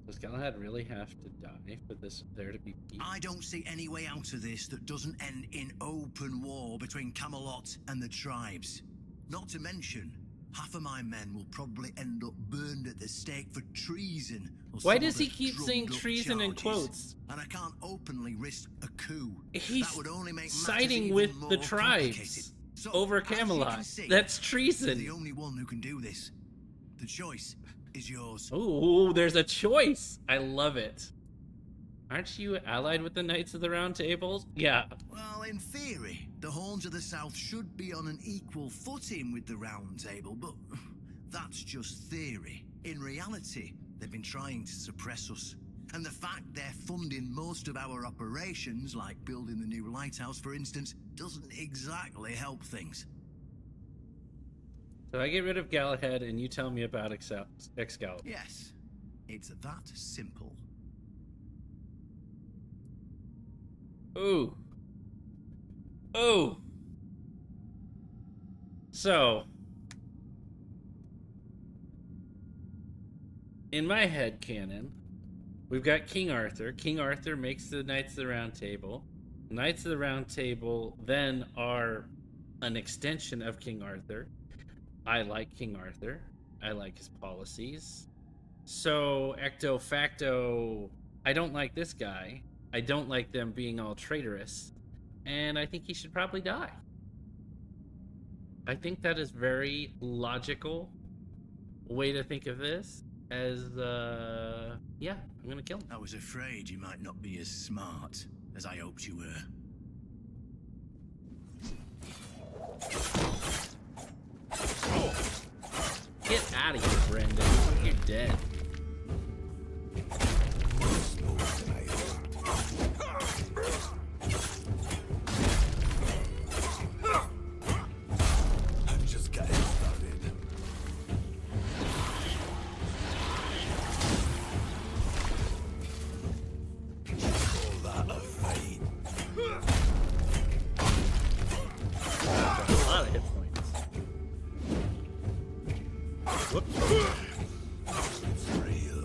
Does Galahad really have to die for this there to be peace? I don't see any way out of this that doesn't end in open war between Camelot and the tribes. Not to mention, half of my men will probably end up burned at the stake for treason. Why does he keep saying treason in quotes? And I can't openly risk a coup. He's that would only make siding with the tribes over Camelot. That's treason. You're the only one who can do this. The choice is yours. Oh, there's a choice. I love it. Aren't you allied with the Knights of the Round Table? Yeah. Well, in theory, the Horns of the South should be on an equal footing with the Round Table, but that's just theory. In reality, they've been trying to suppress us. And the fact they're funding most of our operations, like building the new lighthouse, for instance, doesn't exactly help things. So I get rid of Galahad and you tell me about Excalibur. Yes, it's that simple. Ooh. Oh. So, in my head canon, we've got King Arthur. King Arthur makes the Knights of the Round Table. Knights of the Round Table then are an extension of King Arthur. I like King Arthur. I like his policies. So, ecto facto, I don't like this guy. I don't like them being all traitorous. And I think he should probably die. I think that is very logical way to think of this. As, yeah, I'm gonna kill him. I was afraid you might not be as smart as I hoped you were. Get out of here, Brendan. You're dead. I'm just getting started. Call that a fight? A lot of hit points. Whoops. It's real.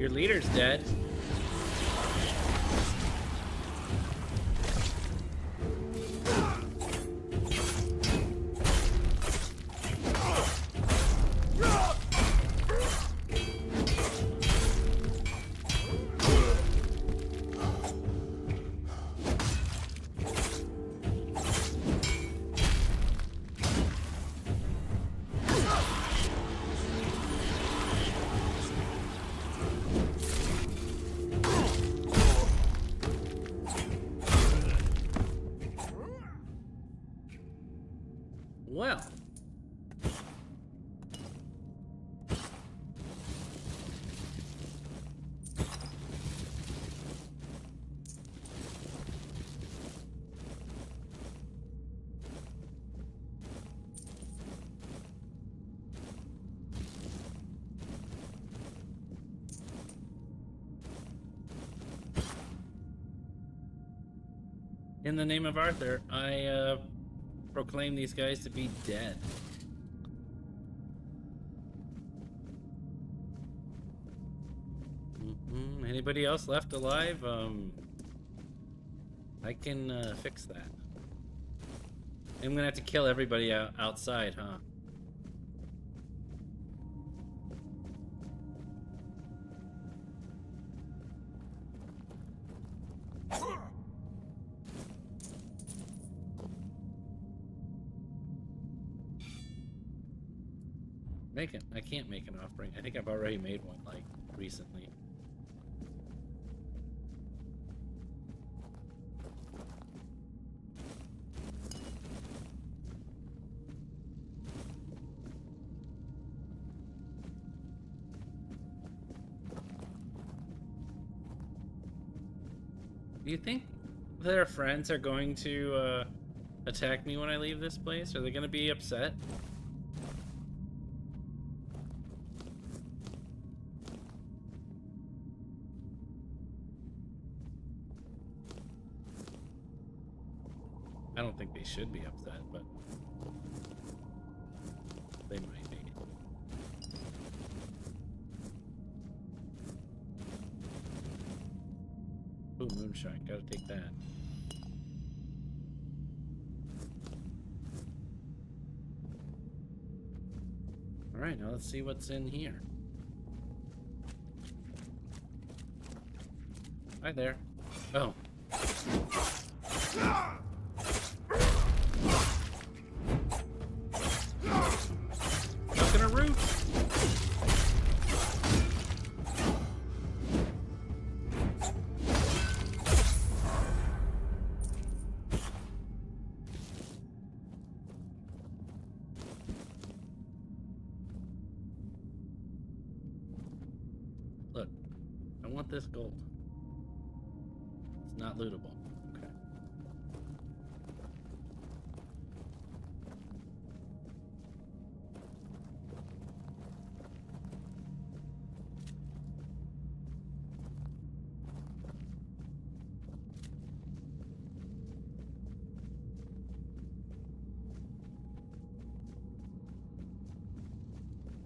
Your leader's dead. Well. In the name of Arthur, I proclaim these guys to be dead. Anybody else left alive? I can fix that. I'm gonna have to kill everybody outside, huh? I can't make an offering. I think I've already made one, like, recently. Do you think their friends are going to attack me when I leave this place? Are they going to be upset? I don't think they should be upset, but they might be. Ooh, moonshine. Gotta take that. Alright, now let's see what's in here. Hi there. Oh. Not gonna root. Look, I want this gold. It's not lootable. Okay.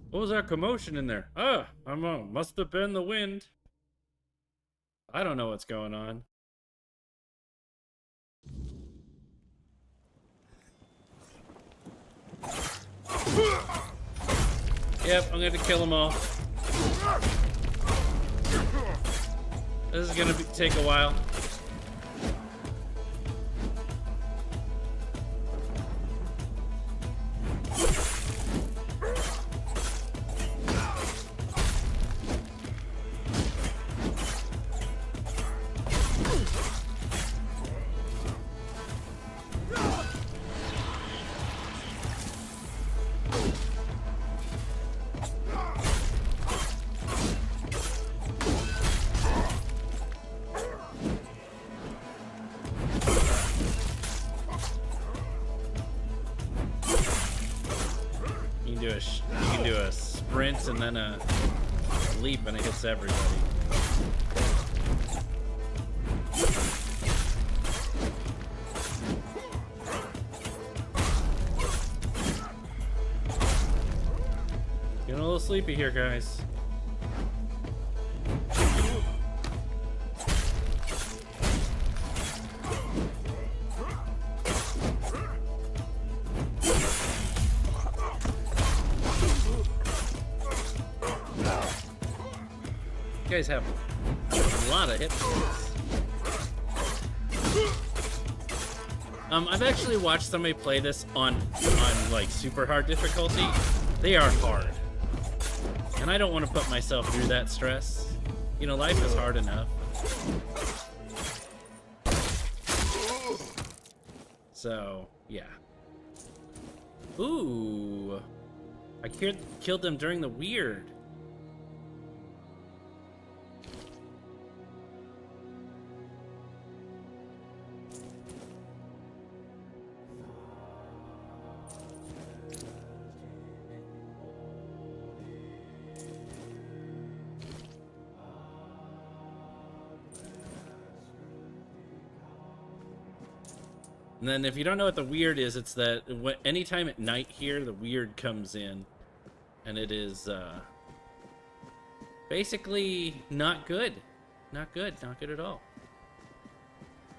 What was that commotion in there? Ah, must have been the wind. I don't know what's going on. Yep, I'm gonna kill them all. This is gonna take a while. You can do a sprint and then a leap and it hits everybody. Getting a little sleepy here, guys. You guys have a lot of hit points. I've actually watched somebody play this on like super hard difficulty. They are hard. And I don't want to put myself through that stress. You know, life is hard enough. So, yeah. Ooh. I killed them during the weird. And then if you don't know what the weird is, it's that anytime at night here, the weird comes in. And it is basically not good. Not good at all.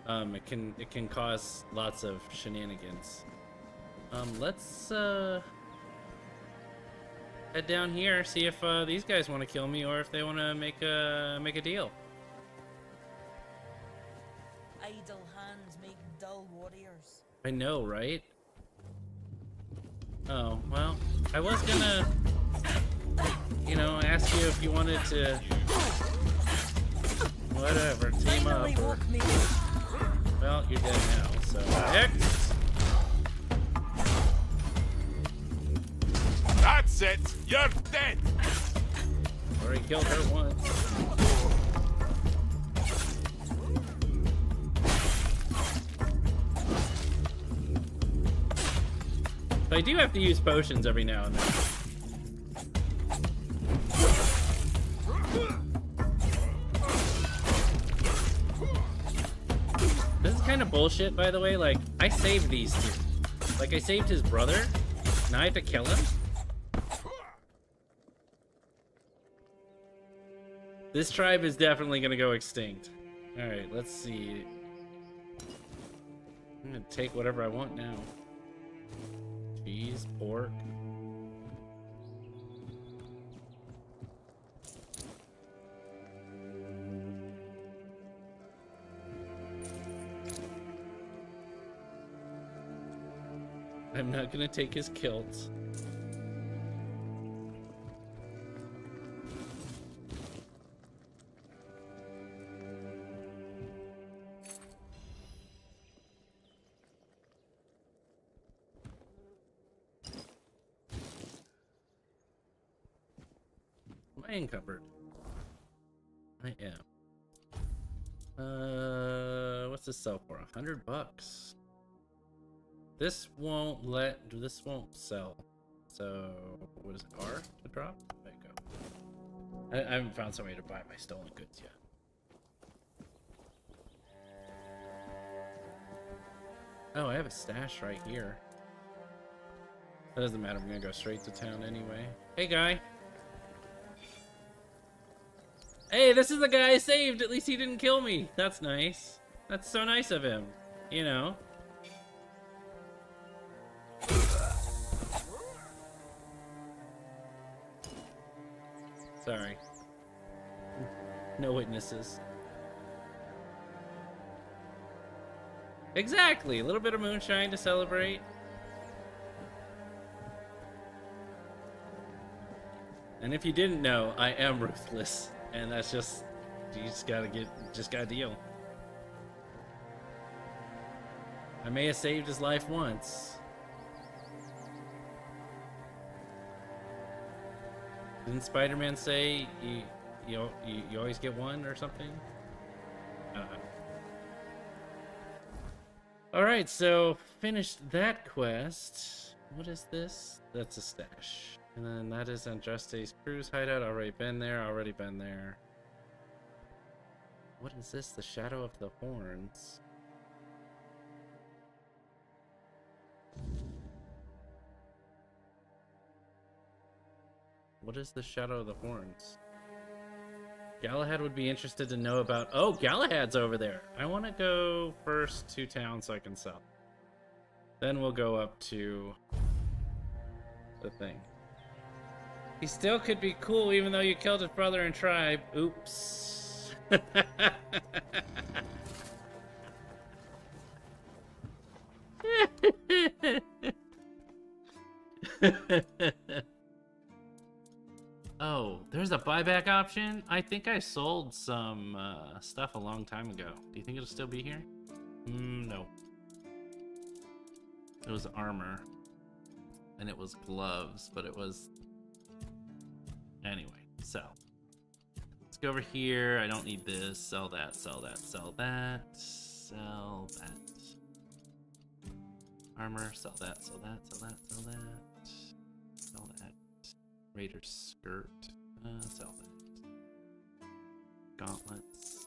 It can cause lots of shenanigans. Let's head down here, see if these guys want to kill me or if they want to make a deal. Idle hands make dull warriors. I know, right? Oh, well, I was gonna, you know, ask you if you wanted to, whatever, team up or, well, you're dead now, so, next! That's it! You're dead! Already killed her once. I do have to use potions every now and then. This is kind of bullshit, by the way. Like, I saved these two. Like, I saved his brother. Now I have to kill him? This tribe is definitely gonna go extinct. Alright, let's see. I'm gonna take whatever I want now. Cheese, pork. I'm not gonna take his kilts. Am I encumbered? I am. What's this sell for? $100. This won't sell. So, what is it? R to drop? There you go. I haven't found some way to buy my stolen goods yet. Oh, I have a stash right here. That doesn't matter. I'm gonna go straight to town anyway. Hey, guy. Hey, this is the guy I saved. At least he didn't kill me. That's nice. That's so nice of him. You know. Sorry. No witnesses. Exactly. A little bit of moonshine to celebrate. And if you didn't know, I am ruthless. And that's just, you just gotta deal. I may have saved his life once. Didn't Spider-Man say you always get one or something? I don't know. Alright, so finished that quest. What is this? That's a stash. And then that is Andraste's cruise hideout. Already been there. What is this? The Shadow of the Horns. What is the Shadow of the Horns? Galahad would be interested to know about... Oh, Galahad's over there. I want to go first to town so I can sell. Then we'll go up to the thing. He still could be cool even though you killed his brother and tribe. Oops. Oh, there's a buyback option? I think I sold some stuff a long time ago. Do you think it'll still be here? No. It was armor. And it was gloves, but it was... Anyway, sell. Let's go over here. I don't need this. Sell that, sell that, sell that. Sell that. Armor, sell that, sell that, sell that, sell that. Sell that. Raider's skirt. Sell that. Gauntlets.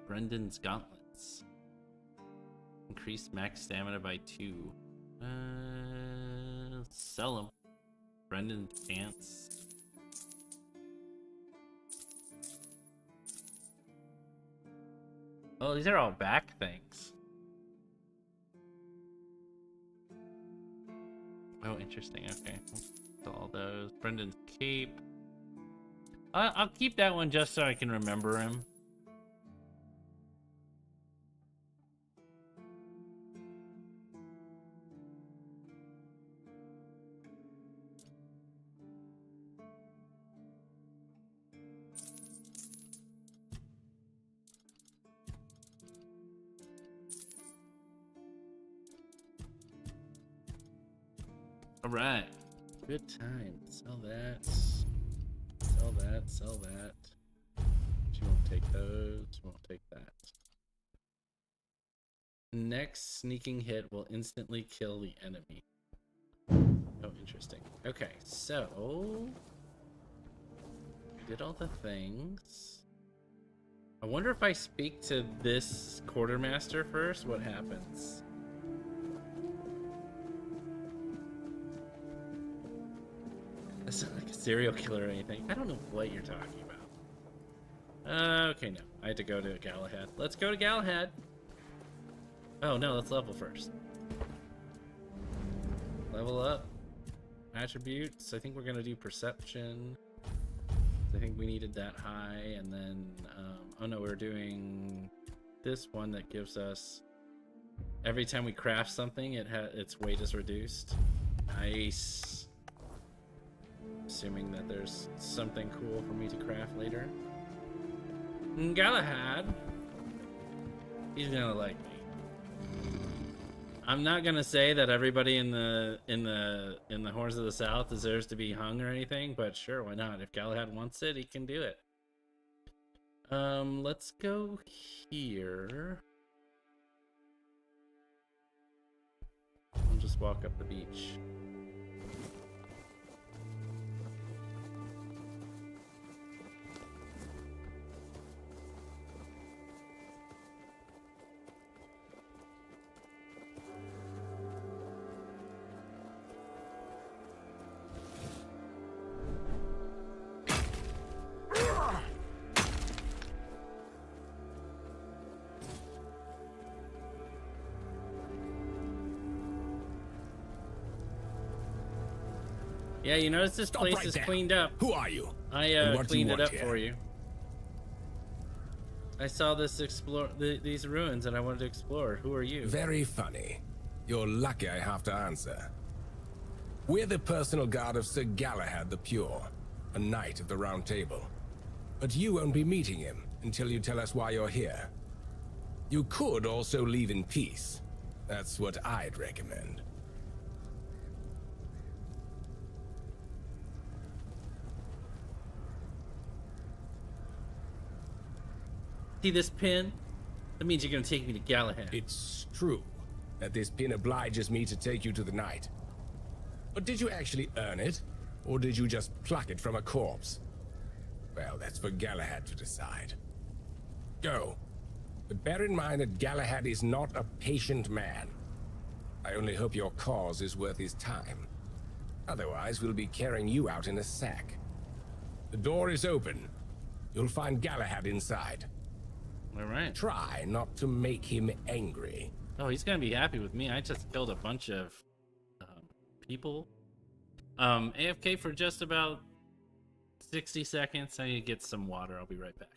Brendan's gauntlets. Increased max stamina by 2. Sell them. Brendan's pants. Oh, these are all back things. Oh, interesting. Okay. All those. Brendan's cape. I'll keep that one just so I can remember him. All right. Good times. Sell that. Sell that. Sell that. She won't take those. Won't take that. Next sneaking hit will instantly kill the enemy. Oh, interesting. Okay, so did all the things. I wonder if I speak to this quartermaster first, what happens? That's not like a serial killer or anything. I don't know what you're talking about. Okay, no. I had to go to Galahad. Let's go to Galahad. Oh, no, let's level first. Level up. Attributes. I think we're going to do perception. I think we needed that high. And then, oh no, we're doing this one that gives us... Every time we craft something, its weight is reduced. Nice. Assuming that there's something cool for me to craft later. Galahad. He's gonna like me. I'm not gonna say that everybody in the Horns of the South deserves to be hung or anything, but sure, why not? If Galahad wants it, he can do it. Let's go here. I'll just walk up the beach. Yeah, you notice this Stop place right is there. cleaned up. Who are you? I And what do you cleaned it want up here? for you. I saw this these ruins and I wanted to explore. Who are you? Very funny. You're lucky I have to answer. We're the personal guard of Sir Galahad the Pure, a knight of the Round Table. But you won't be meeting him until you tell us why you're here. You could also leave in peace. That's what I'd recommend. See this pin? That means you're gonna take me to Galahad. It's true that this pin obliges me to take you to the knight. But did you actually earn it? Or did you just pluck it from a corpse? Well, that's for Galahad to decide. Go. But bear in mind that Galahad is not a patient man. I only hope your cause is worth his time. Otherwise, we'll be carrying you out in a sack. The door is open. You'll find Galahad inside. All right. Try not to make him angry. Oh, he's gonna be happy with me. I just killed a bunch of people. AFK for just about 60 seconds. I need to get some water. I'll be right back.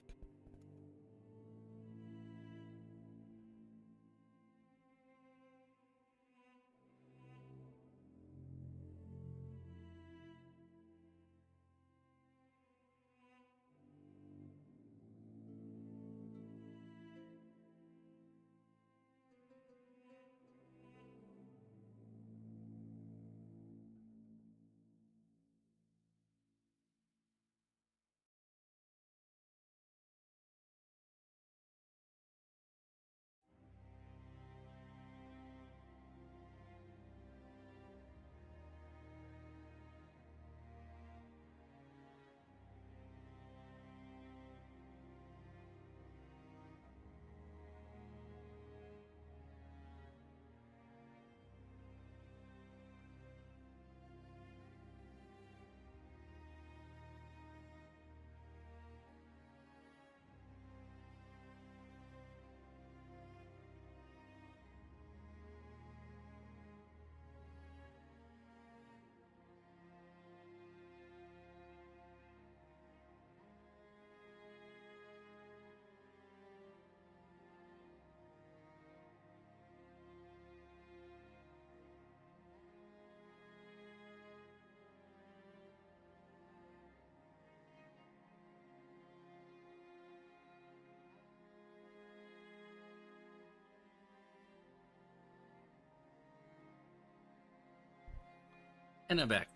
And I'm back.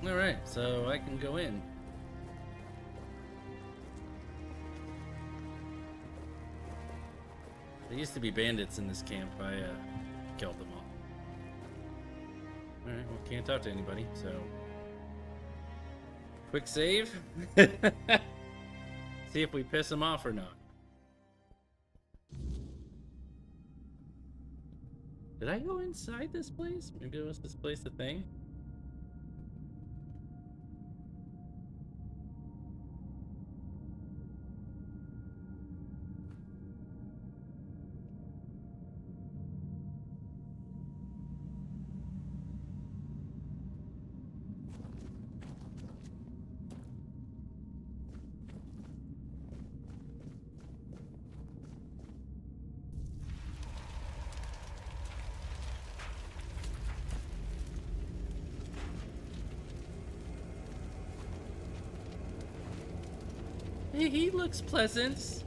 Alright, so I can go in. There used to be bandits in this camp. I killed them all. Alright, well, can't talk to anybody, so... Quick save. See if we piss them off or not. Did I go inside this place? Maybe was this place a thing? Hey, he looks pleasant.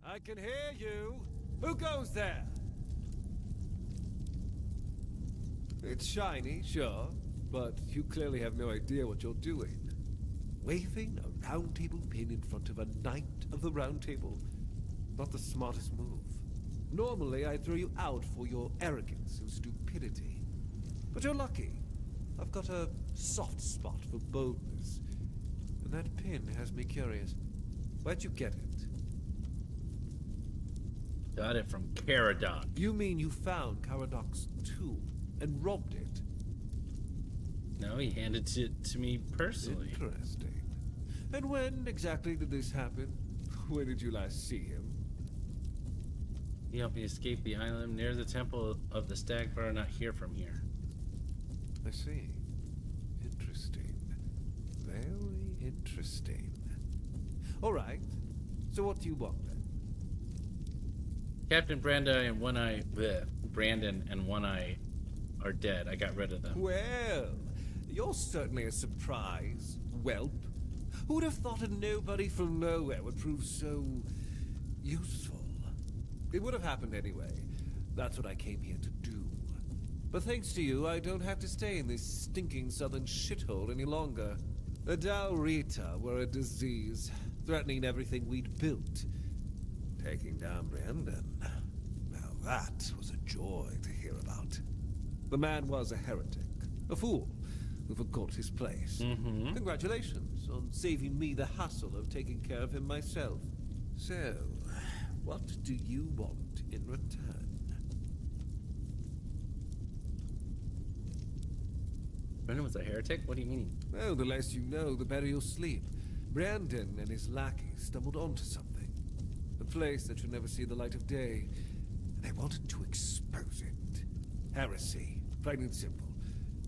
I can hear you. Who goes there? It's shiny, sure, but you clearly have no idea what you're doing. Waving a round table pin in front of a knight of the round table. Not the smartest move. Normally, I'd throw you out for your arrogance and stupidity. But you're lucky. I've got a soft spot for boldness. And that pin has me curious. Where'd you get it? Got it from Caradoc. You mean you found Caradoc's tomb and robbed it? No, he handed it to me personally. Interesting. And when exactly did this happen? Where did you last see him? He helped me escape the island near the temple of the stag, but are not here from here. I see. Interesting. Very interesting. All right. So what do you want then? Captain Brandon and One Eye are dead. I got rid of them. Well, you're certainly a surprise, whelp. Who would have thought a nobody from nowhere would prove so useful? It would have happened anyway. That's what I came here to do. But thanks to you, I don't have to stay in this stinking southern shithole any longer. The Dalrita were a disease, threatening everything we'd built. Taking down Brandon. Now that was a joy to hear about. The man was a heretic, a fool, who forgot his place. Congratulations on saving me the hassle of taking care of him myself. So, what do you want in return? Brandon was a heretic? What do you mean? Oh, the less you know, the better you'll sleep. Brandon and his lackey stumbled onto something. A place that should never see the light of day. They wanted to expose it. Heresy, plain and simple.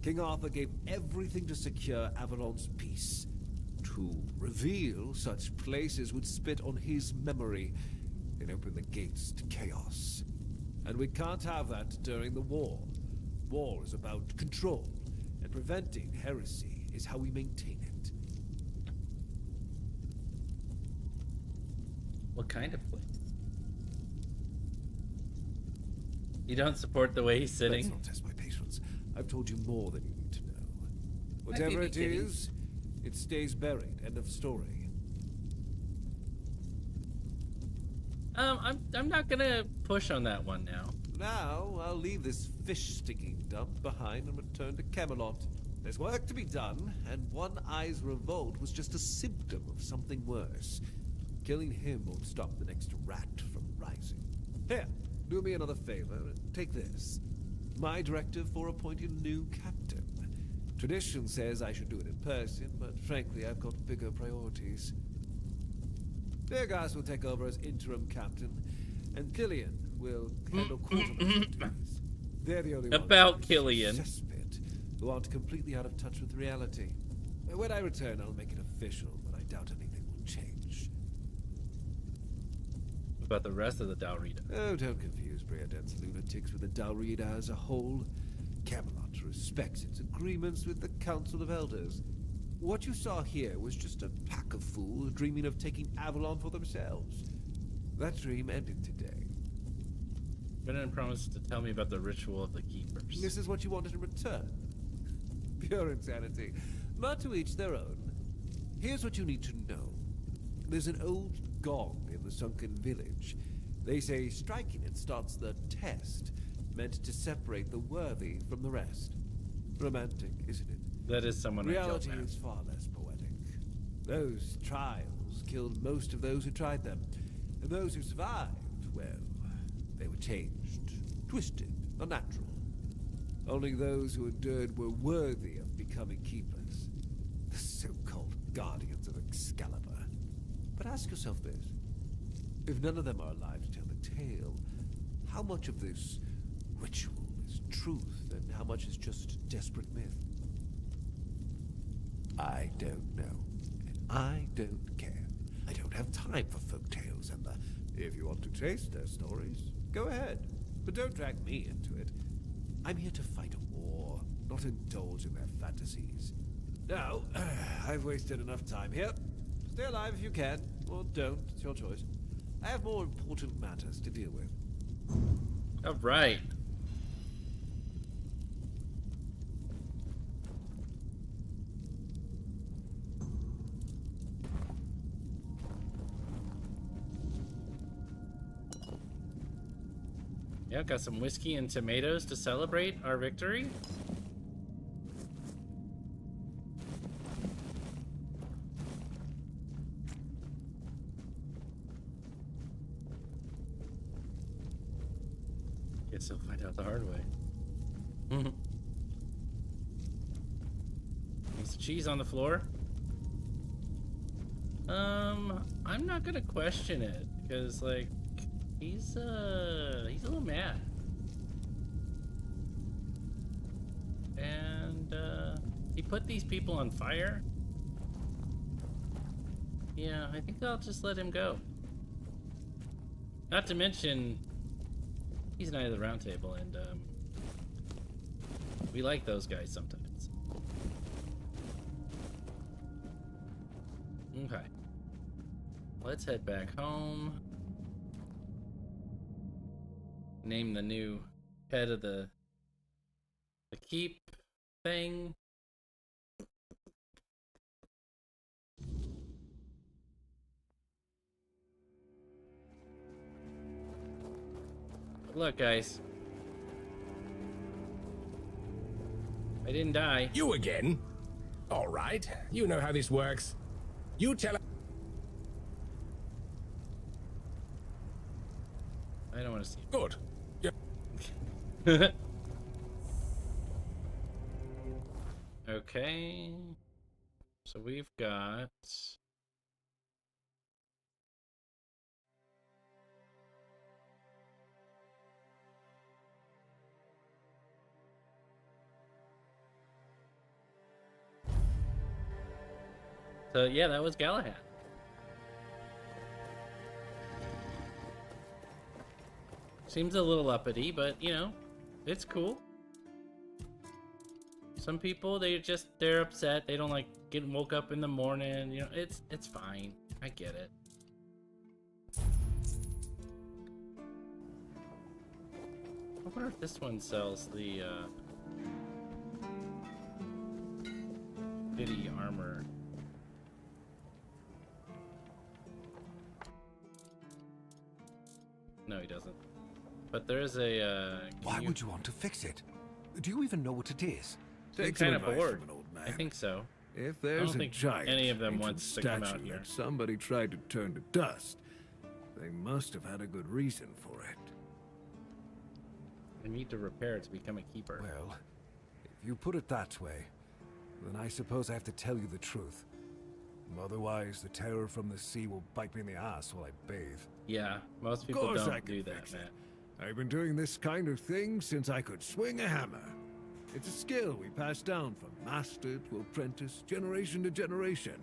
King Arthur gave everything to secure Avalon's peace. To reveal such places would spit on his memory and open the gates to chaos. And we can't have that during the war. War is about control, and preventing heresy is how we maintain it. What kind of place? You don't support the way he's sitting? Let's not test my patience. I've told you more than you need to know. Might Whatever be it kidding. is, it stays buried. End of story. I'm not gonna push on that one now. Now, I'll leave this fish-sticking dump behind and return to Camelot. There's work to be done, and One Eye's revolt was just a symptom of something worse. Killing him won't stop the next rat from rising. Here, do me another favor and take this. My directive for appointing a new captain. Tradition says I should do it in person, but frankly, I've got bigger priorities. Degas will take over as interim captain, and Killian will handle quartermaster duties. They're the only About ones Killian. cesspit who aren't completely out of touch with reality. When I return, I'll make it official, but I doubt anything will change. About the rest of the Dalrida. Oh, don't confuse Briaden's lunatics with the Dalrida as a whole. Camelot respects its agreements with the Council of Elders. What you saw here was just a pack of fools dreaming of taking Avalon for themselves. That dream ended today. Brennan promised to tell me about the ritual of the keepers. This is what you wanted in return. Pure insanity. But to each their own. Here's what you need to know. There's an old gong in the sunken village. They say striking it starts the test, meant to separate the worthy from the rest. Romantic, isn't it? That is someone Reality I killed, man. is far less poetic. Those trials killed most of those who tried them. And those who survived, well, they were changed, twisted, unnatural. Only those who endured were worthy of becoming keepers. The so-called guardians of Excalibur. But ask yourself this. If none of them are alive to tell the tale, how much of this ritual is truth and how much is just desperate myth? I don't know. And I don't care. I don't have time for folk tales and if you want to chase their stories, go ahead. But don't drag me into it. I'm here to fight a war, not indulge in their fantasies. Now, I've wasted enough time here. Stay alive if you can, or don't. It's your choice. I have more important matters to deal with. All right. Yeah, got some whiskey and tomatoes to celebrate our victory. Guess he'll find out the hard way. Piece of cheese on the floor. I'm not gonna question it because, like, he's a little mad, and he put these people on fire. Yeah, I think I'll just let him go. Not to mention, he's Knight of the Round Table, and we like those guys sometimes. Okay, let's head back home. Name the new head of the keep thing. Look, guys. I didn't die. You again? All right. You know how this works. You tell... I don't want to see it. Good. Okay. So we've got... So yeah, that was Galahad. Seems a little uppity, but you know, it's cool. Some people, they're upset. They don't like getting woke up in the morning. You know, it's fine. I get it. I wonder if this one sells the bitty armor. No, he doesn't. But there's a. Why would you want to fix it? Do you even know what it is? I'm kind of bored. I think so. If I there's don't a think giant any of them ancient wants to come out statue here. that somebody tried to turn to dust, they must have had a good reason for it. I need to repair it to become a keeper. Well, if you put it that way, then I suppose I have to tell you the truth. Otherwise, the terror from the sea will bite me in the ass while I bathe. Yeah, most people Of course I don't can do that, fix it. Matt. I've been doing this kind of thing since I could swing a hammer. It's a skill we pass down from master to apprentice, generation to generation.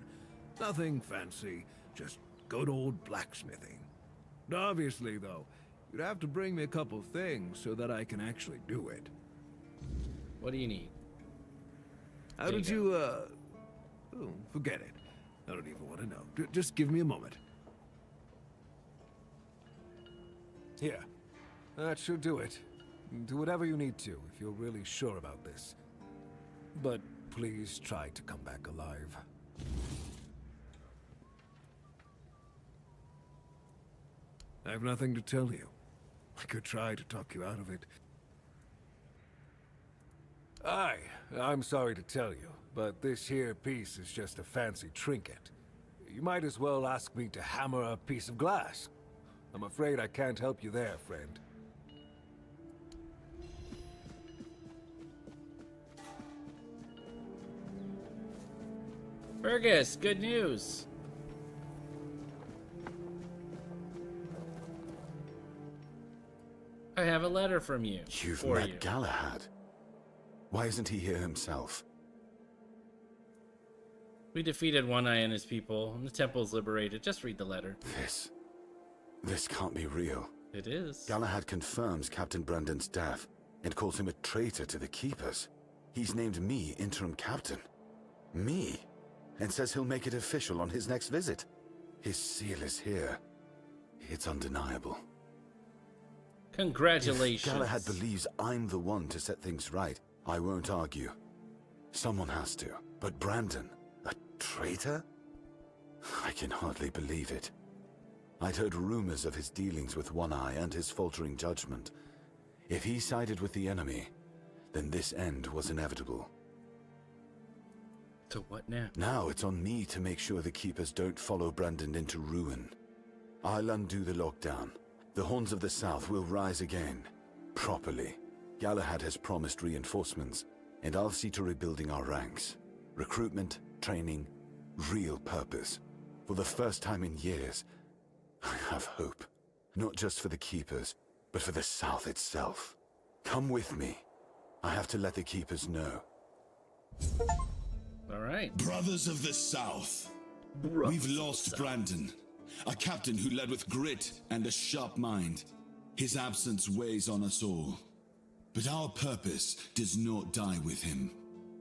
Nothing fancy, just good old blacksmithing. Obviously, though, you'd have to bring me a couple things so that I can actually do it. What do you need? How There you did you, Oh, forget it. I don't even want to know. Just give me a moment. Here. That should do it. Do whatever you need to if you're really sure about this. But please try to come back alive. I have nothing to tell you. I could try to talk you out of it. I'm sorry to tell you, but this here piece is just a fancy trinket. You might as well ask me to hammer a piece of glass. I'm afraid I can't help you there, friend. Fergus, good news. I have a letter from you. You've met Galahad. Why isn't he here himself? We defeated One Eye and his people, and the temple's liberated. Just read the letter. This can't be real. It is. Galahad confirms Captain Brandon's death and calls him a traitor to the Keepers. He's named me interim captain. Me? And says he'll make it official on his next visit. His seal is here. It's undeniable. Congratulations. If Galahad believes I'm the one to set things right, I won't argue. Someone has to. But Brandon, a traitor? I can hardly believe it. I'd heard rumors of his dealings with One Eye and his faltering judgment. If he sided with the enemy, then this end was inevitable. So what now? Now it's on me to make sure the Keepers don't follow Brandon into ruin. I'll undo the lockdown. The Horns of the South will rise again. Properly. Galahad has promised reinforcements, and I'll see to rebuilding our ranks. Recruitment, training, real purpose. For the first time in years, I have hope. Not just for the Keepers, but for the South itself. Come with me. I have to let the Keepers know. All right. Brothers of the South. We've lost Brandon, a captain who led with grit and a sharp mind. His absence weighs on us all. But our purpose does not die with him.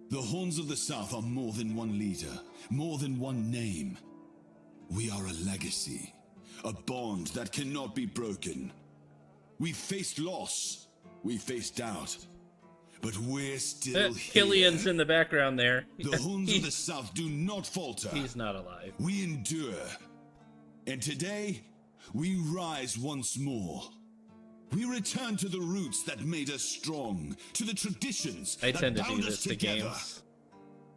The Horns of the South are more than one leader, more than one name. We are a legacy, a bond that cannot be broken. We faced loss, we faced doubt, but we're still here. Killian's in the background there. The Horns of the South do not falter. He's not alive. We endure. And today, we rise once more. We return to the roots that made us strong, to the traditions I that tend to do bound us this to together. games.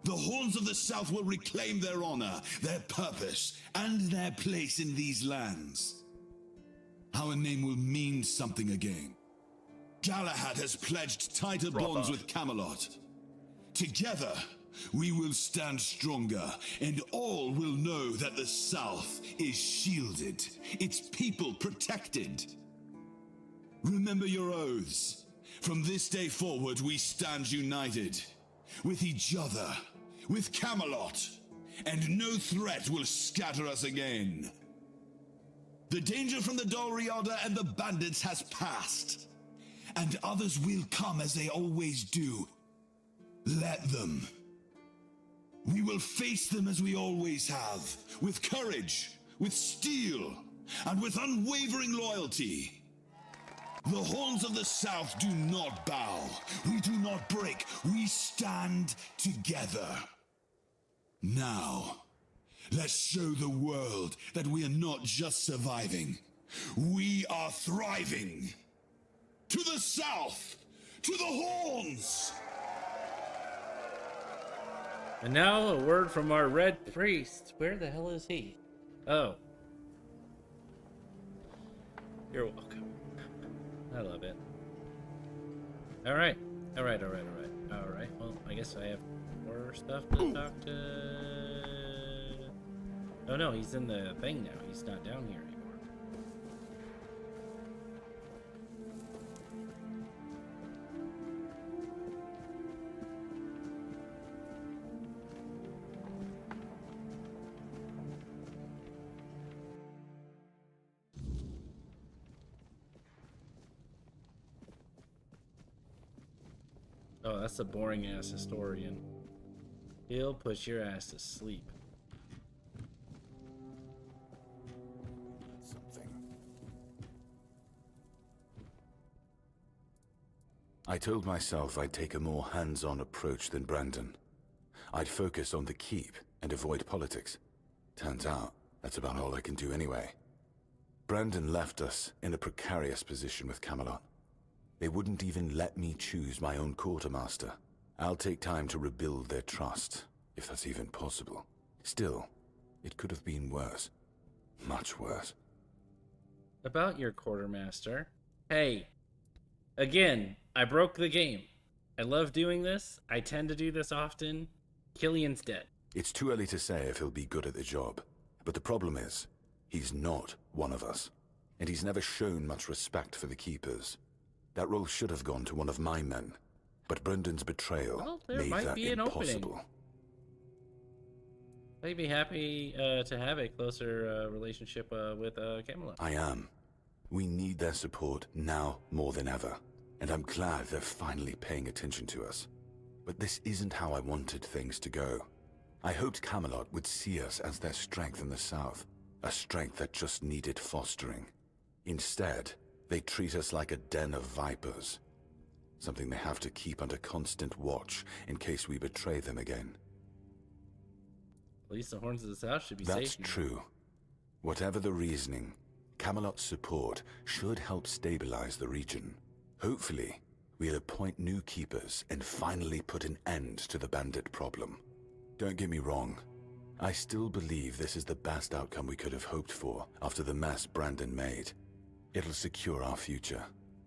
The Horns of the South will reclaim their honor, their purpose, and their place in these lands. Our name will mean something again. Galahad has pledged tighter bonds with Camelot. Together, we will stand stronger, and all will know that the South is shielded, its people protected. Remember your oaths. From this day forward, we stand united. With each other, with Camelot, and no threat will scatter us again. The danger from the Dalriada and the bandits has passed, and others will come as they always do. Let them. We will face them as we always have, with courage, with steel, and with unwavering loyalty. The horns of the South do not bow. We do not break. We stand together. Now, let's show the world that we are not just surviving. We are thriving. To the South! To the horns! And now a word from our red priest. Where the hell is he? Oh. You're welcome. I love it. Alright. Alright. Well, I guess I have more stuff to talk to... Oh no, he's in the thing now. He's not down here anymore. Oh, that's a boring ass historian. He'll put your ass to sleep. I told myself I'd take a more hands-on approach than Brandon. I'd focus on the keep and avoid politics. Turns out, that's about all I can do anyway. Brandon left us in a precarious position with Camelot. They wouldn't even let me choose my own quartermaster. I'll take time to rebuild their trust, if that's even possible. Still, it could have been worse. Much worse. About your quartermaster. Hey, again, I broke the game. I love doing this. I tend to do this often. Killian's dead. It's too early to say if he'll be good at the job. But the problem is, he's not one of us. And he's never shown much respect for the Keepers. That role should have gone to one of my men. But Brendan's betrayal made that impossible. They'd be happy to have a closer relationship with Camelot. I am. We need their support now more than ever. And I'm glad they're finally paying attention to us. But this isn't how I wanted things to go. I hoped Camelot would see us as their strength in the south. A strength that just needed fostering. Instead, they treat us like a den of vipers. Something they have to keep under constant watch in case we betray them again. At least the Horns of the South should be safe. That's true. Whatever the reasoning, Camelot's support should help stabilize the region. Hopefully, we'll appoint new keepers and finally put an end to the bandit problem. Don't get me wrong. I still believe this is the best outcome we could have hoped for after the mess Brandon made. It'll secure our future.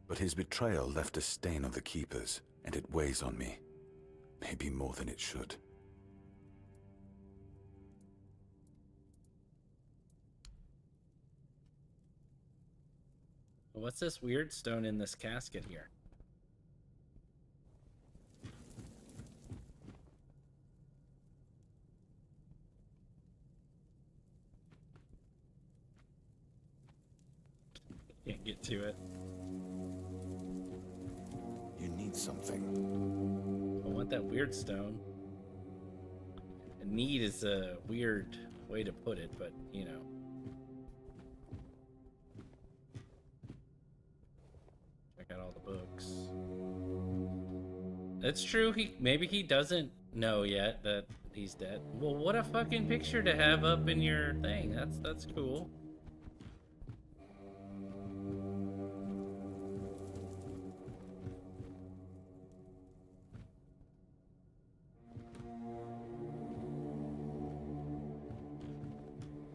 But his betrayal left a stain on the Keepers, and it weighs on me. Maybe more than it should. What's this weird stone in this casket here? Can't get to it. You need something. I want that weird stone. Need is a weird way to put it, but you know. Check out all the books. It's true, maybe he doesn't know yet that he's dead. Well, what a fucking picture to have up in your thing. That's cool.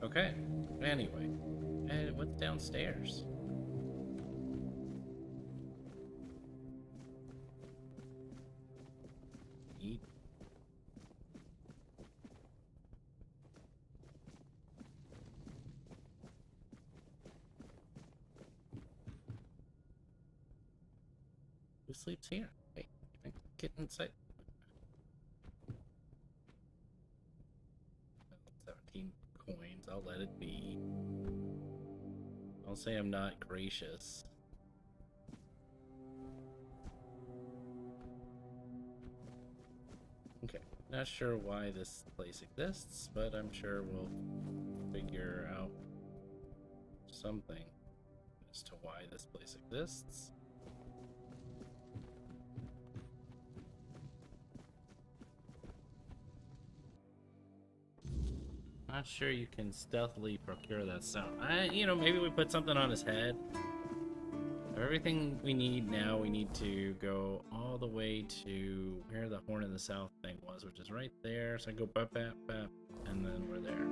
Okay, anyway. And what's downstairs? Eat. Who sleeps here? Hey, can I get inside? I'll let it be. Don't say I'm not gracious. Okay, not sure why this place exists, but I'm sure we'll figure out something as to why this place exists. Not sure you can stealthily procure that stone. You know, maybe we put something on his head. Everything we need now, we need to go all the way to where the Horn in the South thing was, which is right there. So I go bap, bap, bap, and then we're there.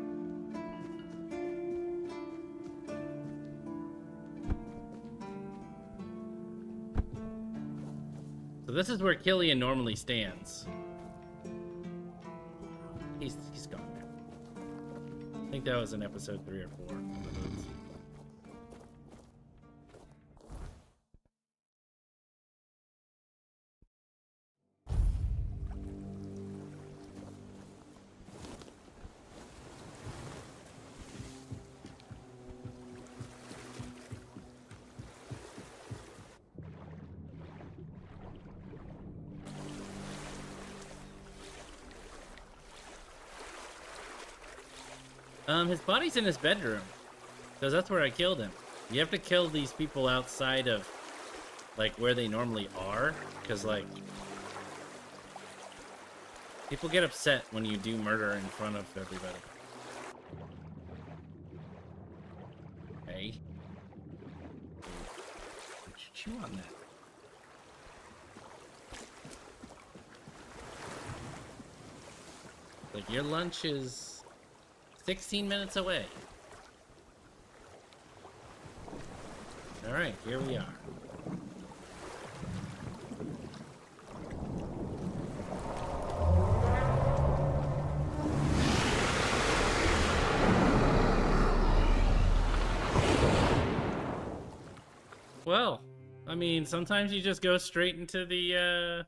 So this is where Killian normally stands. He's gone now. I think that was in episode 3 or 4. His body's in his bedroom, because that's where I killed him. You have to kill these people outside of, like, where they normally are, because, like, people get upset when you do murder in front of everybody. Hey. Would you chew on that? Like, your lunch is 16 minutes away. Alright, here we are. Well, I mean, sometimes you just go straight into the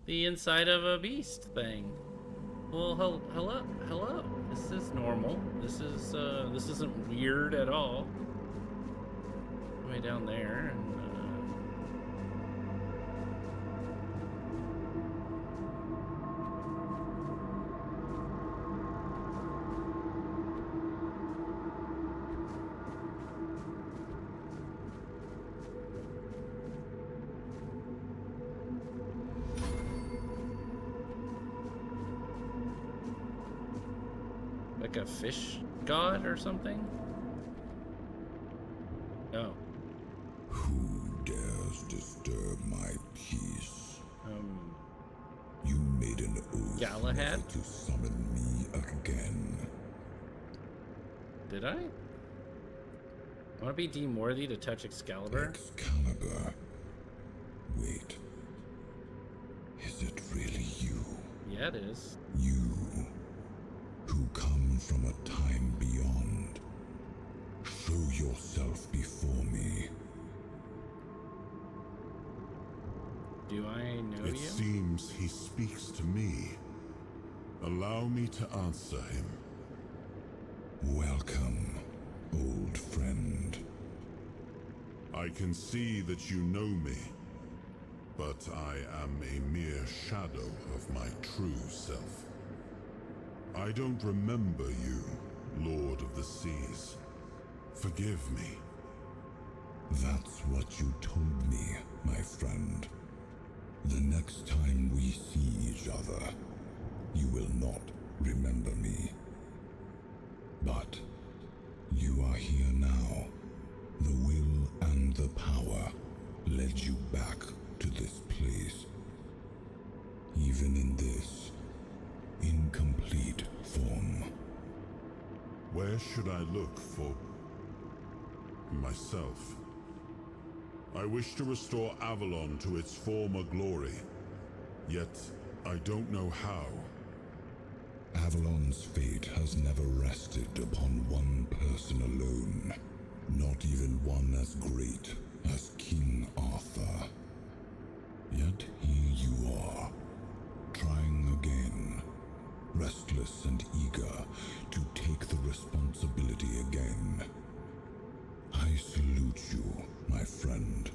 inside of a beast thing. Well, hello. This is normal. This isn't weird at all. Way down there, and like a fish god or something? No. Who dares disturb my peace? You made an oath Galahad? never to summon me again. Did I? Want to be deemed worthy to touch Excalibur? Excalibur. Wait. Is it really you? Yeah, it is. You, who come from a time beyond. Show yourself before me. Do I know It you? seems he speaks to me. Allow me to answer him. Welcome, old friend. I can see that you know me, but I am a mere shadow of my true self. I don't remember you, Lord of the Seas. Forgive me. That's what you told me, my friend. The next time we see each other, you will not remember me. But you are here now. The will and the power led you back to this place. Even in this incomplete form. Where should I look for myself? I wish to restore Avalon to its former glory, yet I don't know how. Avalon's fate has never rested upon one person alone, not even one as great as King Arthur. Yet here you are, trying again, restless and eager responsibility again. I salute you, my friend.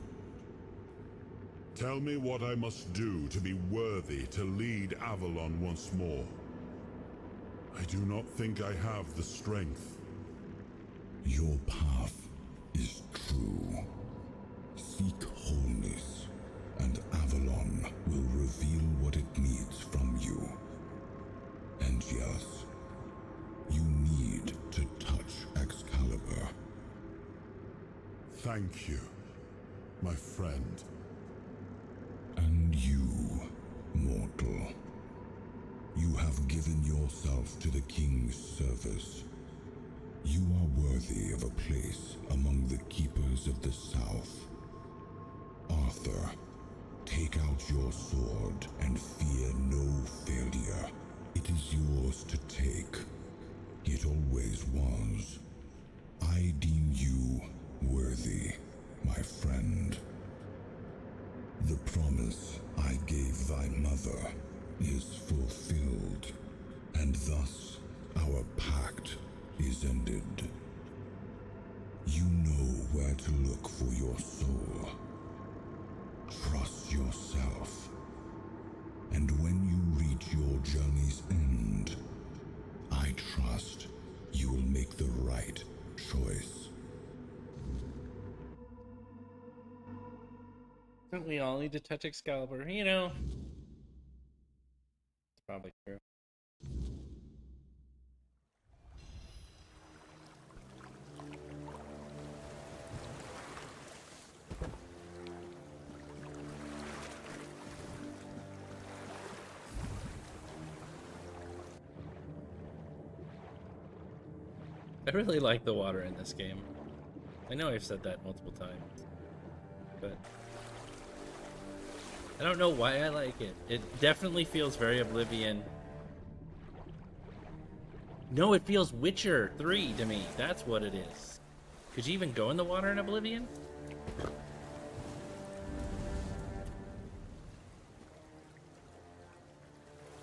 Tell me what I must do to be worthy to lead Avalon once more. I do not think I have the strength. Your path is true. Seek wholeness, and Avalon will reveal what it needs from you. And yes, you need to touch Excalibur. Thank you, my friend. And you, mortal. You have given yourself to the King's service. You are worthy of a place among the keepers of the South. Arthur, take out your sword and fear no failure. It is yours to take. It always was. I deem you worthy, my friend. The promise I gave thy mother is fulfilled, and thus our pact is ended. You know where to look for your soul. Trust yourself. And when you reach your journey's end, I trust you will make the right choice. Don't we all need to touch Excalibur? You know, it's probably true. I really like the water in this game. I know I've said that multiple times, but I don't know why I like it. It definitely feels very Oblivion. No, it feels Witcher 3 to me. That's what it is. Could you even go in the water in Oblivion?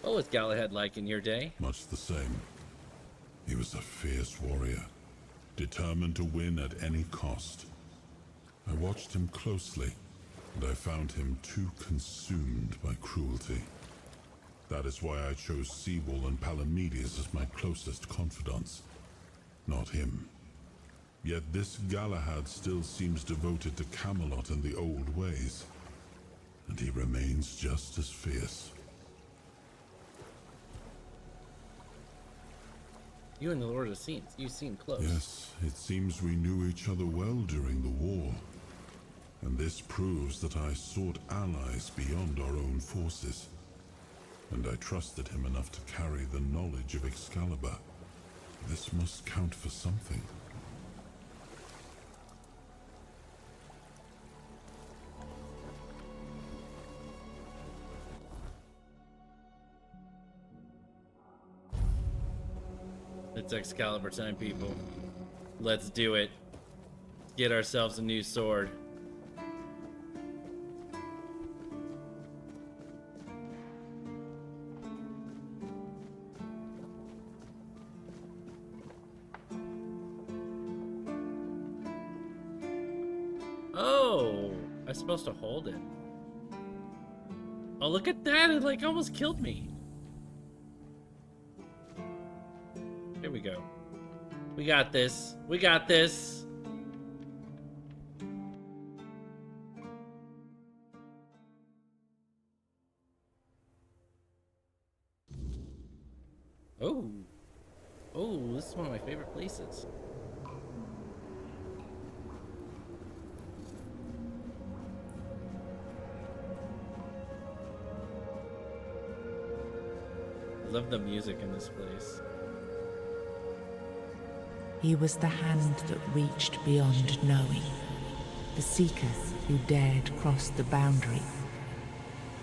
What was Galahad like in your day? Much the same. He was a fierce warrior, determined to win at any cost. I watched him closely, and I found him too consumed by cruelty. That is why I chose Seawall and Palamedes as my closest confidants, not him. Yet this Galahad still seems devoted to Camelot and the old ways, and he remains just as fierce. You and the Lord of Saints, you seem close. Yes, it seems we knew each other well during the war. And this proves that I sought allies beyond our own forces. And I trusted him enough to carry the knowledge of Excalibur. This must count for something. It's Excalibur time, people. Let's do it. Get ourselves a new sword. Oh, I'm supposed to hold it. Oh, look at that. It like almost killed me. Here we go. We got this. We got this. Oh. Oh, this is one of my favorite places. I love the music in this place. He was the hand that reached beyond knowing, the seeker who dared cross the boundary,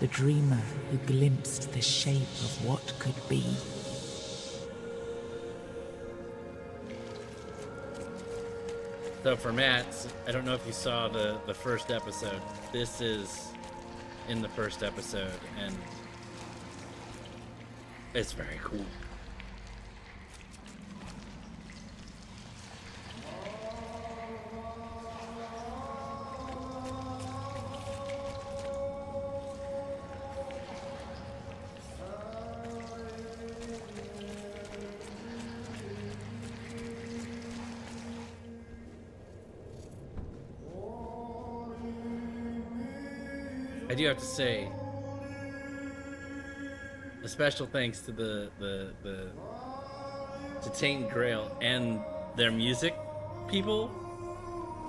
the dreamer who glimpsed the shape of what could be. So for Matt, I don't know if you saw the first episode. This is in the first episode, and it's very cool. I do have to say, a special thanks to to Tainted Grail and their music people,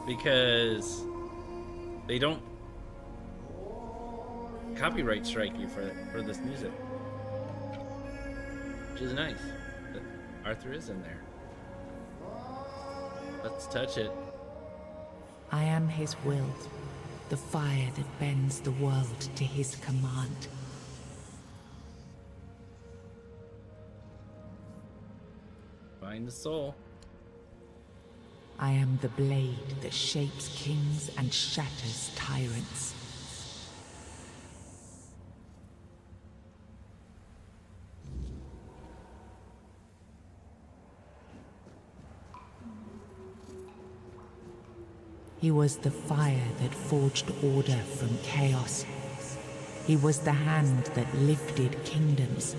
because they don't copyright strike you for this music, which is nice that Arthur is in there. Let's touch it. I am his will, the fire that bends the world to his command. Find the soul. I am the blade that shapes kings and shatters tyrants. He was the fire that forged order from chaos. He was the hand that lifted kingdoms,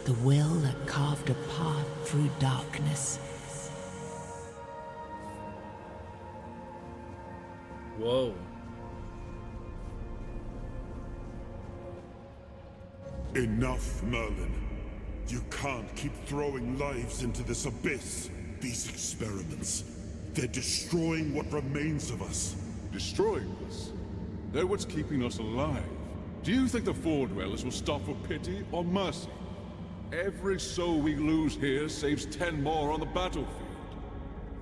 the will that carved a path through darkness. Whoa. Enough, Merlin. You can't keep throwing lives into this abyss. These experiments, they're destroying what remains of us. Destroying us? They're what's keeping us alive. Do you think the Four Dwellers will stop for pity or mercy? Every soul we lose here saves 10 more on the battlefield.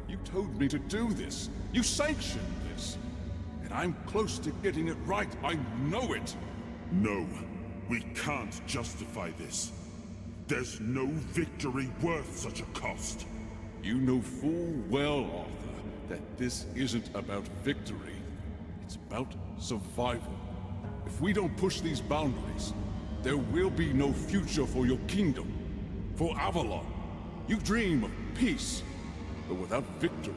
You told me to do this. You sanctioned this. And I'm close to getting it right. I know it. No, we can't justify this. There's no victory worth such a cost. You know full well, Arthur, that this isn't about victory. It's about survival. If we don't push these boundaries, there will be no future for your kingdom, for Avalon. You dream of peace, but without victory,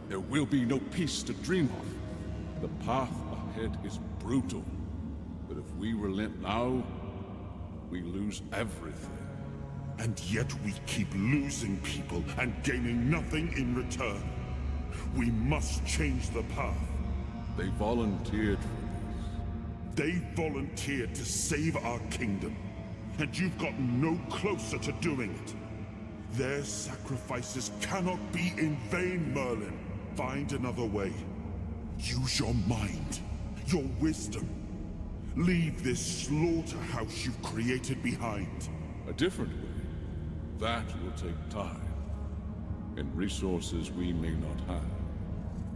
there will be no peace to dream of. The path ahead is brutal, but if we relent now, we lose everything. And yet we keep losing people and gaining nothing in return. We must change the path. They volunteered for They volunteered to save our kingdom, and you've gotten no closer to doing it. Their sacrifices cannot be in vain, Merlin. Find another way. Use your mind, your wisdom. Leave this slaughterhouse you've created behind. a different way. That will take time, and resources we may not have.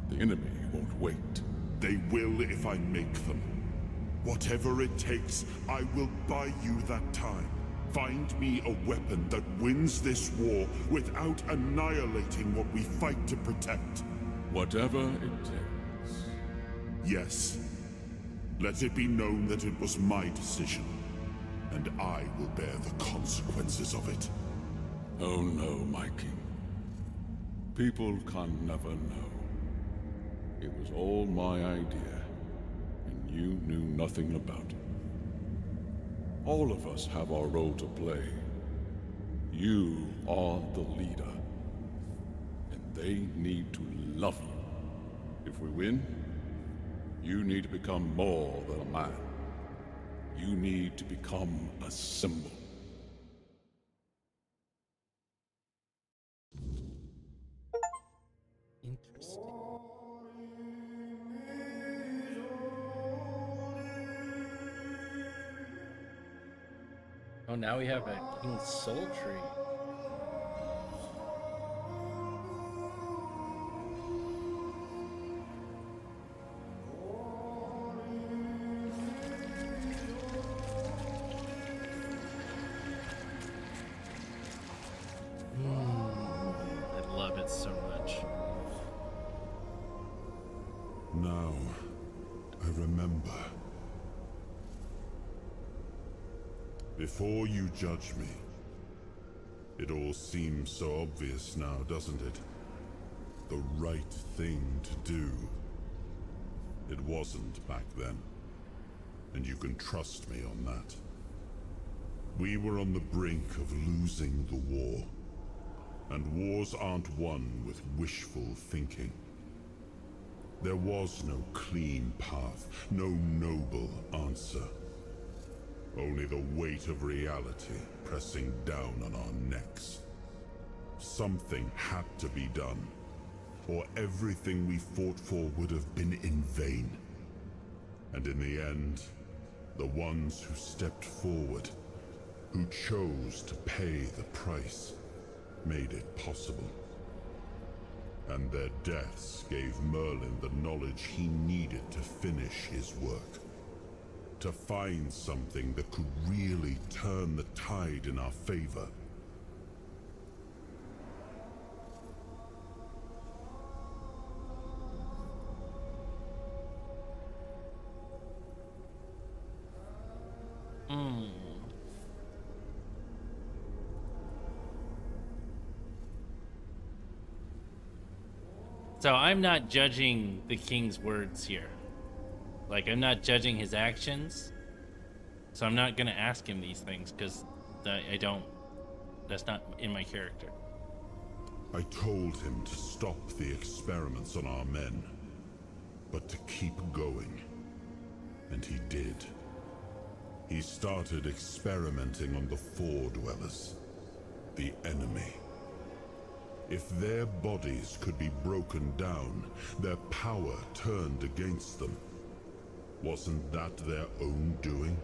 The enemy won't wait. They will if I make them. Whatever it takes, I will buy you that time. Find me a weapon that wins this war without annihilating what we fight to protect. Whatever it takes. Yes. Let it be known that it was my decision, and I will bear the consequences of it. Oh no, my king. People can never know. It was all my idea, and you knew nothing about it. All of us have our role to play. You are the leader, and they need to love you. If we win, you need to become more than a man. You need to become a symbol. Interesting. Oh, now we have a King's Soul Tree. I love it so much. Now, I remember. Before you judge me, it all seems so obvious now, doesn't it? The right thing to do. It wasn't back then, and you can trust me on that. We were on the brink of losing the war, and wars aren't won with wishful thinking. There was no clean path, no noble answer. Only the weight of reality pressing down on our necks. Something had to be done, or everything we fought for would have been in vain. And in the end, the ones who stepped forward, who chose to pay the price, made it possible. And their deaths gave Merlin the knowledge he needed to finish his work. To find something that could really turn the tide in our favor. So I'm not judging the king's words here. Like, I'm not judging his actions. So I'm not gonna ask him these things because that's not in my character. I told him to stop the experiments on our men, but to keep going. And he did. He started experimenting on the Four Dwellers, the enemy. If their bodies could be broken down, their power turned against them, wasn't that their own doing?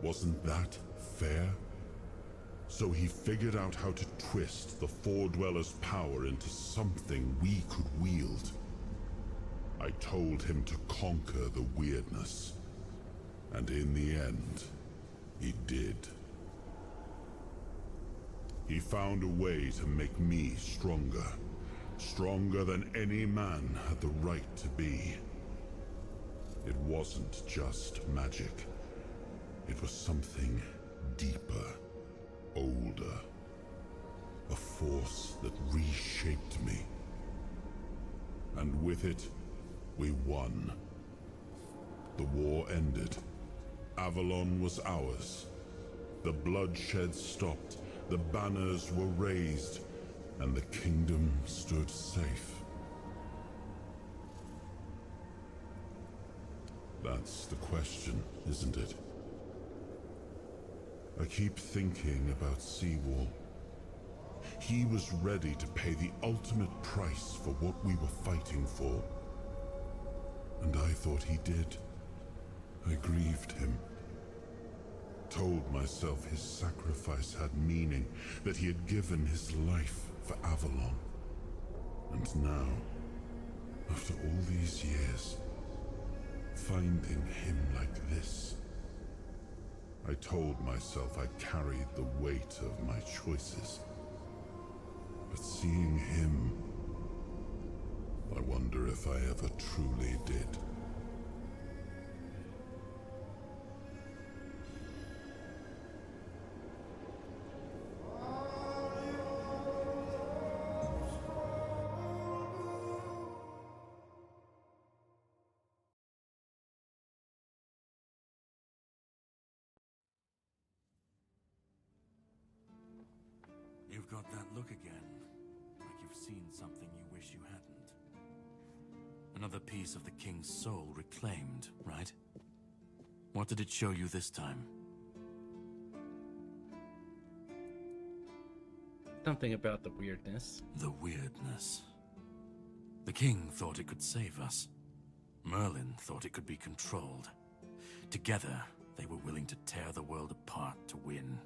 Wasn't that fair? So he figured out how to twist the Four Dwellers' power into something we could wield. I told him to conquer the weirdness. And in the end, he did. He found a way to make me stronger. Stronger than any man had the right to be. It wasn't just magic. It was something deeper, older. A force that reshaped me. And with it, we won. The war ended. Avalon was ours. The bloodshed stopped. The banners were raised, and the kingdom stood safe. That's the question, isn't it? I keep thinking about Seawall. He was ready to pay the ultimate price for what we were fighting for. And I thought he did. I grieved him. Told myself his sacrifice had meaning, that he had given his life for Avalon. And now, after all these years, finding him like this, I told myself I carried the weight of my choices. But seeing him, I wonder if I ever truly did. You've got that look again, like you've seen something you wish you hadn't. Another piece of the king's soul reclaimed, right? What did it show you this time? Something about the weirdness. The weirdness. The king thought it could save us. Merlin thought it could be controlled. Together, they were willing to tear the world apart to win.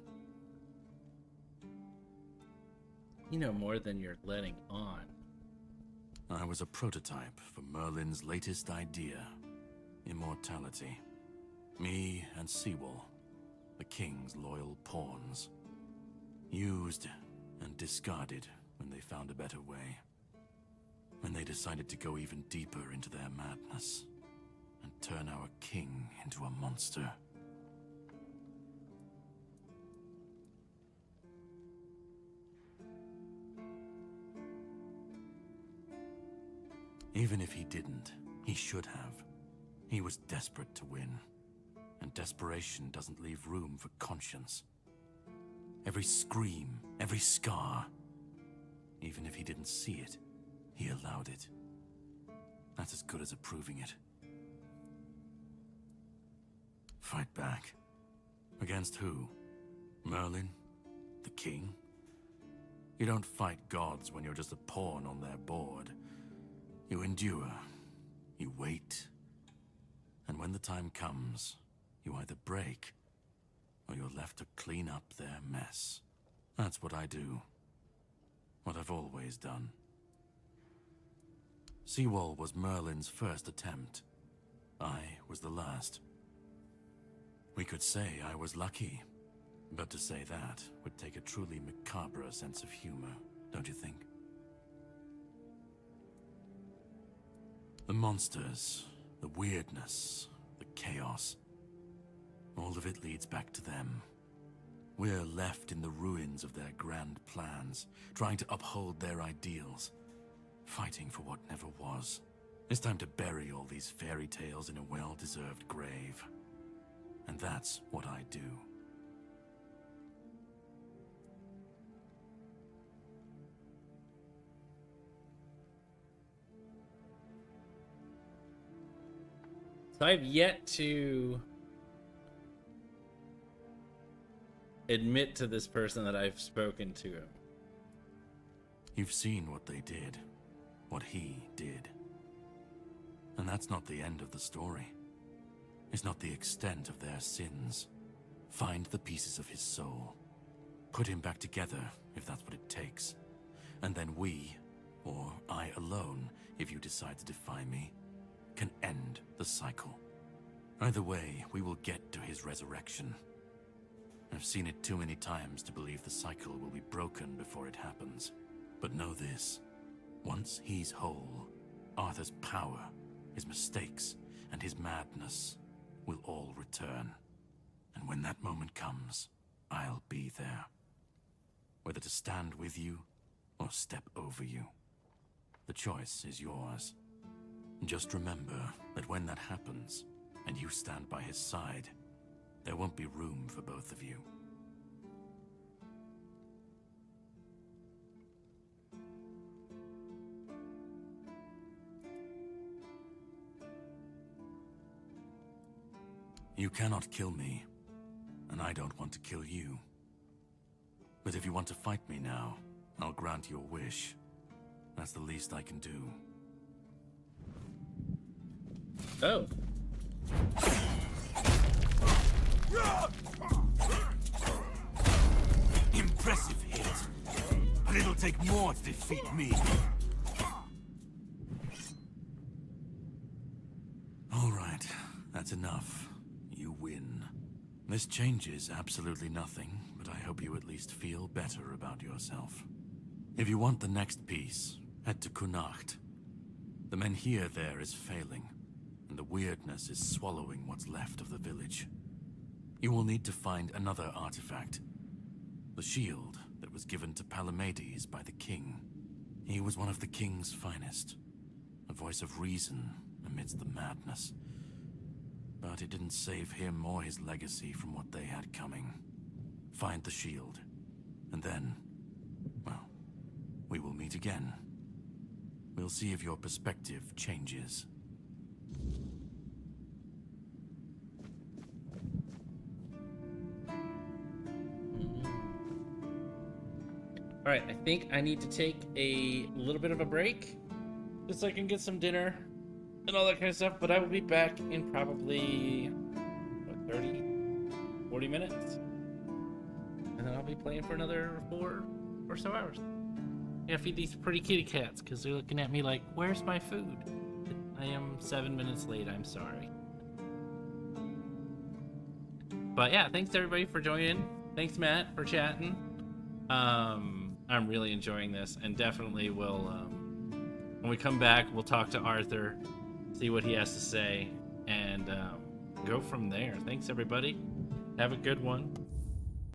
You know more than you're letting on. I was a prototype for Merlin's latest idea. Immortality. Me and Seawall, the king's loyal pawns. Used and discarded when they found a better way. When they decided to go even deeper into their madness and turn our king into a monster. Even if he didn't, he should have. He was desperate to win. And desperation doesn't leave room for conscience. Every scream, every scar. Even if he didn't see it, he allowed it. That's as good as approving it. Fight back. Against who? Merlin? The king? You don't fight gods when you're just a pawn on their board. You endure. You wait. And when the time comes, you either break, or you're left to clean up their mess. That's what I do. What I've always done. Seawall was Merlin's first attempt. I was the last. We could say I was lucky, but to say that would take a truly macabre sense of humor, don't you think? The monsters, the weirdness, the chaos, all of it leads back to them. We're left in the ruins of their grand plans, trying to uphold their ideals, fighting for what never was. It's time to bury all these fairy tales in a well-deserved grave. And that's what I do. So I've yet to admit to this person that I've spoken to him. You've seen what they did, what he did. And that's not the end of the story. It's not the extent of their sins. Find the pieces of his soul. Put him back together, if that's what it takes. And then we, or I alone, if you decide to defy me, can end the cycle. Either way, we will get to his resurrection. I've seen it too many times to believe the cycle will be broken before it happens. But know this. Once he's whole, Arthur's power, his mistakes, and his madness will all return. And when that moment comes, I'll be there. Whether to stand with you or step over you. The choice is yours. Just remember that when that happens, and you stand by his side, there won't be room for both of you. You cannot kill me, and I don't want to kill you. But if you want to fight me now, I'll grant your wish. That's the least I can do. Oh. Impressive hit. But it'll take more to defeat me. All right, that's enough. You win. This changes absolutely nothing, but I hope you at least feel better about yourself. If you want the next piece, head to Connacht. The Menhir there is failing, and the weirdness is swallowing what's left of the village. You will need to find another artifact. The shield that was given to Palamedes by the king. He was one of the king's finest. A voice of reason amidst the madness. But it didn't save him or his legacy from what they had coming. Find the shield, and then, well, we will meet again. We'll see if your perspective changes. All right, I think I need to take a little bit of a break just so I can get some dinner and all that kind of stuff, but I will be back in probably, what, 30, 40 minutes? And then I'll be playing for another 4 or so hours. I gotta feed these pretty kitty cats because they're looking at me like, where's my food? I am 7 minutes late, I'm sorry. But yeah, thanks everybody for joining. Thanks Matt for chatting. I'm really enjoying this, and definitely will, when we come back, we'll talk to Arthur, see what he has to say, and go from there. Thanks everybody. Have a good one.